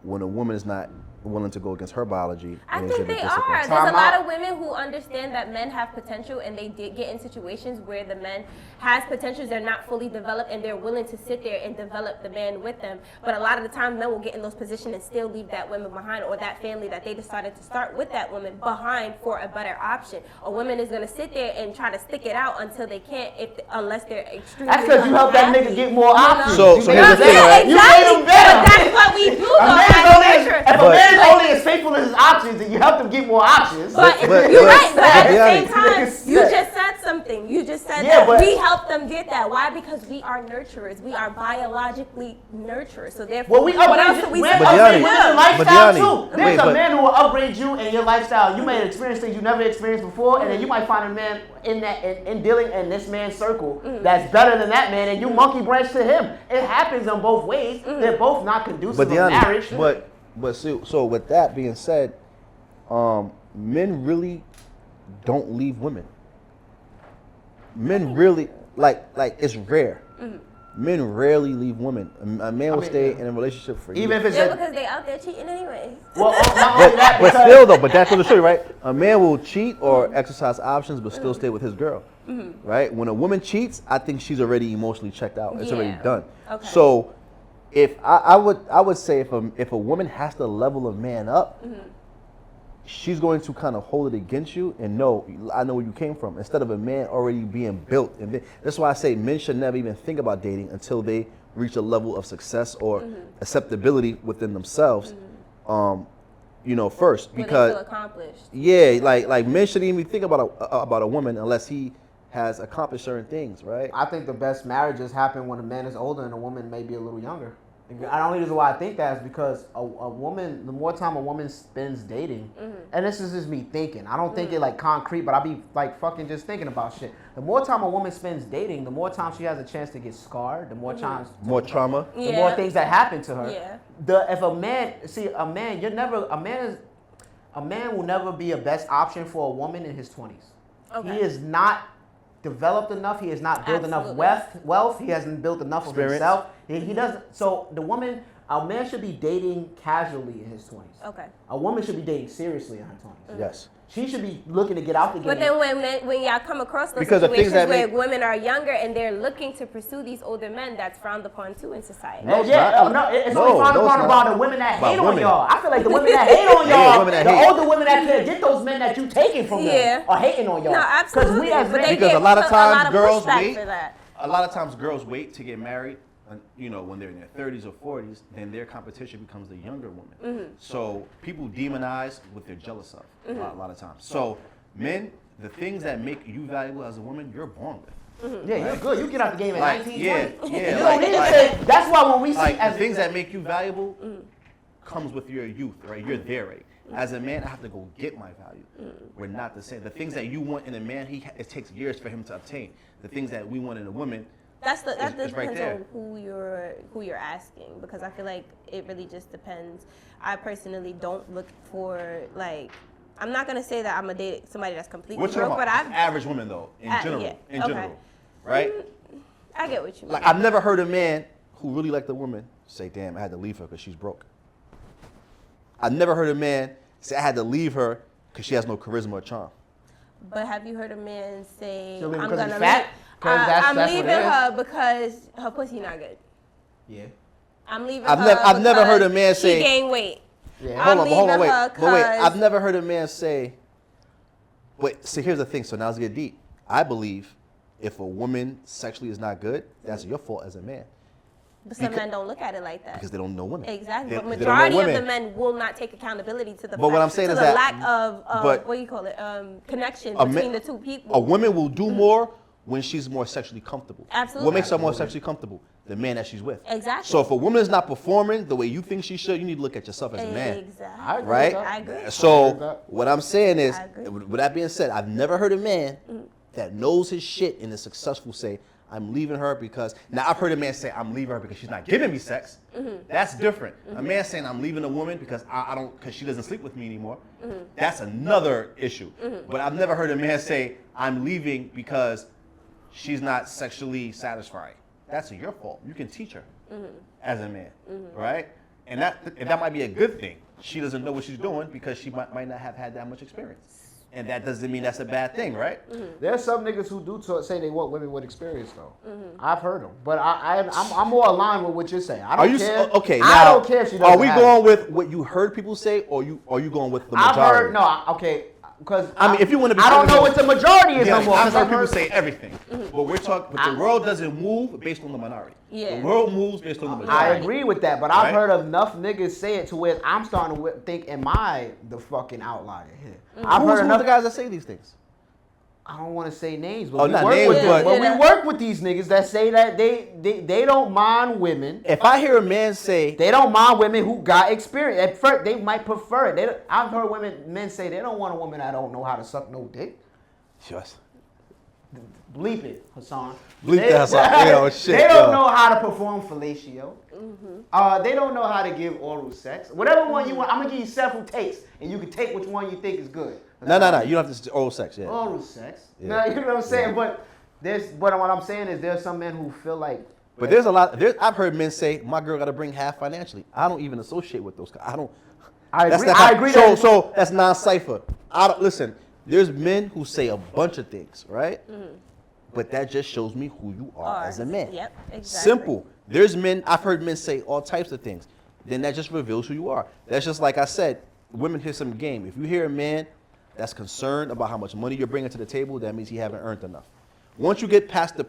when a woman is not willing to go against her biology I and think exhibit they discipline. are. There's Time a lot out. of women who understand that men have potential, and they did get in situations where the man has potentials, they're not fully developed, and they're willing to sit there and develop the man with them. But a lot of the time, men will get in those positions and still leave that woman behind, or that family that they decided to start with that woman behind for a better option. A woman is going to sit there and try to stick it out until they can't, unless they're extremely That's because you help that nigga unhappy. get more options. So- You so made here's him the thing, better. right? You made him better. But that's what we do, A though, man as is only as, nurturers. if a But- man is only as faithful as his options, and you help him get more options. But But- you're but- right. But at the but same Deani- time, you just said something. You just said Yeah, that but- we help them get that. Why? Because we are nurturers. We are biologically nurturers. So therefore, Well, we what else upgrade do we you. say? We But upgrade Deani- women in but lifestyle Deani, too. There's wait, a but- man who will upgrade you in your lifestyle. You may experience things you never experienced before, and then you might find a man in dealing in this man's circle that's better than that man, and you monkey branch to him. It happens in both ways. They're both not conducive But of Deani, marriage. but so with that being said, men really don't leave women. Men really, like it's rare. Men rarely leave women. A man will stay in a relationship for Even years. if it's Yeah, because they out there cheating anyway. well, not only that, But because- still though, but that's what the show, right? A man will cheat or exercise options, but still stay with his girl, right? When a woman cheats, I think she's already emotionally checked out. It's already Yeah. done. Okay. So, if I would say if a woman has to level a man up, she's going to kind of hold it against you and know I know where you came from instead of a man already being built. And that's why I say men should never even think about dating until they reach a level of success or acceptability within themselves. You know, first When they because feel accomplished. yeah, like men shouldn't even think about a woman unless he has accomplished certain things, right? I think the best marriages happen when a man is older and a woman may be a little younger. I don't reason why I think that is because a woman, the more time a woman spends dating, and this is just me thinking. I don't think it like concrete, but I be like fucking just thinking about shit. The more time a woman spends dating, the more time she has a chance to get scarred. The more times, More trauma. the more things that happen to her. Yeah. If a man, a man will never be a best option for a woman in his 20s. Okay. He is not developed enough. He has not built enough Absolutely. wealth. He hasn't built enough Experience. of himself. He doesn't. So the woman, a man should be dating casually in his 20s. Okay. A woman should be dating seriously in her 20s. Yes. She should be looking to get out the game. But then when y'all come across those Because the things situations that where women are younger and they're looking to pursue these older men, that's frowned upon too in society. No, it's yeah, not. no, it's No, only frowned no, it's upon not. about the women that About hate on women. y'all. I feel like the women that hate on Yeah, y'all, women that the hate. older women that can't get those men that you taking from Yeah. them are hating on y'all. No, absolutely. Because we as But men, they Because get a lot of times lot of girls pushback wait. for that. A lot of times girls wait to get married, you know, when they're in their 30s or 40s, then their competition becomes the younger woman. So people demonize what they're jealous of a lot of times. So men, the things that make you valuable as a woman, you're born with. yeah, you're good. You get out the game at Like, 19, yeah, 20. yeah, You like- don't need to like- say. That's why when we see Like as the things that make you valuable comes with your youth, right? You're there, right? As a man, I have to go get my value. We're not the same. The things that you want in a man, it takes years for him to obtain. The things that we want in a woman, That it's right depends there. on who you're asking, because I feel like it really just depends. I personally don't look for like. I'm not gonna say that I'm gonna date somebody that's completely we're talking broke, but about I've average women though, in general, yeah, in okay. general, right? I get what you mean. Like I've never heard a man who really liked a woman say, "Damn, I had to leave her because she's broke." I've never heard a man say, "I had to leave her because she has no charisma or charm." But have you heard a man say, She'll leave "I'm because gonna he's fat? leave"? 'Cause that's I'm what it leaving is. her because her pussy not good. yeah. I'm leaving I've her. never because heard a man say- she gained weight. Yeah. Hold I'm on, hold on, leaving wait, her but wait. 'cause- I've never heard a man say. Wait, so here's the thing. So now let's get deep. I believe if a woman sexually is not good, that's your fault as a man But some Because- men don't look at it like that. because they don't know women. Exactly. They- But they don't know majority of the women. men will not take accountability to the But what fact- I'm saying to is the that- lack of but what do you call it? Connection A ma- between the two people. A woman will do more when she's more sexually comfortable. Absolutely. What makes her more sexually comfortable? The man that she's with. Exactly. So if a woman is not performing the way you think she should, you need to look at yourself as a man. Exactly. I agree Right? with that. I agree. I So agree with that. what I'm saying is, I agree. with that being said, I've never heard a man that knows his shit and is successful say, "I'm leaving her because." Now I've heard a man say, "I'm leaving her because she's not giving me sex." That's different. A man saying, "I'm leaving a woman because I don't because she doesn't sleep with me anymore." That's another issue. But I've never heard a man say, "I'm leaving because she's not sexually satisfied." That's your fault. You can teach her as a man, right? And that might be a good thing. She doesn't know what she's doing because she might not have had that much experience. And that doesn't mean that's a bad thing, right? There's some niggas who do say they want women with experience though. I've heard them, but I'm more aligned with what you're saying. I don't care. Okay? I Now, don't care if she doesn't. are we have going it. with what you heard people say, or are you going with the I've majority? heard no. Okay, because I mean, if you wanna be I don't know what technical- the majority is Yeah, no more. I've 'cause heard people say everything, but we're talking. But the world doesn't move based on the minority. Yeah. The world moves based on the majority. I agree with that, but I've Right? heard enough niggas say it to where I'm starting to think, am I the fucking outlier here? I've Who's heard enough. the guys that say these things? I don't want to say names, but Oh, we not work names, with them. but- But we work with these niggas that say that they don't mind women. If I hear a man say, They don't mind women who got experience. At first, they might prefer it. I've heard men say they don't want a woman that don't know how to suck no dick. "Just Bleep it, Hassan. Bleep that, Hassan. Yeah, shit, They don't yo. know how to perform fellatio. They don't know how to give oral sex. Whatever one you want, I'm gonna give you several takes, and you can take which one you think is good. no. You don't have to say oral sex, yeah." Oral sex. Yeah. Now, you know what I'm saying? But But what I'm saying is there's some men who feel like. But there's a lot. I've heard men say, "My girl got to bring half financially." I don't even associate with those. I don't. I That's agree. not I how- agree. So, that, so that's non-cipher. I don't listen. There's men who say a bunch of things, right? But that just shows me who you are as a man. Yep, exactly. Simple. There's men. I've heard men say all types of things. Then that just reveals who you are. That's just like I said. Women hear some game. If you hear a man that's concerned about how much money you're bringing to the table, that means he haven't earned enough. Once you get past the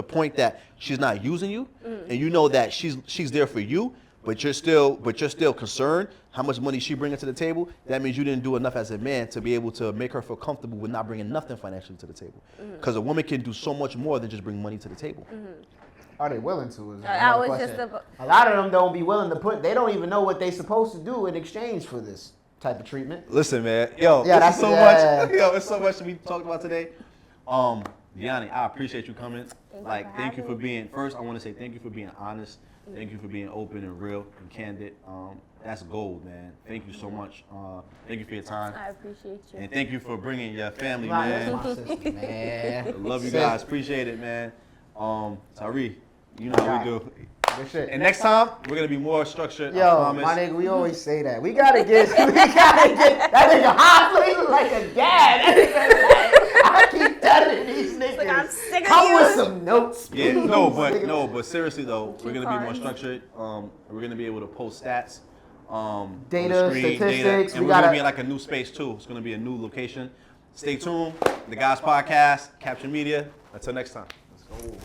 point that she's not using you, and you know that she's there for you, but you're still concerned how much money she bringing to the table, that means you didn't do enough as a man to be able to make her feel comfortable with not bringing nothing financially to the table. Because a woman can do so much more than just bring money to the table. Are they willing to? Is I another was question. just A lot of them don't be willing to put. They don't even know what they're supposed to do in exchange for this type of treatment. Listen, man. Yo, Yeah, this is that's- so yeah. much. Yo, it's so much we talked about today. Gianni, I appreciate you coming. Thank you for being. First, I want to say thank you for being honest. Thank you for being open and real and candid. That's gold, man. Thank you so much. Thank you for your time. I appreciate you. And thank you for bringing your family, Right, man. that's my sister, man. I love you guys. Appreciate it, man. Tyree, you know how we do. Good shit. And next time, we're going to be more structured. I Yo, promise. my nigga, we always say that. We gotta get that nigga hot, so he look like a dad. I keep telling these niggas, like, I'm sick of come you. with some notes. Yeah, please. but seriously though, we're gonna be more cards. structured. We're gonna be able to post stats, on Data, the screen, statistics, and we we're gonna gotta- be in like a new space too. It's gonna be a new location. Stay tuned. The Guys Podcast, Caption Media. Until next time. Let's go.